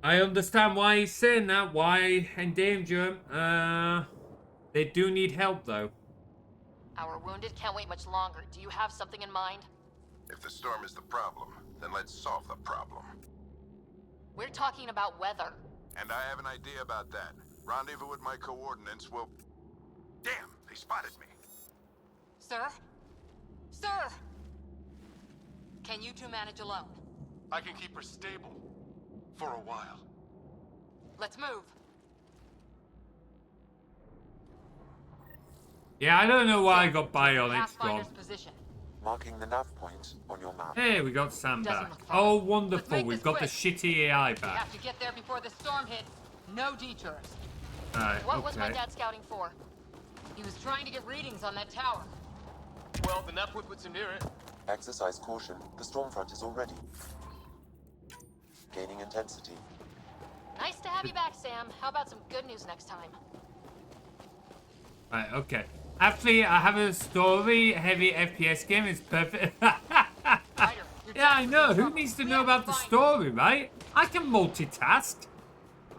I understand why he's saying that, why endanger him. They do need help, though. Our wounded can't wait much longer. Do you have something in mind? If the storm is the problem, then let's solve the problem. We're talking about weather. And I have an idea about that. Rendezvous with my coordinates will... Damn, they spotted me. Sir? Sir! Can you two manage alone? I can keep her stable. For a while. Let's move. Yeah, I don't know why I got bionics from. Position. Marking the nav point on your map. Hey, we got Sam back. Oh, wonderful. We've got quick. the shitty AI We back. have to get there before the storm hits. No detours. Alright, What was my dad scouting for? He was trying to get readings on that tower. Well, the nav point puts him near it. Exercise caution. The storm front is already gaining intensity. Nice to have you back, Sam. How about some good news next time? Right, okay. Actually, I have a story-heavy FPS game. It's perfect. Yeah, I know. Who needs to know about the story, right? I can multitask.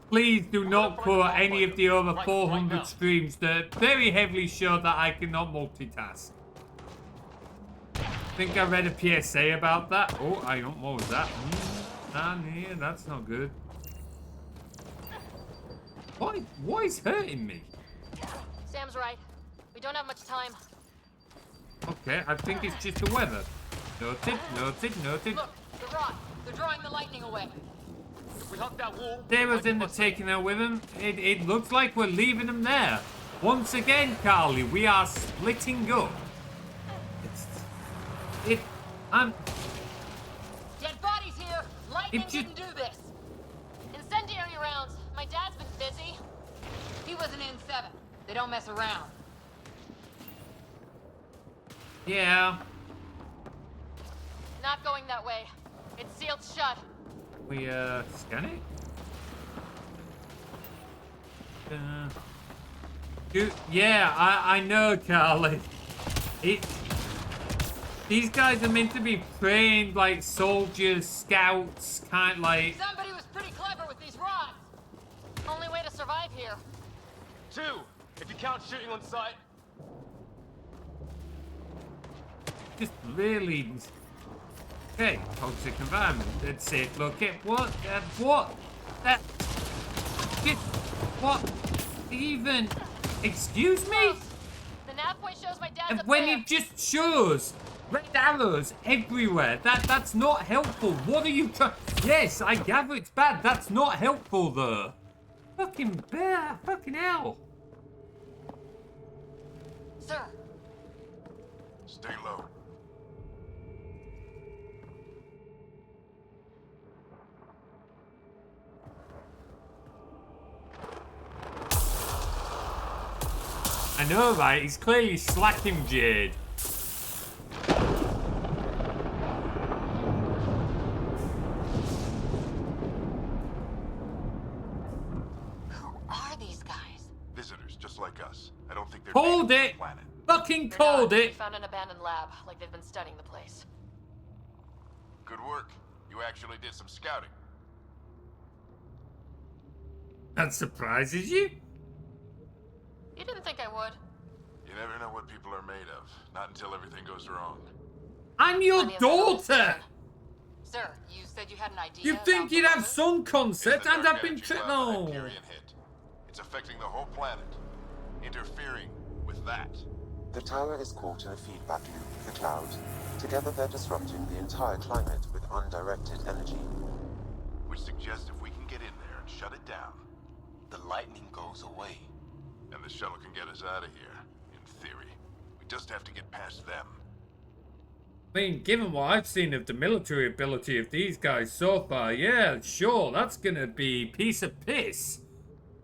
Please do not put any of the over 400 streams that very heavily show that I cannot multitask. I think I read a PSA about that. Oh, hang on. What was that? Down here. That's not good. What is hurting me? Sam's right. We don't have much time. Okay, I think it's just the weather. Noted, noted, noted. Look, the rock. They're drawing the lightning away. If we hug that wall... They was in the taking her with him. It looks like we're leaving them there. Once again, Carly, we are splitting up. Dead bodies here. Lightning didn't do this. Incendiary rounds. My dad's been busy. He was an N7. They don't mess around. Yeah. Not going that way. It's sealed shut. We, scan it? Yeah, I know, Carly. These guys are meant to be trained like soldiers, scouts, kind of like... Somebody was pretty clever with these rods. Only way to survive here. 2, if you count shooting on sight. Just really... Okay, toxic environment. Let's see it. Look at what? What? What? Even? Excuse me? The nav point shows my dad's And up when there. it just shows red arrows everywhere, that's not helpful. What are you trying? Yes, I gather it's bad. That's not helpful, though. Fucking bear. Fucking hell. Sir. Stay low. I know, right? He's clearly slacking Jade. Are these guys? Visitors, just like us. I don't think they're Called native to it! the planet. Fucking They're called not. it! We found an abandoned lab, like they've been studying the place. Good work. You actually did some scouting. That surprises you? You didn't think I would. You never know what people are made of. Not until everything goes wrong. I'm your daughter! Sir, you said you had an idea. You'd think you'd have some concept, and I've been no. Hit. It's affecting the whole planet. Interfering with that. The tower is caught in a feedback loop with the cloud. Together they're disrupting the entire climate with undirected energy. Which suggests if we can get in there and shut it down, the lightning goes away. And the shuttle can get us out of here, in theory. We just have to get past them. I mean, given what I've seen of the military ability of these guys so far, yeah, sure, that's gonna be piece of piss.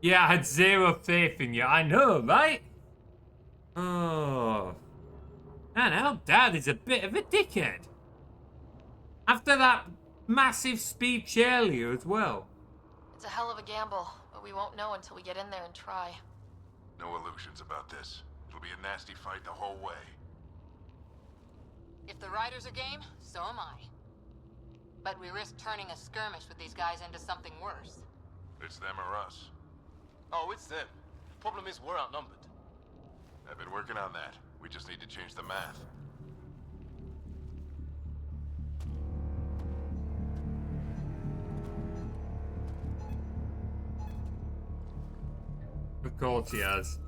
Yeah, I had zero faith in you, I know, right? Oh. Man, our dad is a bit of a dickhead. After that massive speech earlier as well. It's a hell of a gamble, but we won't know until we get in there and try. No illusions about this. It'll be a nasty fight the whole way. If the riders are game, so am I. But we risk turning a skirmish with these guys into something worse. It's them or us. Oh, it's them. Problem is, we're outnumbered. I've been working on that. We just need to change the math. Of course he has.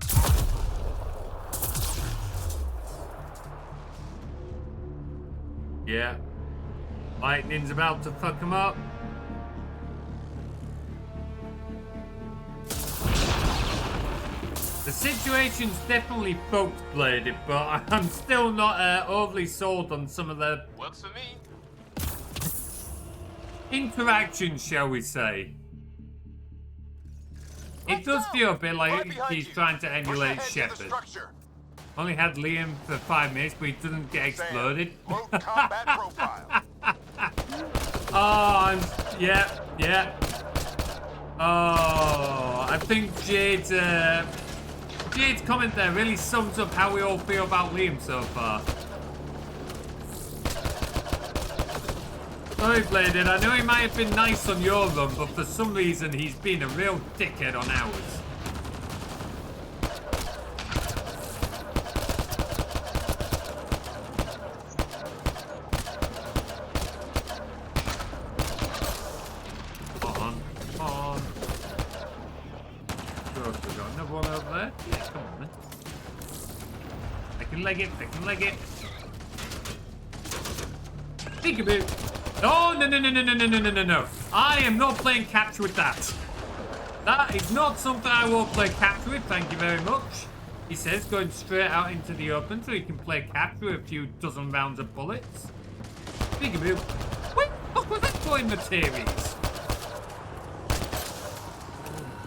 Yeah. Lightning's about to fuck him up. The situation's definitely folks-bladed, but I'm still not overly sold on some of the... Works for me. interactions, shall we say. It does feel a bit like he's trying to emulate Shepard. Only had Liam for 5 minutes, but he doesn't get exploded. Oh, yeah. Oh, I think Jade's comment there really sums up how we all feel about Liam so far. Sorry, Bladed, I know he might have been nice on your run, but for some reason he's been a real dickhead on ours. On. Sure, we got another one over there. Yeah, come on then. I can leg it. Peekaboo. Oh, no. I am not playing capture with that. That is not something I will play capture with, thank you very much. He says, going straight out into the open so he can play capture with a few dozen rounds of bullets. Peekaboo. What the fuck was that for in Materies?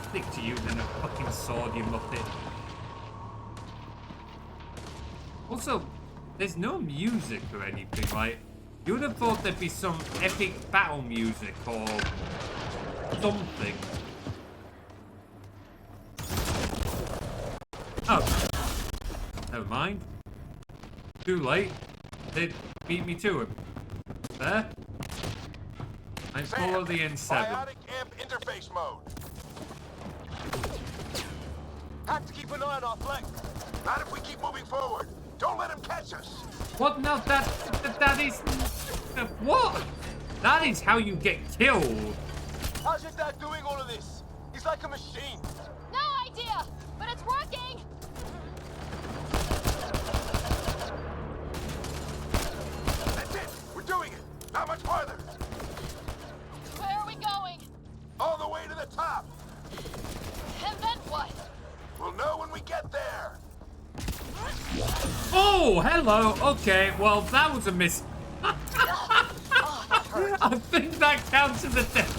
Stick to you then, a fucking sword, you muppet. Also, there's no music or anything, right? You would have thought there'd be some epic battle music or something. Oh. Never mind. Too late. They beat me to him. There. I follow the N7. Biotic amp interface mode. Have to keep an eye on our flank. Not if we keep moving forward. Don't let him catch us. What? No, that is... What? That is how you get killed. How's your dad doing all of this? He's like a machine. No idea, but it's working. That's it. We're doing it. Not much farther. Where are we going? All the way to the top. And then what? We'll know when we get there. Oh, hello. Okay, well, that was a miss. I think that counts as a death.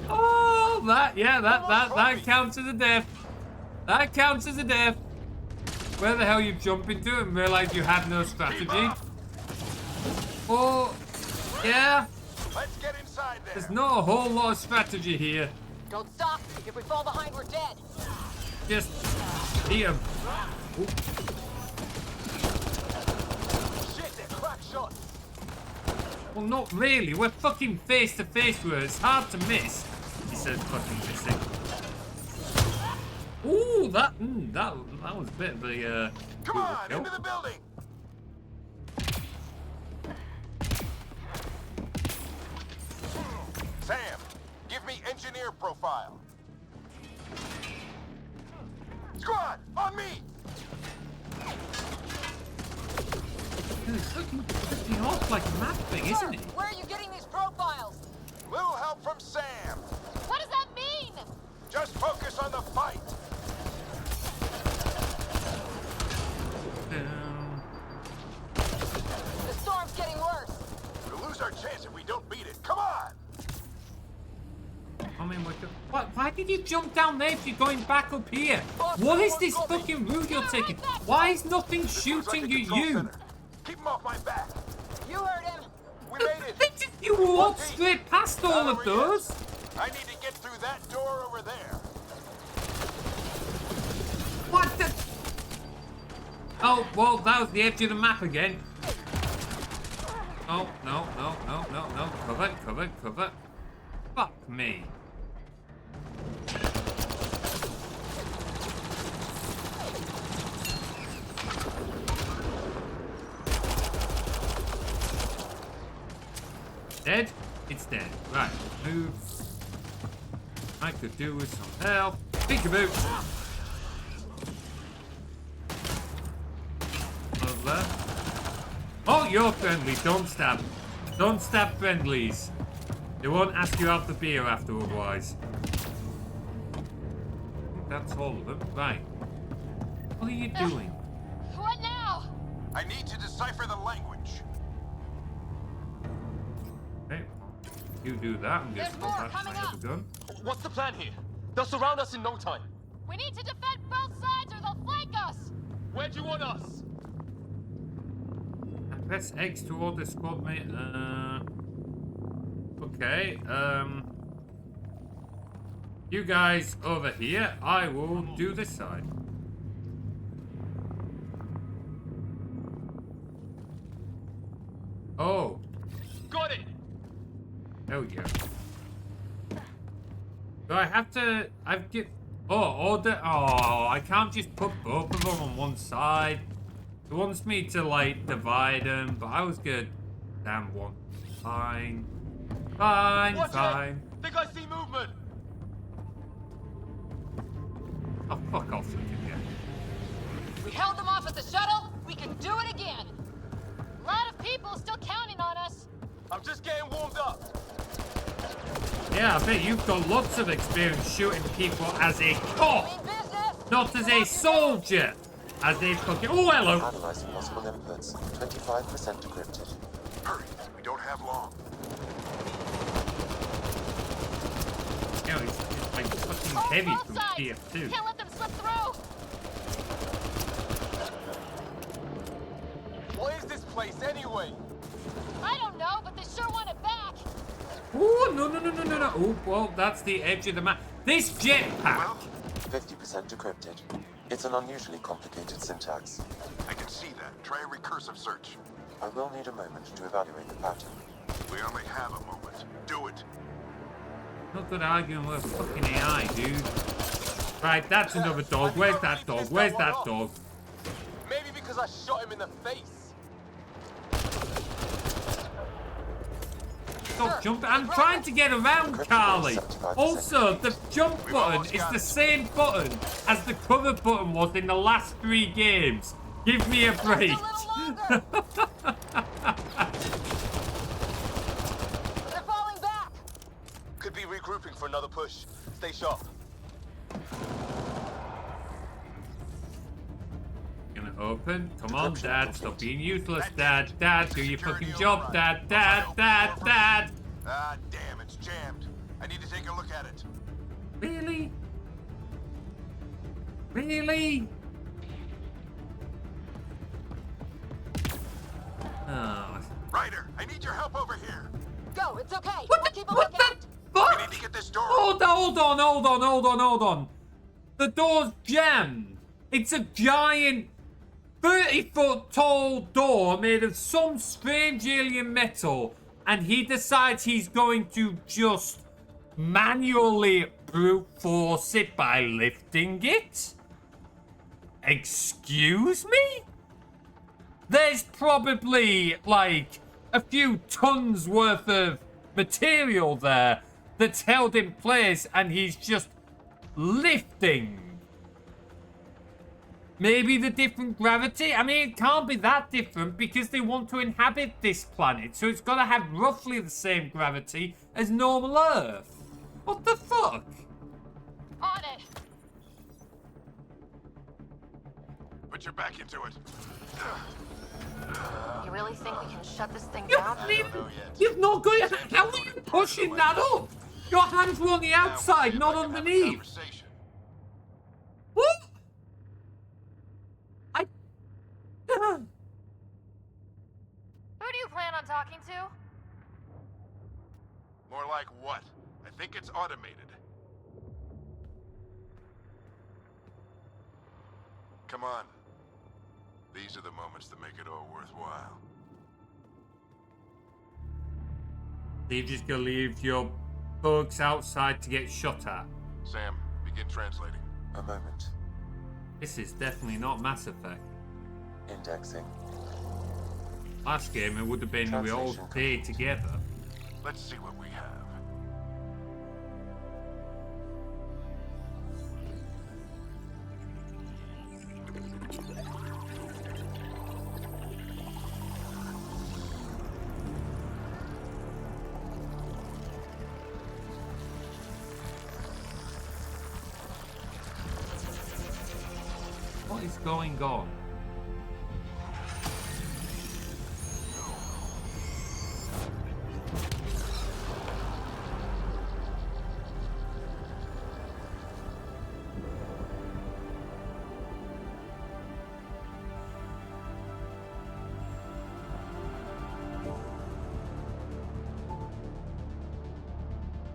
Oh, that counts as a death. That counts as a death. Where the hell you jump into and realize you have no strategy? Oh, yeah. Let's get inside there. There's not a whole lot of strategy here. Don't stop. If we fall behind, we're dead. Just eat him. shots. Well, not really. We're fucking face to face with it. It's hard to miss. He says fucking missing. Ooh, that was a bit of a Come on, into the building. Sam, give me engineer profile. Squad, on me. It's fucking off like a map thing, isn't it? Where are you getting these profiles? Little help from Sam. What does that mean? Just focus on the fight. The storm's getting worse. We'll lose our chance if we don't beat it. Come on. I mean, why did you jump down there if you're going back up here? What is this fucking route you're taking? Why is nothing shooting at you? Keep him off my back. You heard him. We made it. You walked straight past all of those. I need to get through that door over there. What the? Oh, well, that was the edge of the map again. Oh, no. Cover. Fuck me. Dead? It's dead. Right, move. I could do with some help. Peekaboo. Over. Oh, you're friendly. Don't stab. Don't stab friendlies. They won't ask you out for beer after otherwise. That's all of them. Right. What are you doing? What now? I need to decipher the language. Okay. You do that. I'm There's just more coming up. gun. What's the plan here? They'll surround us in no time. We need to defend both sides or they'll flank us. Where do you want us? And press X to order squad mate. Okay. You guys over here. I will do this side. Oh. Got it. There we go. Do I have to? Order. Oh, I can't just put both of them on one side. It wants me to like divide them, but I was good. Damn one. Fine. Fine. Watch Fine. it. Think I see movement. Oh, fuck off, again. We held them off at the shuttle. We can do it again. A lot of people still counting on us. I'm just getting warmed up. Yeah, I bet you've got lots of experience shooting people as a cop, not as a soldier. As a fucking. Oh, hello. Analyzing possible inputs. 25% decrypted. Hurry, we don't have long. You know, it's like fucking heavy from TF2. Can't let them slip through. What is this place anyway? I don't know, but they sure want it back. Oh, no. Oh, well, that's the edge of the map. This jetpack. 50% decrypted. It's an unusually complicated syntax. I can see that. Try a recursive search. I will need a moment to evaluate the pattern. We only have a moment. Do it. Not good arguing with fucking AI, dude. Right, that's another dog. Where's that dog? Where's that dog? Maybe because I shot him in the face. Stop jumping. I'm trying to get around Carly. Also, the jump button is the same button as the cover button was in the last 3 games. Give me a break. They're falling back. Could be regrouping for another push. Stay sharp. Gonna open. Come on, Dad. Stop being useless, Dad. Dad, do your fucking job, Dad. Dad. Ah, damn, it's jammed. I need to take a look at it. Really? Really? Oh. Ryder, I need your help over here. Go, it's okay. What the fuck? We need to get this door. Hold on. The door's jammed. It's a giant 30-foot tall door made of some strange alien metal, and he decides he's going to just manually brute force it by lifting it? Excuse me? There's probably like a few tons worth of material there that's held in place, and he's just lifting. Maybe the different gravity? I mean, it can't be that different because they want to inhabit this planet, so it's got to have roughly the same gravity as normal Earth. What the fuck? On it. Put your back into it. You really think we can shut this thing down? You've not got your... How are you pushing that up? Your hands were on the outside, not underneath. What? Who do you plan on talking to? More like what? I think it's automated. Come on. These are the moments that make it all worthwhile. You're just gonna leave your bugs outside to get shot at. Sam, begin translating. A moment. This is definitely not Mass Effect. Indexing. Last game it would have been we all stayed together. Let's see what we have. What is going on?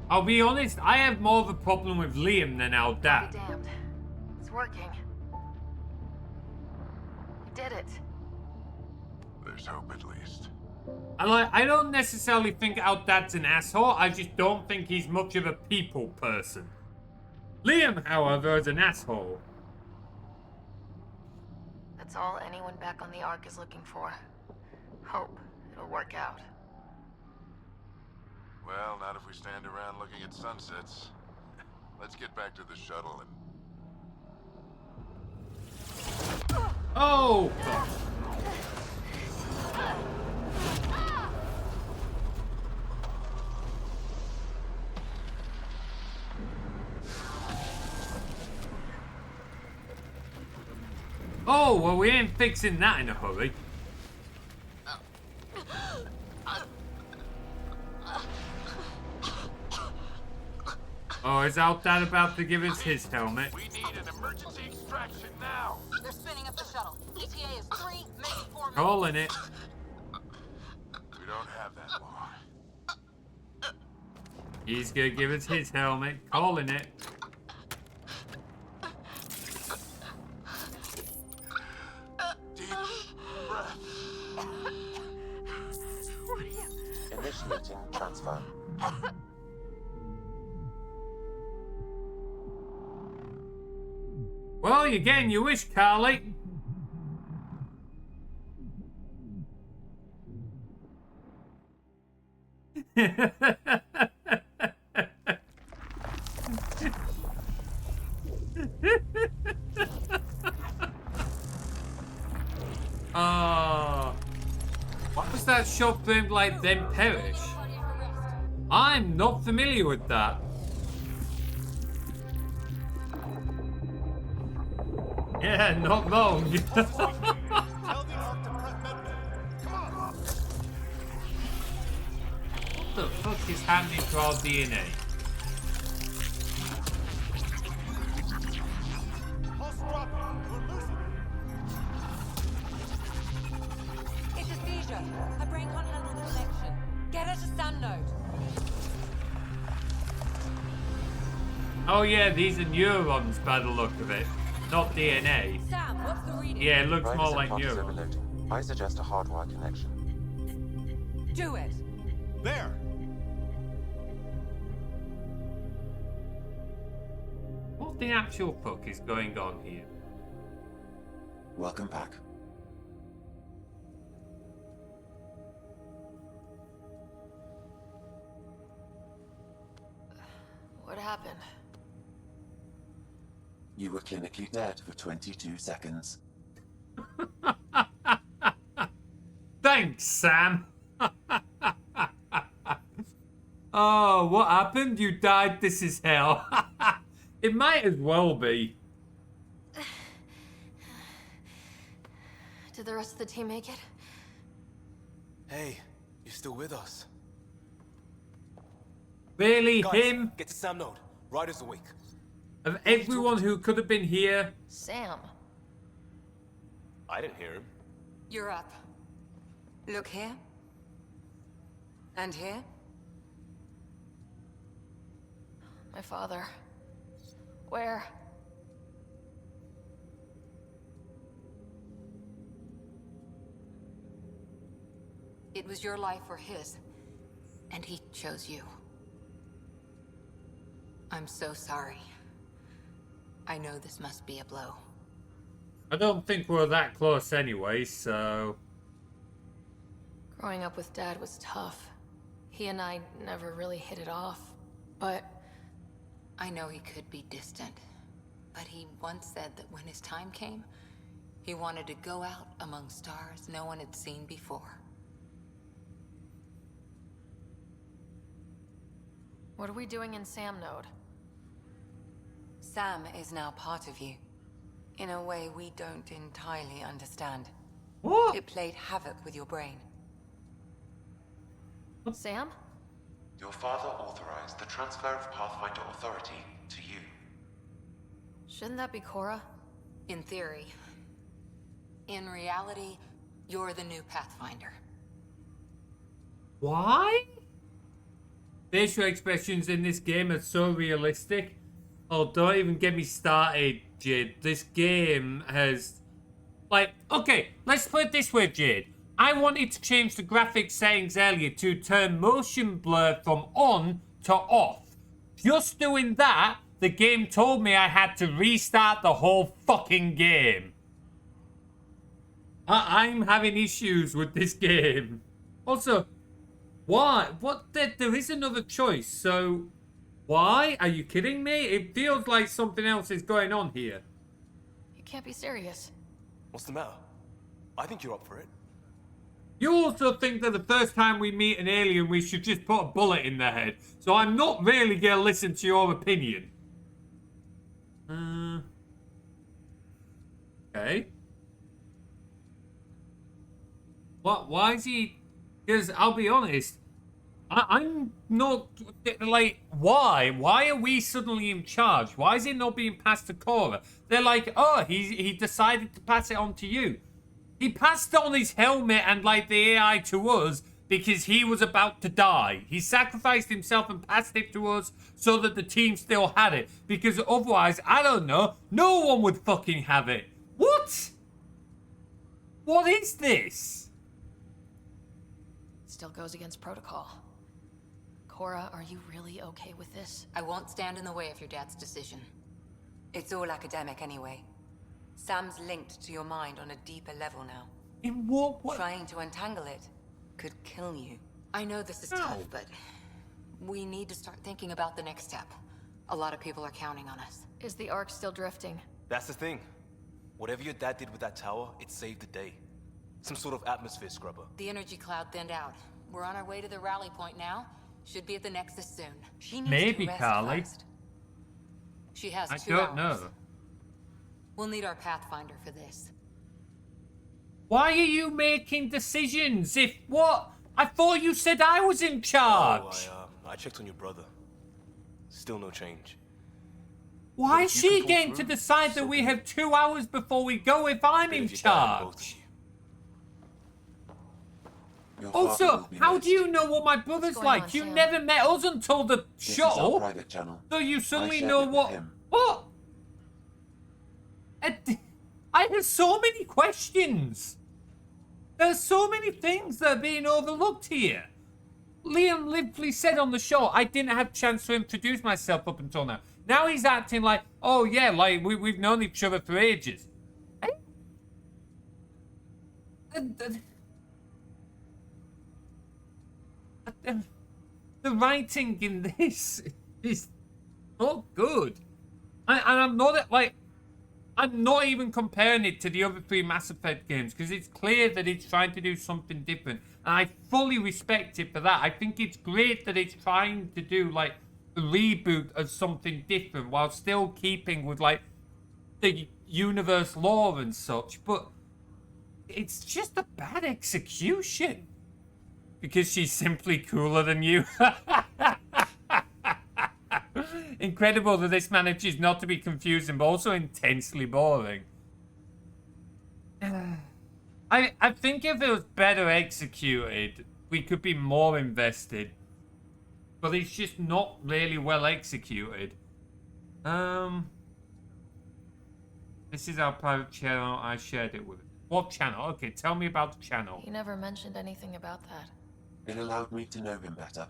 I'll be honest, I have more of a problem with Liam than our dad. Be damned. It's working. You did it. There's hope at least. I don't necessarily think our dad's an asshole. I just don't think he's much of a people person. Liam, however, is an asshole. That's all anyone back on the Ark is looking for. Hope it'll work out. Well, not if we stand around looking at sunsets. Let's get back to the shuttle and... Oh! Oh, well, we ain't fixing that in a hurry. Oh, is our dad about to give us his helmet? We need an emergency extraction now. They're spinning up the shuttle. ETA is 3, maybe 4 minutes. Calling it. We don't have that long. He's gonna give us his helmet. Calling it. Deep breath. Initiating transfer. Well, you're getting your wish, Carly. What was that short film like, Then Perish? I'm not familiar with that. Yeah, not wrong. What the fuck is happening to our DNA? It's a seizure. Her brain can't handle the connection. Get her to stand node. Oh yeah, these are neurons by the look of it. not DNA. Sam, what's the reading? Yeah, it looks Riders more and like plot is neurons. overloaded. I suggest a hardwire connection. Do it. There. What the actual fuck is going on here? Welcome back. What happened? You were clinically dead for 22 seconds. Thanks, Sam. Oh, what happened? You died. This is hell. It might as well be. Did the rest of the team make it? Hey, you're still with us. Really, Guys, him? get to Sam Node. Riders awake. Of everyone who could have been here. Sam. I didn't hear him. You're up. Look here. And here. My father. Where? It was your life or his, and he chose you. I'm so sorry. I know this must be a blow. I don't think we're that close anyway, so... Growing up with Dad was tough. He and I never really hit it off, but... I know he could be distant, but he once said that when his time came, he wanted to go out among stars no one had seen before. What are we doing in Sam Node? Sam is now part of you, in a way we don't entirely understand. What? It played havoc with your brain. Sam? Your father authorized the transfer of Pathfinder authority to you. Shouldn't that be Cora? In theory. In reality, you're the new Pathfinder. Why? Facial expressions in this game are so realistic. Oh, don't even get me started, Jade. This game has... Like, okay, let's put it this way, Jade. I wanted to change the graphics settings earlier to turn motion blur from on to off. Just doing that, the game told me I had to restart the whole fucking game. I'm having issues with this game. Also, why? What? There is another choice, so... Why? Are you kidding me? It feels like something else is going on here. You can't be serious. What's the matter? I think you're up for it. You also think that the first time we meet an alien, we should just put a bullet in their head. So I'm not really going to listen to your opinion. Okay. What? Why is he... Because I'll be honest, I'm not... Like, why? Why are we suddenly in charge? Why is it not being passed to Cora? They're like, oh, he decided to pass it on to you. He passed on his helmet and, like, the AI to us because he was about to die. He sacrificed himself and passed it to us so that the team still had it. Because otherwise, I don't know, no one would fucking have it. What? What is this? Still goes against protocol. Cora, are you really okay with this? I won't stand in the way of your dad's decision. It's all academic anyway. Sam's linked to your mind on a deeper level now. In what way? Trying to untangle it could kill you. I know this is tough, but we need to start thinking about the next step. A lot of people are counting on us. Is the Ark still drifting? That's the thing. Whatever your dad did with that tower, it saved the day. Some sort of atmosphere scrubber. The energy cloud thinned out. We're on our way to the rally point now. Should be at the Nexus soon. She needs Maybe, to rest Carly. first. She has I 2 don't hours. know. We'll need our Pathfinder for this. Why are you making decisions? If what? I thought you said I was in charge. Oh, I checked on your brother. Still no change. Why But is if you she can pull getting to through, decide that we have 2 hours before we go if I'm in charge? Also, how do you know what my brother's going like? on, You Sam? never met us until the This is show. our private channel. So you suddenly shared know it with what... him. What? I have so many questions. There's so many things that are being overlooked here. Liam Lively said on the show, I didn't have a chance to introduce myself up until now. Now he's acting like, oh yeah, like we've known each other for ages. The writing in this is not good. And I'm not like, I'm not even comparing it to the other 3 Mass Effect games because it's clear that it's trying to do something different. And I fully respect it for that. I think it's great that it's trying to do like a reboot of something different while still keeping with like the universe lore and such. But it's just a bad execution. Because she's simply cooler than you. Incredible that this manages not to be confusing, but also intensely boring. I think if it was better executed, we could be more invested. But it's just not really well executed. This is our private channel. I shared it with. What channel? Okay, tell me about the channel. He never mentioned anything about that. It allowed me to know him better.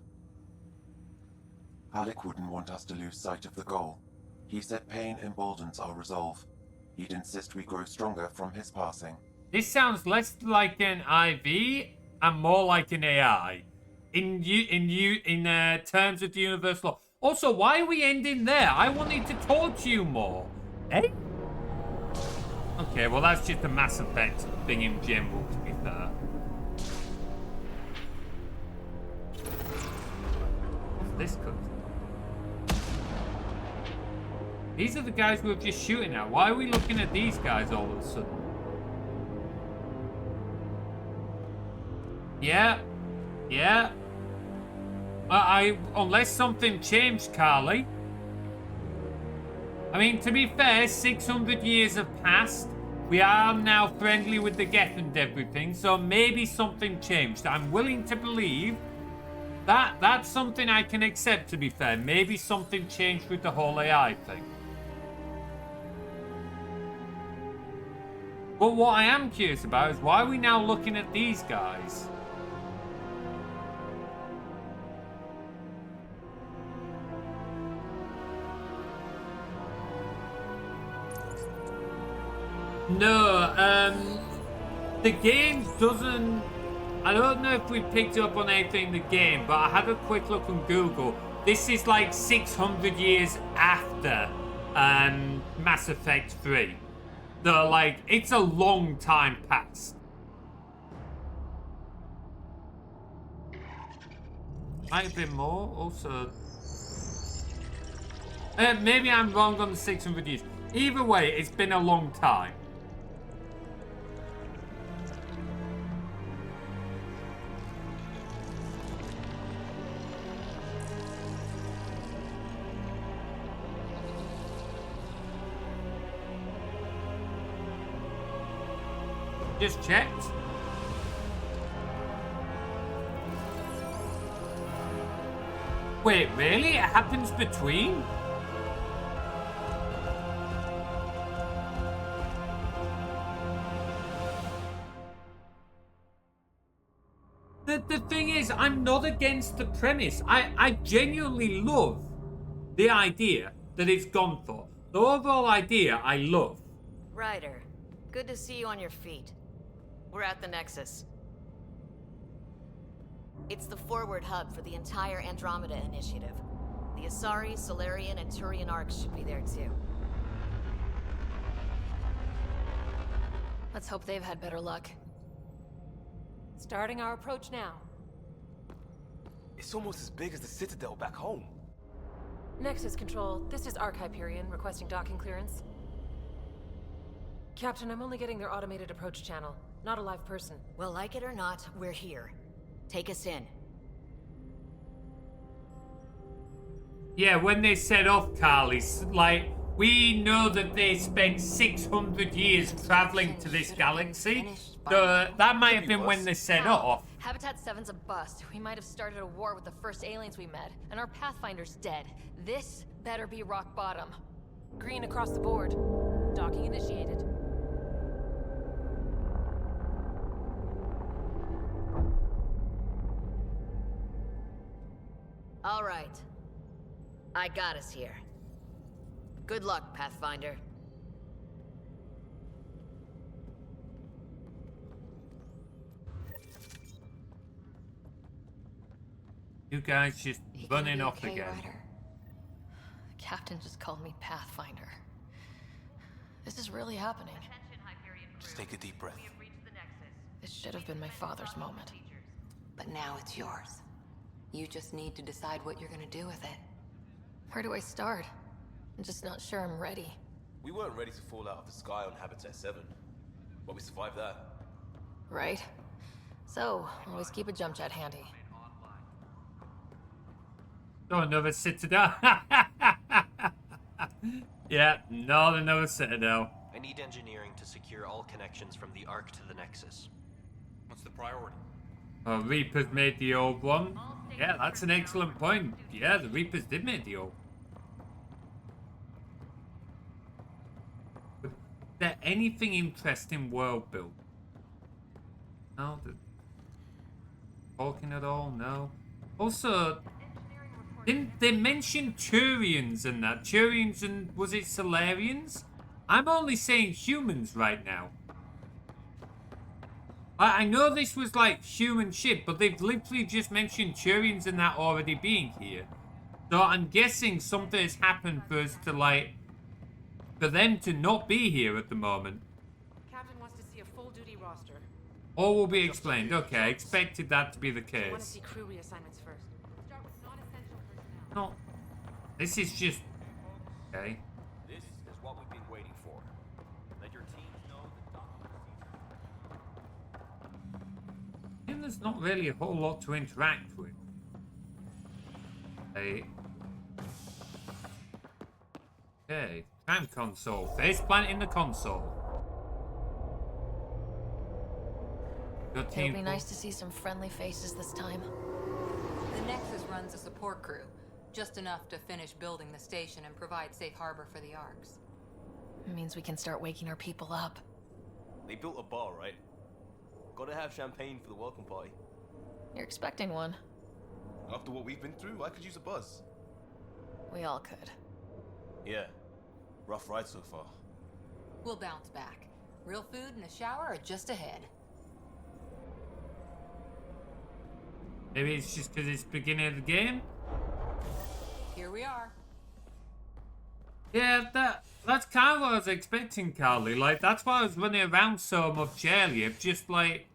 Alec wouldn't want us to lose sight of the goal. He said pain emboldens our resolve. He'd insist we grow stronger from his passing. This sounds less like an IV and more like an AI. In terms of the universal law. Also, why are we ending there? I wanted to talk to you more. Eh? Okay, well that's just a Mass Effect thing in general, to be fair. This could. These are the guys we were just shooting at. Why are we looking at these guys all of a sudden? Yeah. Yeah. Unless something changed, Carly. I mean, to be fair, 600 years have passed. We are now friendly with the Geth and everything, so maybe something changed. I'm willing to believe that's something I can accept, to be fair. Maybe something changed with the whole AI thing. But what I am curious about is why are we now looking at these guys? No, the game doesn't... I don't know if we picked up on anything in the game, but I had a quick look on Google. This is like 600 years after Mass Effect 3. So, like, it's a long time past. Might have been more, also. Maybe I'm wrong on the 600 years. Either way, it's been a long time. Just checked. Wait, really? It happens between? The thing is, I'm not against the premise. I genuinely love the idea that it's gone for. The overall idea I love. Ryder, good to see you on your feet. We're at the Nexus. It's the forward hub for the entire Andromeda initiative. The Asari, Solarian, and Turian arcs should be there too. Let's hope they've had better luck. Starting our approach now. It's almost as big as the Citadel back home. Nexus Control, this is Arc Hyperion requesting docking clearance. Captain, I'm only getting their automated approach channel, not a live person. Well, like it or not, we're here. Take us in. Yeah, when they set off, Carly, like, we know that they spent 600 years traveling to this galaxy. That might have been when they set off. Habitat 7's a bust. We might have started a war with the first aliens we met, and our Pathfinder's dead. This better be rock bottom. Green across the board. Docking initiated. All right. I got us here. Good luck, Pathfinder. You guys just running off Okay, again. Ryder? The captain just called me Pathfinder. This is really happening. Just take a deep breath. This should have been my father's moment. But now it's yours. You just need to decide what you're gonna do with it. Where do I start? I'm just not sure I'm ready. We weren't ready to fall out of the sky on Habitat 7, but we survived that. Right? So, always keep a jump jet handy. Oh, another citadel. Yeah, not another citadel. I need engineering to secure all connections from the Ark to the Nexus. What's the priority? Reapers made the old one. Yeah, that's an excellent point. Yeah, the Reapers did make the old. But is there anything interesting world built? No? Talking at all? No. Also, didn't they mention Turians and that? Turians and, was it Solarians? I'm only saying humans right now. I know this was like human shit, but they've literally just mentioned Turians and that already being here. So I'm guessing something has happened for us to like, for them to not be here at the moment. Captain wants to see a full duty roster. All will be explained. Okay, I expected that to be the I want to case. see crew reassignments first. Start with non-essential personnel. No, this is just okay. This is what we've been waiting for. Let your teams know the docking procedure. And there's not really a whole lot to interact with. Okay, Fram console. Face plant in the console. Good It'll team. be nice to see some friendly faces this time. The Nexus runs a support crew, just enough to finish building the station and provide safe harbor for the Arks. It means we can start waking our people up. They built a bar, right? Gotta have champagne for the welcome party. You're expecting one. After what we've been through, I could use a buzz. We all could. Yeah. Rough ride so far. We'll bounce back. Real food and a shower are just ahead. Maybe it's just because it's the beginning of the game. Here we are. Yeah, that's kind of what I was expecting, Carly. Like, that's why I was running around so much earlier. Just like,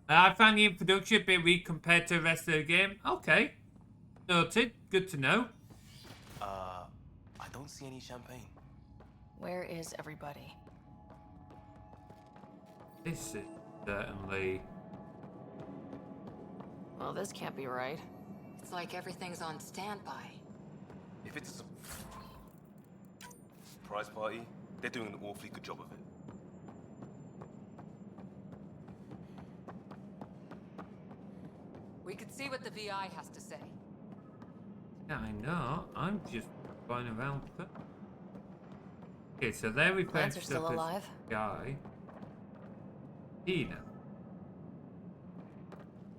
I found the introduction a bit weak compared to the rest of the game. Okay. Noted. Good to know. I don't see any champagne. Where is everybody? This is certainly... Well, this can't be right. It's like everything's on standby. If it's a surprise party, they're doing an awfully good job of it. We could see what the VI has to say. Yeah, I know. I'm just going around. Okay, so they're referring Plants to are still alive? guy. Tina.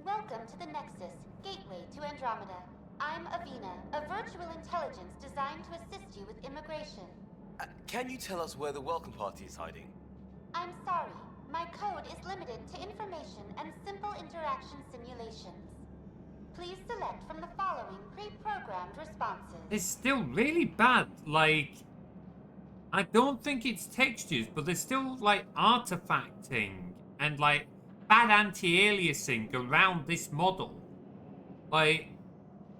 Welcome to the Nexus, gateway to Andromeda. I'm Avina, a virtual intelligence designed to assist you with immigration. Can you tell us where the welcome party is hiding? I'm sorry, my code is limited to information and simple interaction simulations. Please select from the following pre-programmed responses. It's still really bad. Like, I don't think it's textures, but there's still like artifacting and like bad anti-aliasing around this model. Like,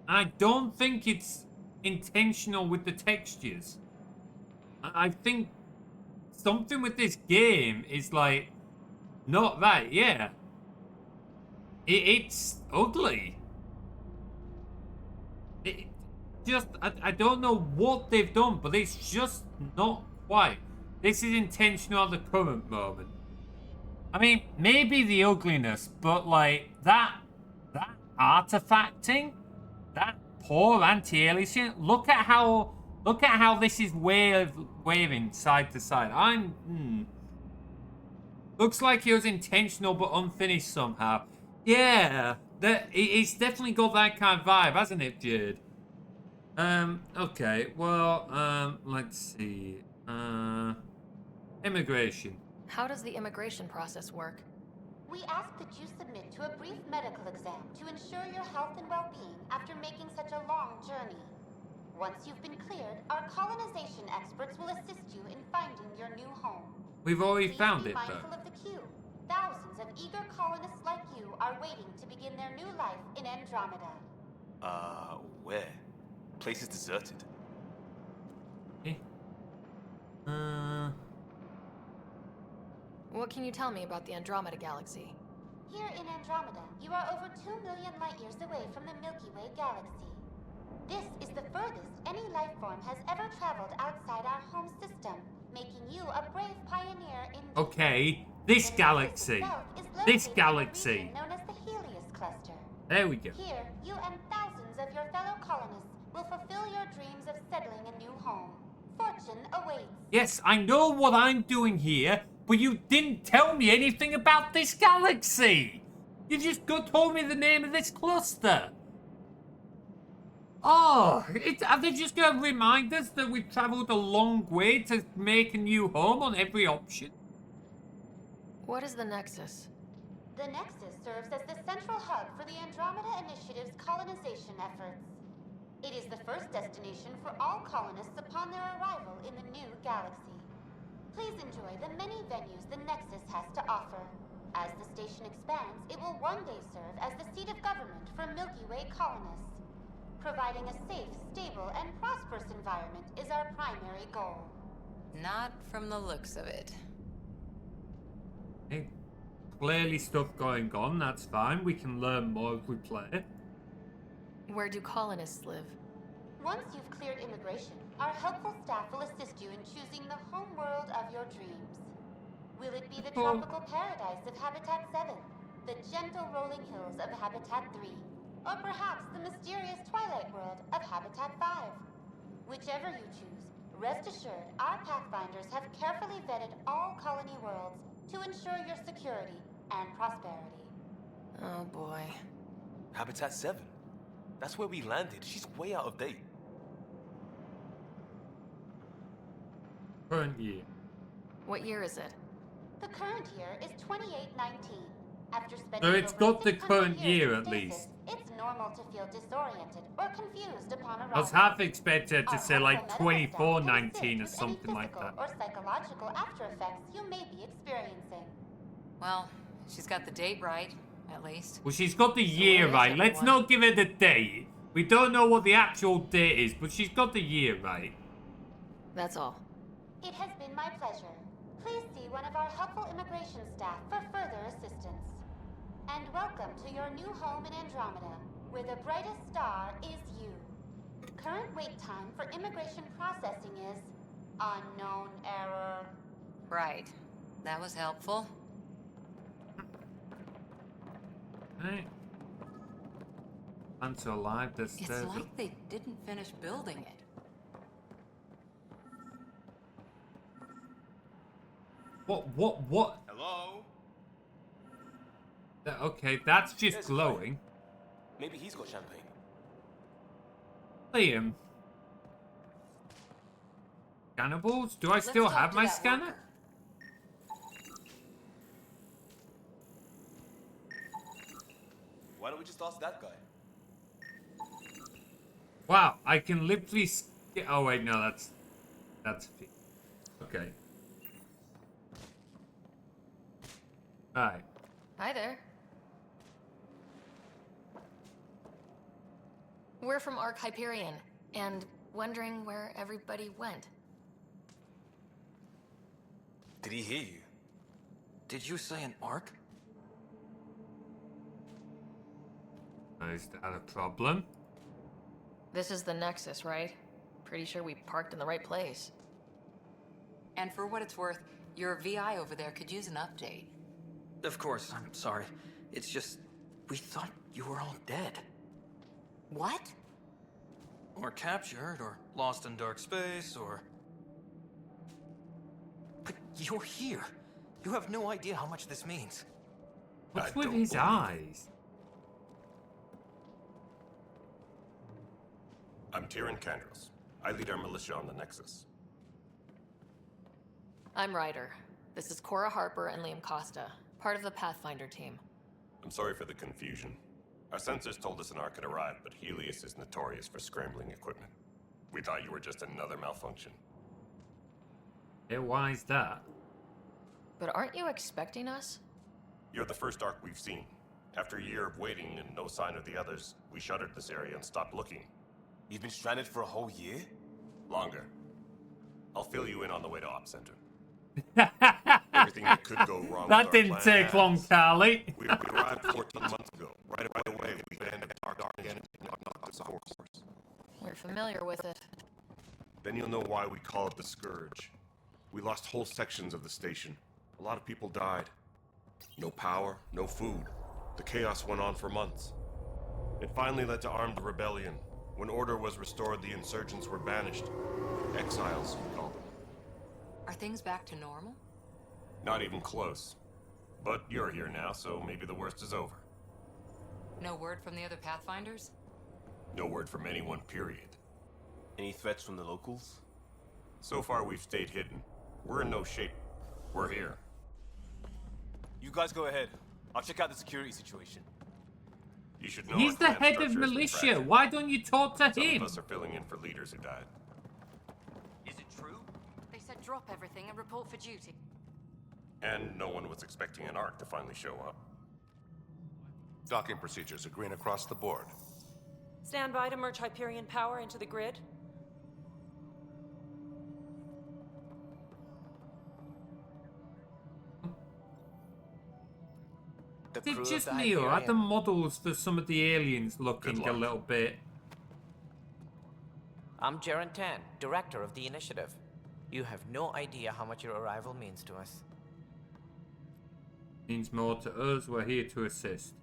I don't think it's intentional with the textures. I think something with this game is like not right. Yeah, it's ugly. I don't know what they've done, but it's just not quite. This is intentional at the current moment. I mean, maybe the ugliness, but like that artifacting, that poor anti-aliasing. Look at how Look at how this is waving side to side. Looks like it was intentional but unfinished somehow. Yeah, it's definitely got that kind of vibe, hasn't it, Jade? Okay, well, let's see. Immigration. How does the immigration process work? We ask that you submit to a brief medical exam to ensure your health and well-being after making such a long journey. Once you've been cleared, our colonization experts will assist you in finding your new home. We've already Please found be it, mindful though. of the queue. Thousands of eager colonists like you are waiting to begin their new life in Andromeda. Where? Place is deserted. What can you tell me about the Andromeda galaxy? Here in Andromeda, you are over 2 million light-years away from the Milky Way galaxy. This is the furthest any life form has ever traveled outside our home system, making you a brave pioneer in... Okay, this galaxy. This galaxy. Known as the Helios Cluster. There we go. Here, you and thousands of your fellow colonists will fulfill your dreams of settling a new home. Fortune awaits. Yes, I know what I'm doing here, but you didn't tell me anything about this galaxy. You just told me the name of this cluster. Oh, are they just going to remind us that we've travelled a long way to make a new home on every option? What is the Nexus? The Nexus serves as the central hub for the Andromeda Initiative's colonization efforts. It is the first destination for all colonists upon their arrival in the new galaxy. Please enjoy the many venues the Nexus has to offer. As the station expands, it will one day serve as the seat of government for Milky Way colonists. Providing a safe, stable, and prosperous environment is our primary goal. Not from the looks of it. Hey, clearly stuff going on, that's fine. We can learn more if we play. Where do colonists live? Once you've cleared immigration, our helpful staff will assist you in choosing the home world of your dreams. Will it be the tropical paradise of Habitat 7, the gentle rolling hills of Habitat 3, or perhaps the mysterious twilight world of Habitat 5? Whichever you choose, rest assured our Pathfinders have carefully vetted all colony worlds to ensure your security and prosperity. Oh boy. Habitat 7? That's where we landed. She's way out of date. Current year. What year is it? The current year is 2819. After spending So it's over got the 600 current years year in at stasis, least. It's normal to feel disoriented or confused upon arrival. I was half expected to Our say like helpful medical staff can 2419 or assist with something any like physical that. or psychological after effects you may be experiencing. Well, she's got the date right, at least. Well, she's got the So year where is right. Let's everyone? not give her the date. We don't know what the actual date is, but she's got the year right. That's all. It has been my pleasure. Please see one of our helpful immigration staff for further assistance. And welcome to your new home in Andromeda, where the brightest star is you. Current wait time for immigration processing is unknown error. Right. That was helpful. Right. Answer alive. This. It's like they didn't finish building it. What? Hello? Okay, that's just There's glowing. Maybe he's got champagne. Liam. Scannables? Do I still Let's talk have to my that scanner? worker. Why don't we just ask that guy? Wow, I can literally. Oh wait, no, that's. Okay. Alright. Hi there. We're from Ark Hyperion, and wondering where everybody went. Did he hear you? Did you say an arc? Is that a problem? This is the Nexus, right? Pretty sure we parked in the right place. And for what it's worth, your VI over there could use an update. Of course, I'm sorry. It's just, we thought you were all dead. What? Or captured, or lost in dark space, or... But you're here. You have no idea how much this means. What's with his eyes? I'm Tyrion Kandros. I lead our militia on the Nexus. I'm Ryder. This is Cora Harper and Liam Costa, part of the Pathfinder team. I'm sorry for the confusion. Our sensors told us an Ark had arrived, but Helios is notorious for scrambling equipment. We thought you were just another malfunction. Yeah, why is that? But aren't you expecting us? You're the first Ark we've seen. After a year of waiting and no sign of the others, we shuttered this area and stopped looking. You've been stranded for a whole year? Longer. I'll fill you in on the way to Op Center. Everything that could go wrong. That didn't take long, Carly. We arrived 14 months ago. Right away, we abandoned our dark again and knocked us course. We're familiar with it. Then you'll know why we call it the Scourge. We lost whole sections of the station. A lot of people died. No power, no food. The chaos went on for months. It finally led to armed rebellion. When order was restored, the insurgents were banished. Exiles, we call them. Are things back to normal? Not even close. But you're here now, so maybe the worst is over. No word from the other Pathfinders? No word from anyone, period. Any threats from the locals? So far, we've stayed hidden. We're in no shape. We're here. You guys go ahead. I'll check out the security situation. You should know He's our the command head of structure is militia. fractured. Why don't you talk to Some him? of us are filling in for leaders who died. Is it true? They said drop everything and report for duty. And no one was expecting an Ark to finally show up. Docking procedures are green across the board. Stand by to merge Hyperion power into the grid. Is it just me, or are the models for some of the aliens looking a little bit? I'm Jaren Tan, director of the initiative. You have no idea how much your arrival means to us. Means more to us. We're here to assist.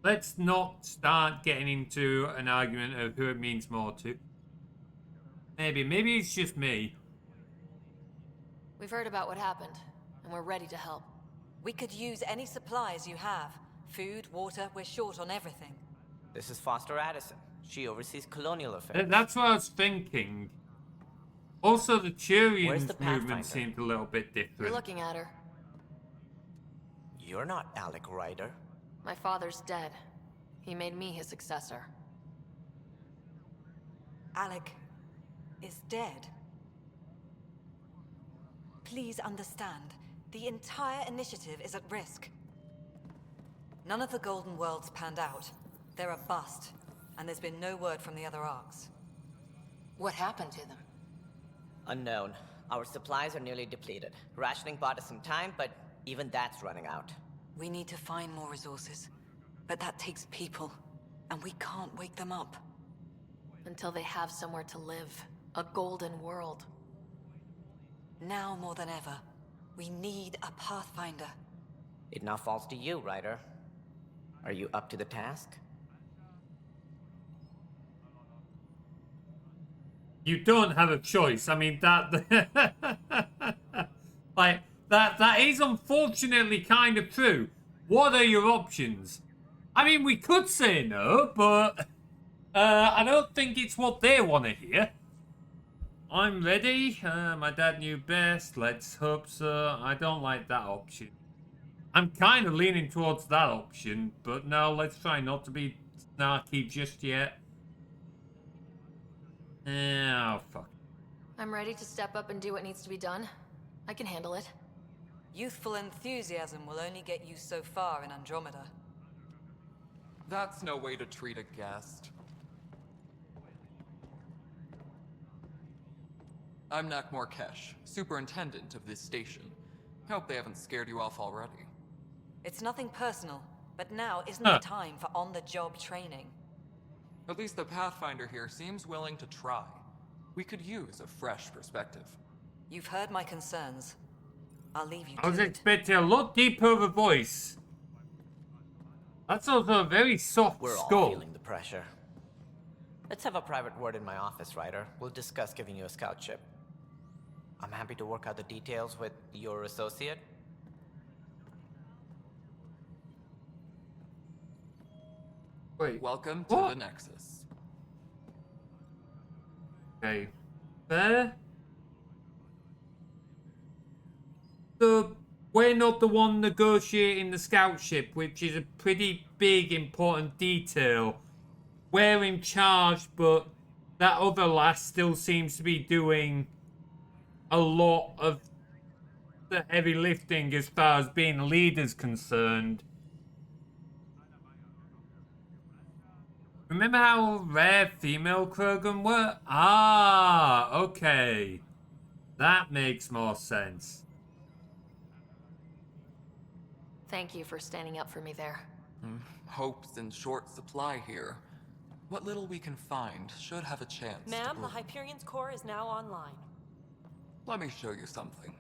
Let's not start getting into an argument of who it means more to. Maybe it's just me. We've heard about what happened, and we're ready to help. We could use any supplies you have. Food, water, we're short on everything. This is Foster Addison. She oversees colonial affairs. That's what I was thinking. Also, the Where's the Turians' movement Pathfinder? seemed a little bit You're different. looking at her. You're not Alec Ryder. My father's dead. He made me his successor. Alec is dead. Please understand, the entire initiative is at risk. None of the Golden Worlds panned out. They're a bust, and there's been no word from the other arcs. What happened to them? Unknown. Our supplies are nearly depleted. Rationing bought us some time, but even that's running out. We need to find more resources, but that takes people, and we can't wake them up. Until they have somewhere to live. A golden world. Now more than ever, we need a Pathfinder. It now falls to you, Ryder. Are you up to the task? You don't have a choice. I mean, that... like, that is unfortunately kind of true. What are your options? I mean, we could say no, but... I don't think it's what they want to hear. I'm ready. My dad knew best. Let's hope so. I don't like that option. I'm kind of leaning towards that option, but no, let's try not to be snarky just yet. Oh, fuck. I'm ready to step up and do what needs to be done. I can handle it. Youthful enthusiasm will only get you so far in Andromeda. That's no way to treat a guest. I'm Nakmor Kesh, superintendent of this station. Hope they haven't scared you off already. It's nothing personal, but now isn't the time for on-the-job training. At least the Pathfinder here seems willing to try. We could use a fresh perspective. You've heard my concerns. I'll leave you to I was it. expecting a lot deeper of a voice. That's also a very soft We're skull. all feeling the pressure. Let's have a private word in my office, Ryder. We'll discuss giving you a scout ship. I'm happy to work out the details with your associate. Wait. Welcome to the Nexus. Okay. Fair. So, we're not the one negotiating the scout ship, which is a pretty big, important detail. We're in charge, but that other lass still seems to be doing a lot of the heavy lifting as far as being a leader's concerned. Remember how rare female Krogan were? Ah, okay. That makes more sense. Thank you for standing up for me there. Hope's in short supply here. What little we can find should have a chance to Ma'am, the grow. Hyperion's core is now online. Let me show you something.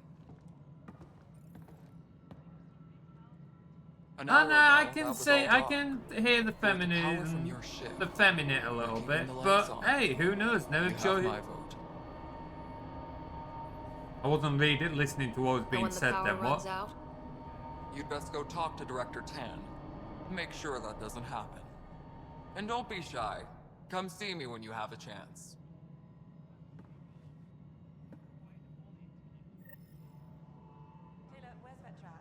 No, I can say, I can hear the feminine, the feminine a little bit, but hey, who knows? Never sure. I wasn't really listening to what was being said then. What? You'd best go talk to Director Tan. Make sure that doesn't happen. And don't be shy. Come see me when you have a chance. Taylor, where's Vetrat?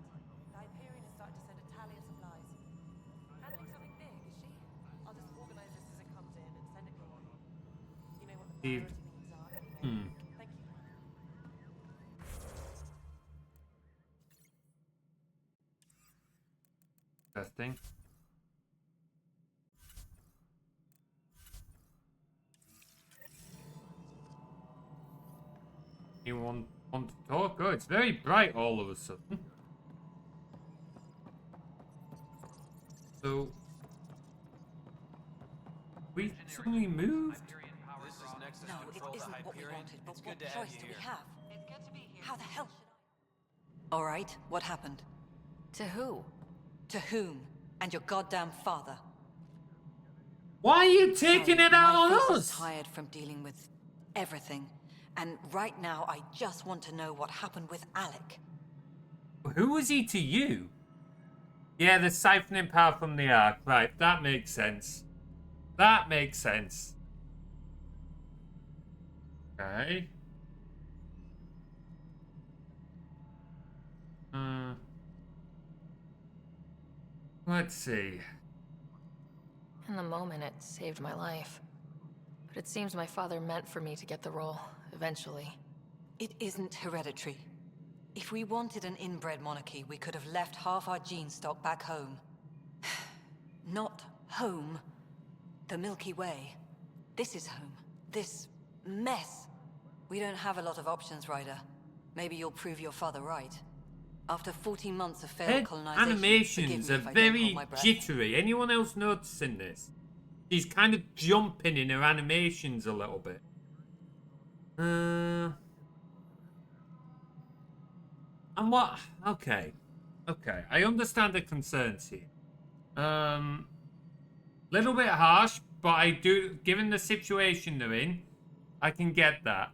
The Hyperion is starting to send a tally of supplies. Handling something big, is she? I'll just organize this as it comes in and send it your way. You know what the priority things are. Thank you. Testing. You want to talk? Oh, it's very bright all of a sudden. So, we suddenly moved? No, it isn't what we wanted, but what choice do we have? How the hell? All right, what happened? To who? To whom? And your goddamn father. Why are you taking it out on I'm us? tired from dealing with everything. And right now, I just want to know what happened with Alec. Who was he to you? Yeah, the siphoning power from the Ark. Right, that makes sense. That makes sense. Okay. Let's see. In the moment, it saved my life. But it seems my father meant for me to get the role, eventually. It isn't hereditary. If we wanted an inbred monarchy, we could have left half our gene stock back home. Not home. The Milky Way. This is home. This mess. We don't have a lot of options, Ryder. Maybe you'll prove your father right. After 14 months of failed colonization, Animations are very jittery. Anyone else noticing this? She's kind of jumping in her animations a little bit. And what? Okay. Okay. I understand the concerns here. Little bit harsh, but I do, given the situation they're in, I can get that.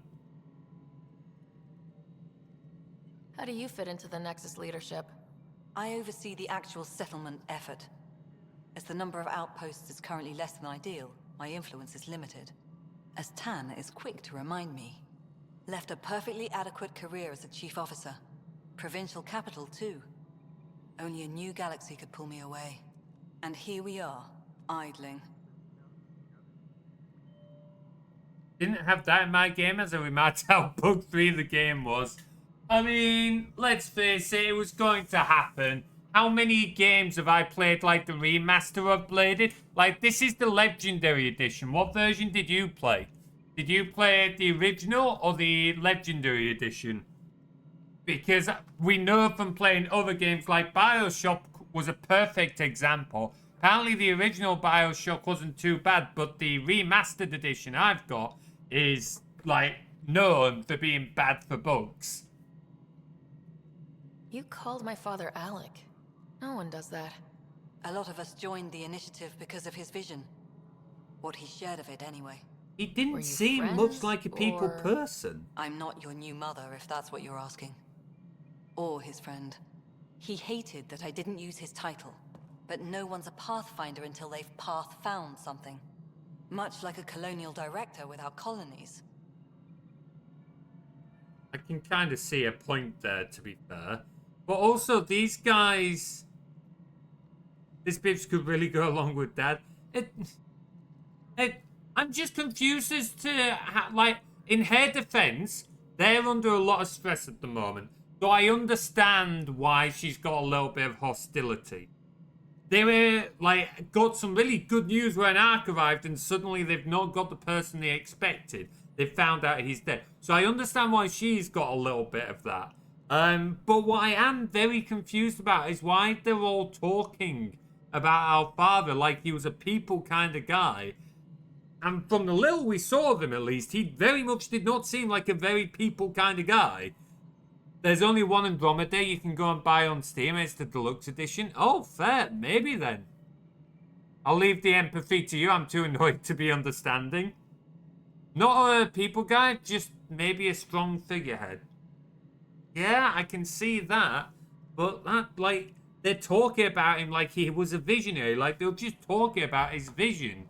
How do you fit into the Nexus leadership? I oversee the actual settlement effort. As the number of outposts is currently less than ideal, my influence is limited. As Tan is quick to remind me. Left a perfectly adequate career as a chief officer. Provincial capital, too. Only a new galaxy could pull me away. And here we are, idling. Didn't have that in my game, as I remarked how bug 3 the game was. I mean, let's face it, it was going to happen. How many games have I played like the remaster of Bladed? Like, this is the Legendary Edition. What version did you play? Did you play the original or the Legendary Edition? Because we know from playing other games like BioShock was a perfect example. Apparently the original BioShock wasn't too bad, but the remastered edition I've got is, like, known for being bad for bugs. You called my father Alec. No one does that. A lot of us joined the initiative because of his vision. What he shared of it, anyway. He didn't Were you seem much friends, like a people or- person. I'm not your new mother, if that's what you're asking. Or his friend. He hated that I didn't use his title. But no one's a pathfinder until they've path-found something. Much like a colonial director without colonies. I can kind of see a point there, to be fair. But also, these guys... This bitch could really go along with that. I'm just confused as to how, like, in her defense, they're under a lot of stress at the moment. So I understand why she's got a little bit of hostility. They were, like, got some really good news when Ark arrived, and suddenly they've not got the person they expected. They found out he's dead. So I understand why she's got a little bit of that. But what I am very confused about is why they're all talking about our father like he was a people kind of guy. And from the little we saw of him, at least, he very much did not seem like a very people kind of guy. There's only one Andromeda you can go and buy on Steam. It's the deluxe edition. Oh, fair. Maybe then. I'll leave the empathy to you. I'm too annoyed to be understanding. Not a people guy, just maybe a strong figurehead. Yeah, I can see that. But that, like, they're talking about him like he was a visionary. Like, they're just talking about his vision.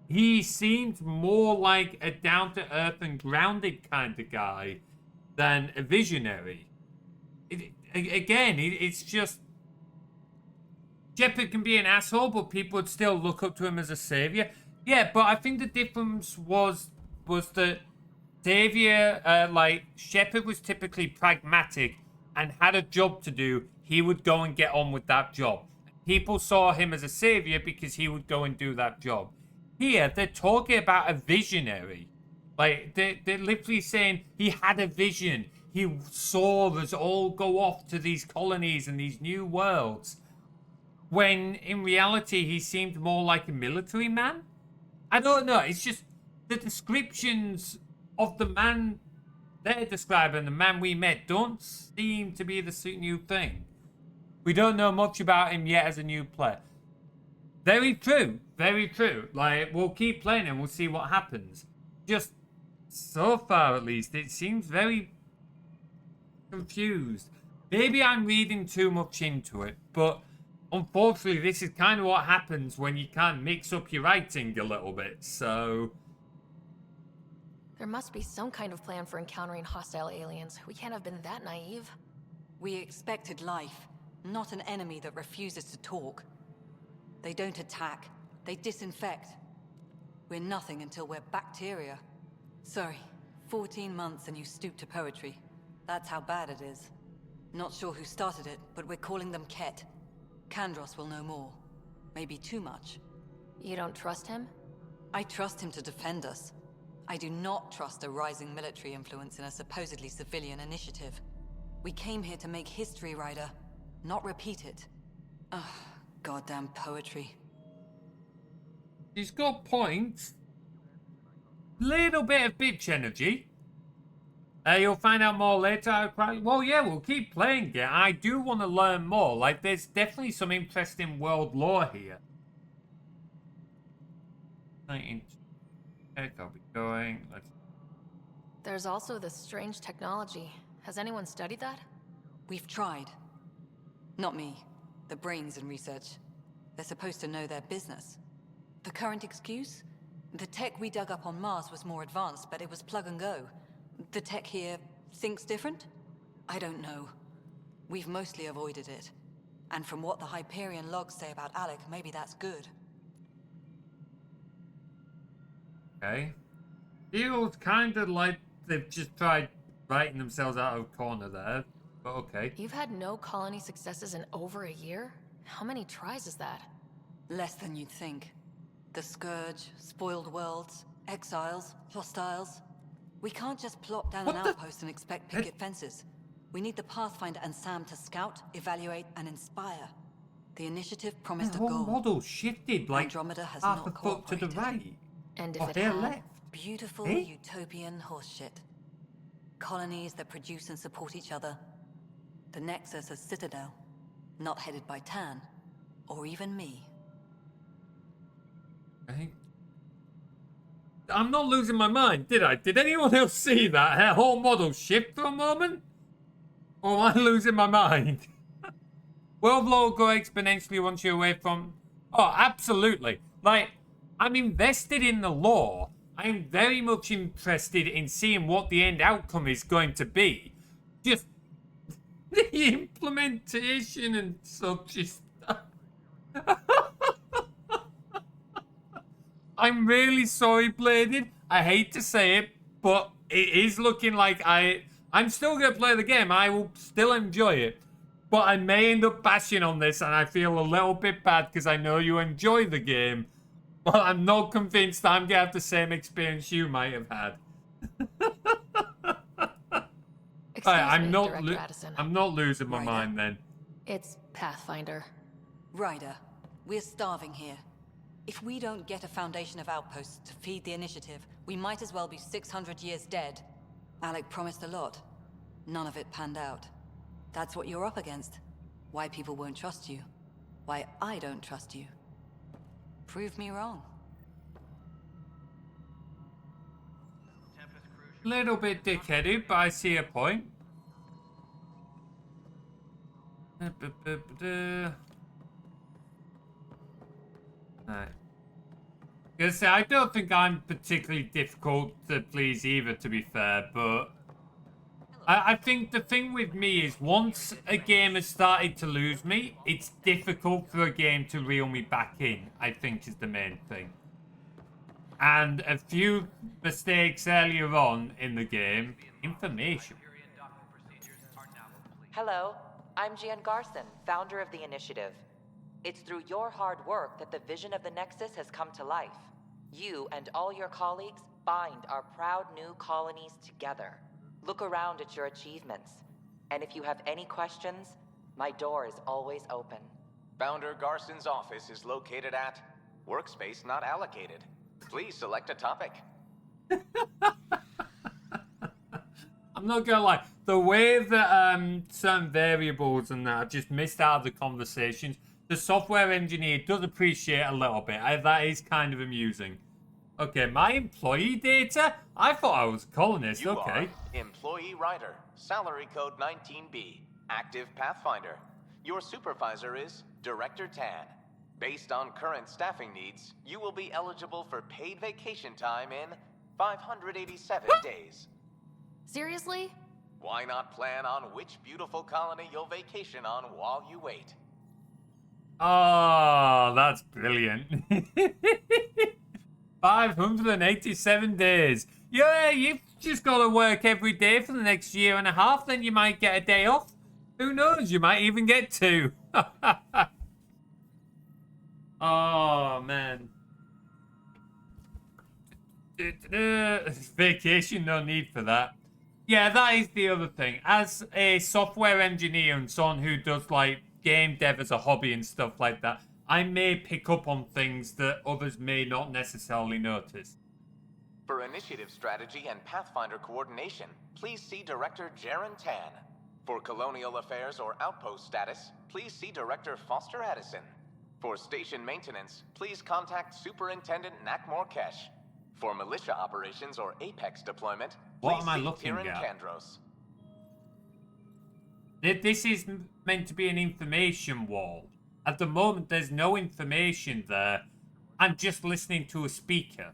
He seemed more like a down-to-earth and grounded kind of guy than a visionary. It's just... Shepard can be an asshole, but people would still look up to him as a savior. Yeah, but I think the difference was that Savior, like, Shepard was typically pragmatic and had a job to do. He would go and get on with that job. People saw him as a savior because he would go and do that job. Here, they're talking about a visionary. Like, they're literally saying he had a vision. He saw us all go off to these colonies and these new worlds. When, in reality, he seemed more like a military man. I don't know. It's just the descriptions of the man they're describing, the man we met, don't seem to be the new thing. We don't know much about him yet as a new player. Very true. Very true. Like, we'll keep playing and we'll see what happens. Just so far, at least, it seems very confused. Maybe I'm reading too much into it, but unfortunately, this is kind of what happens when you can't mix up your writing a little bit, so... There must be some kind of plan for encountering hostile aliens. We can't have been that naive. We expected life, not an enemy that refuses to talk. They don't attack, they disinfect. We're nothing until we're bacteria. Sorry, 14 months and you stoop to poetry. That's how bad it is. Not sure who started it, but we're calling them Ket. Kandros will know more. Maybe too much. You don't trust him? I trust him to defend us. I do not trust a rising military influence in a supposedly civilian initiative. We came here to make history, Ryder, not repeat it. Ugh, goddamn poetry. He's got points. Little bit of bitch energy. You'll find out more later. Well, yeah, we'll keep playing it. I do want to learn more. Like, there's definitely some interesting world lore here. 19. I'll be going. There's also this strange technology. Has anyone studied that? We've tried. Not me. The brains in research. They're supposed to know their business. The current excuse? The tech we dug up on Mars was more advanced, but it was plug and go. The tech here thinks different? I don't know. We've mostly avoided it. And from what the Hyperion logs say about Alec, maybe that's good. Okay. Feels kind of like they've just tried writing themselves out of a corner there, but okay. You've had no colony successes in over a year? How many tries is that? Less than you'd think. The Scourge, spoiled worlds, exiles, hostiles. We can't just plop down an outpost and expect picket fences. We need the Pathfinder and Sam to scout, evaluate, and inspire. The initiative promised a The goal. whole model shifted like Andromeda has half not a foot to the right. And if Or it here had, left. beautiful Eh? utopian horseshit. Colonies that produce and support each other. The Nexus as Citadel, not headed by Tan, or even me. Okay. I'm not losing my mind, did I? Did anyone else see that? Her whole model shift for a moment? Or am I losing my mind? World will grow exponentially once you're away from... Oh, absolutely. Like, I'm invested in the lore. I'm very much interested in seeing what the end outcome is going to be. Just the implementation and such is... I'm really sorry, Bladed. I hate to say it, but it is looking like I'm still going to play the game. I will still enjoy it. But I may end up bashing on this, and I feel a little bit bad because I know you enjoy the game. But I'm not convinced I'm going to have the same experience you might have had. I'm not losing my mind then. It's Pathfinder. Ryder, we're starving here. If we don't get a foundation of outposts to feed the initiative, we might as well be 600 years dead. Alec promised a lot. None of it panned out. That's what you're up against. Why people won't trust you. Why I don't trust you. Prove me wrong. Little bit dickheaded, but I see a point. Right. Because I don't think I'm particularly difficult to please either, to be fair, but I think the thing with me is once a game has started to lose me, it's difficult for a game to reel me back in, I think is the main thing. And a few mistakes earlier on in the game, information. Hello, I'm Jan Garson, founder of the initiative. It's through your hard work that the vision of the Nexus has come to life. You and all your colleagues bind our proud new colonies together. Look around at your achievements. And if you have any questions, my door is always open. Founder Garson's office is located at Workspace Not Allocated. Please select a topic. I'm not gonna lie, the way that certain variables and that are just missed out of the conversations, the software engineer does appreciate a little bit. That is kind of amusing. Okay, my employee data? I thought I was a colonist, You okay. are Employee Rider, Salary Code 19B, Active Pathfinder. Your supervisor is Director Tan. Based on current staffing needs, you will be eligible for paid vacation time in 587 days. Seriously? Why not plan on which beautiful colony you'll vacation on while you wait? Oh, that's brilliant. 587 days. Yeah, you've just got to work every day for the next year and a half, then you might get a day off. Who knows, you might even get 2. Oh, man. Vacation, no need for that. Yeah, that is the other thing. As a software engineer and someone who does, like, game dev as a hobby and stuff like that, I may pick up on things that others may not necessarily notice. For initiative strategy and Pathfinder coordination, please see Director Jaren Tan. For colonial affairs or outpost status, please see Director Foster Addison. For station maintenance, please contact Superintendent Nakmor Kesh. For militia operations or Apex deployment, What please am I see looking Tyrion at? Kandros. This is meant to be an information wall. At the moment, there's no information there. I'm just listening to a speaker.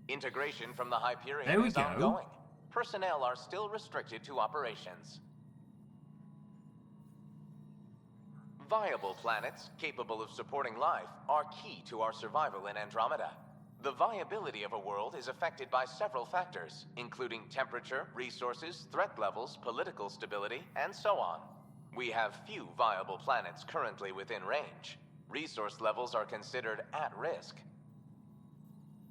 Integration from the Hyperion There we is go. ongoing. Personnel are still restricted to operations. Viable planets capable of supporting life are key to our survival in Andromeda. The viability of a world is affected by several factors, including temperature, resources, threat levels, political stability, and so on. We have few viable planets currently within range. Resource levels are considered at risk.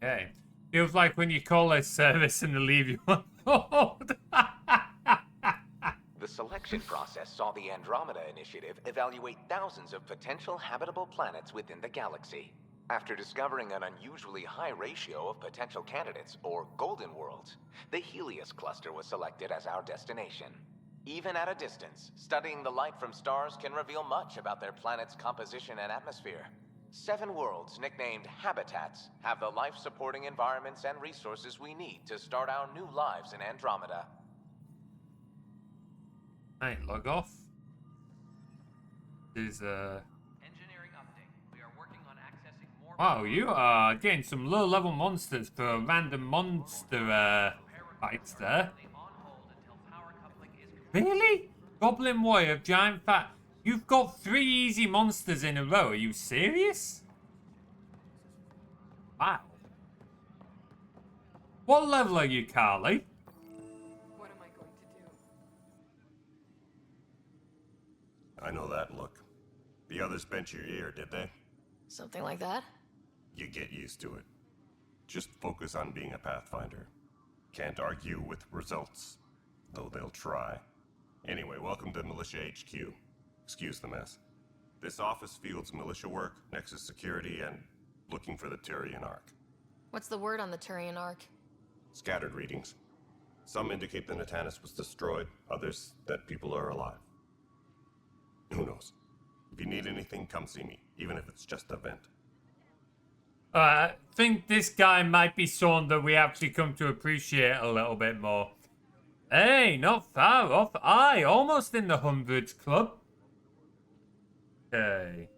Okay. Feels like when you call a service and they leave you on hold. The selection process saw the Andromeda Initiative evaluate thousands of potential habitable planets within the galaxy. After discovering an unusually high ratio of potential candidates, or golden worlds, the Helios cluster was selected as our destination. Even at a distance, studying the light from stars can reveal much about their planet's composition and atmosphere. 7 worlds, nicknamed habitats, have the life-supporting environments and resources we need to start our new lives in Andromeda. Hey, log off. There's Engineering update. We are working on accessing more. Wow, you are getting some low-level monsters for random monster fights there. Really? Goblin Warrior, Giant Fat. You've got 3 easy monsters in a row. Are you serious? Wow. What level are you, Carly? What am I going to do? I know that look. The others bent your ear, did they? Something like that? You get used to it. Just focus on being a Pathfinder. Can't argue with results, though they'll try. Anyway, welcome to Militia HQ. Excuse the mess. This office fields militia work, Nexus security, and looking for the Turian Ark. What's the word on the Turian Ark? Scattered readings. Some indicate the Natanus was destroyed, others that people are alive. Who knows? If you need anything, come see me, even if it's just a vent. I think this guy might be someone that we actually come to appreciate a little bit more. Hey, not far off. Aye, almost in the hundreds club. Okay.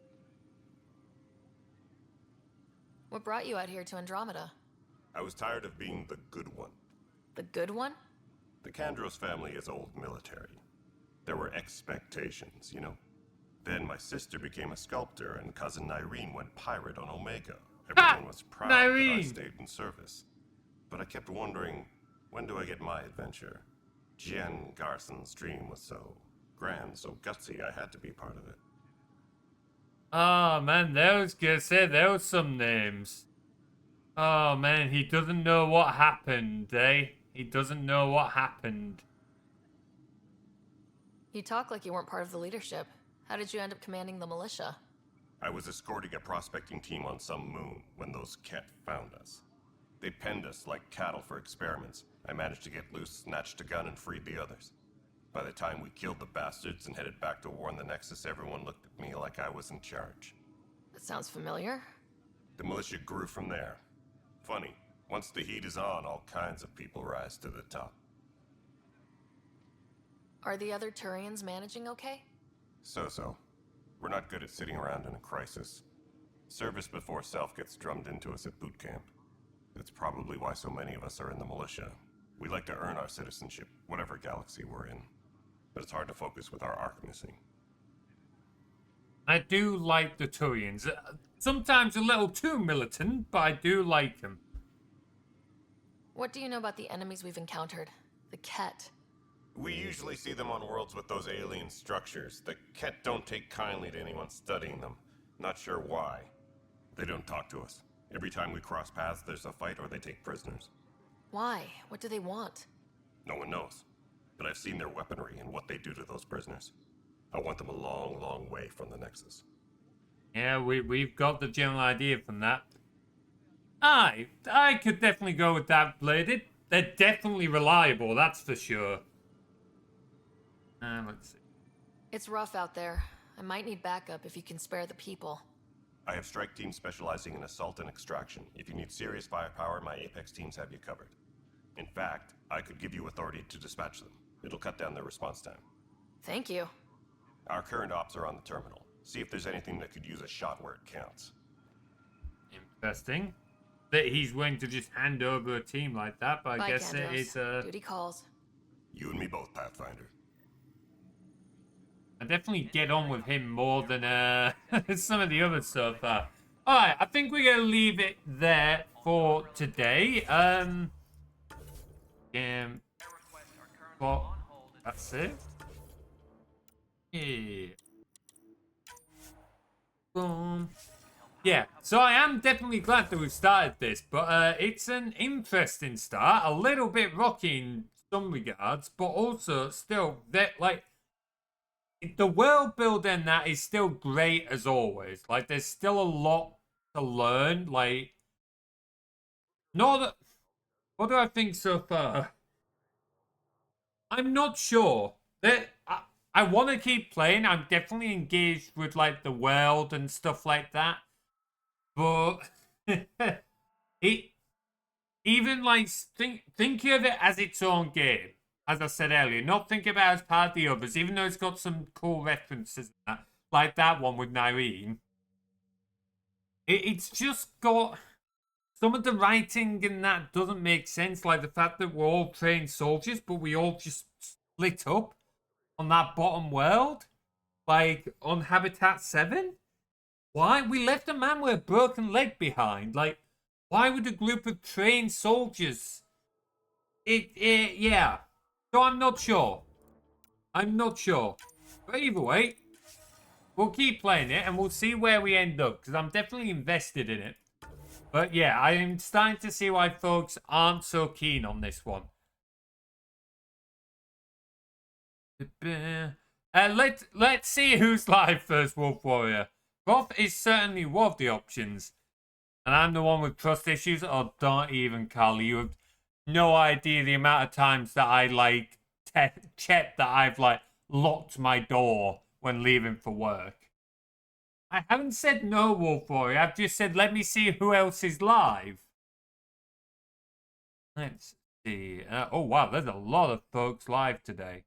What brought you out here to Andromeda? I was tired of being the good one. The good one? The Kandros family is old military. There were expectations, you know. Then my sister became a sculptor and cousin Irene went pirate on Omega. Everyone was proud that I stayed in service. But I kept wondering, when do I get my adventure? Jen Garson's dream was so grand, so gutsy, I had to be part of it. Oh man, there was gonna say there was some names. Oh man, he doesn't know what happened, eh? He doesn't know what happened. You talk like you weren't part of the leadership. How did you end up commanding the militia? I was escorting a prospecting team on some moon when those Ket found us. They penned us like cattle for experiments. I managed to get loose, snatched a gun, and freed the others. By the time we killed the bastards and headed back to war in the Nexus, everyone looked at me like I was in charge. That sounds familiar. The militia grew from there. Funny, once the heat is on, all kinds of people rise to the top. Are the other Turians managing okay? So-so. We're not good at sitting around in a crisis. Service before self gets drummed into us at boot camp. That's probably why so many of us are in the militia. We like to earn our citizenship, whatever galaxy we're in. But it's hard to focus with our arc missing. I do like the Turians. Sometimes a little too militant, but I do like them. What do you know about the enemies we've encountered? The Ket. We usually see them on worlds with those alien structures. The Ket don't take kindly to anyone studying them. Not sure why. They don't talk to us. Every time we cross paths, there's a fight or they take prisoners. Why? What do they want? No one knows. But I've seen their weaponry and what they do to those prisoners. I want them a long, long way from the Nexus. Yeah, we've got the general idea from that. I could definitely go with that, Bladed. They're definitely reliable, that's for sure. Let's see. It's rough out there. I might need backup if you can spare the people. I have strike teams specializing in assault and extraction. If you need serious firepower, my Apex teams have you covered. In fact, I could give you authority to dispatch them. It'll cut down their response time. Thank you. Our current ops are on the terminal. See if there's anything that could use a shot where it counts. Interesting. That he's willing to just hand over a team like that, but I guess Kandros. it is Duty calls. You and me both, Pathfinder. I definitely get on with him more than some of the others so far. Alright, I think we're going to leave it there for today. Well, that's it. Yeah. Boom. Yeah, so I am definitely glad that we've started this, but it's an interesting start. A little bit rocky in some regards, but also still, like, the world building that is still great as always. Like, there's still a lot to learn. Like, what do I think so far? I'm not sure. I want to keep playing. I'm definitely engaged with, like, the world and stuff like that. but it even like think of it as its own game. As I said earlier, not think about it as part of the others, even though it's got some cool references, like that one with Nyreen. It's just got some of the writing and that doesn't make sense, like the fact that we're all trained soldiers, but we all just split up on that bottom world, like on Habitat 7. Why? We left a man with a broken leg behind. Like, why would a group of trained soldiers? Yeah. So I'm not sure. I'm not sure. But either way, we'll keep playing it and we'll see where we end up, because I'm definitely invested in it. But yeah, I am starting to see why folks aren't so keen on this one. Let's see who's live first, Wolf Warrior. Prof is certainly one of the options. And I'm the one with trust issues. Oh, don't even, Carly. You have no idea the amount of times that I, like, checked that I've, like, locked my door when leaving for work. I haven't said no, Wolf Warrior. I've just said, let me see who else is live. Let's see. Oh, wow. There's a lot of folks live today.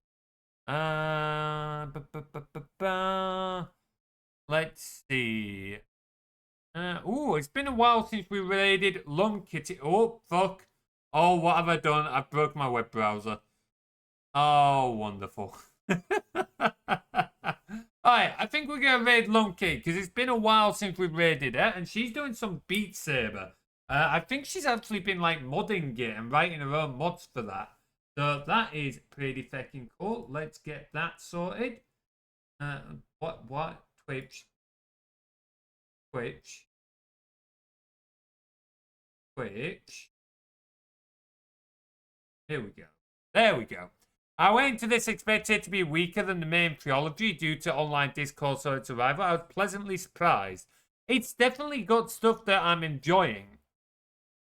Let's see. It's been a while since we raided LakeCryptid. Oh, fuck. Oh, what have I done? I've broke my web browser. Oh, wonderful. Alright, I think we're going to raid LakeCryptid because it's been a while since we've raided her and she's doing some Beat Saber. I think she's actually been like modding it and writing her own mods for that. So that is pretty fucking cool. Let's get that sorted. What? Twitch. Here we go. There we go. I went into this expecting it to be weaker than the main trilogy due to online discourse on its arrival. I was pleasantly surprised. It's definitely got stuff that I'm enjoying.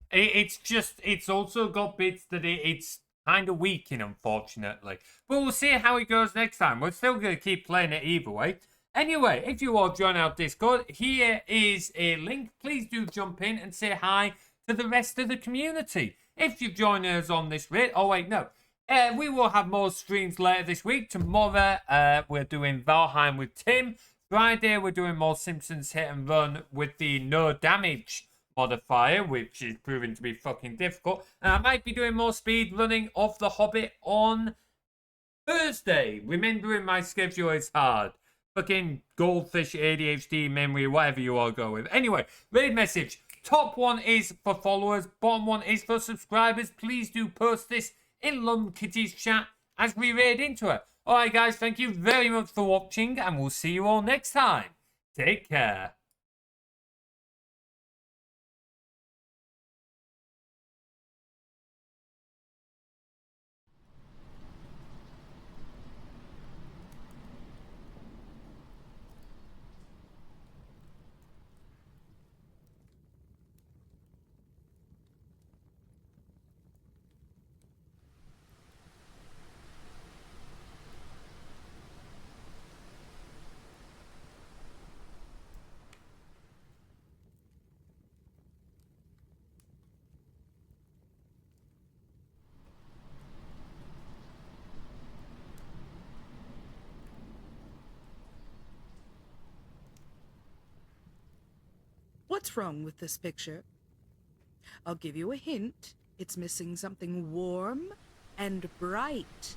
It's also got bits that it's kind of weak in, unfortunately. But we'll see how it goes next time. We're still going to keep playing it either way. Anyway, if you all join our Discord, here is a link. Please do jump in and say hi to the rest of the community. If you've joined us on this raid, oh wait, no. We will have more streams later this week. Tomorrow, we're doing Valheim with Tim. Friday, we're doing more Simpsons Hit and Run with the no damage modifier, which is proving to be fucking difficult. And I might be doing more speed running of The Hobbit on Thursday. Remembering my schedule is hard. Fucking goldfish, ADHD, memory, whatever you all go with. Anyway, raid message. Top one is for followers. Bottom one is for subscribers. Please do post this in LakeCryptid's chat as we raid into her. Alright guys, thank you very much for watching and we'll see you all next time. Take care. What's wrong with this picture? I'll give you a hint. It's missing something warm and bright.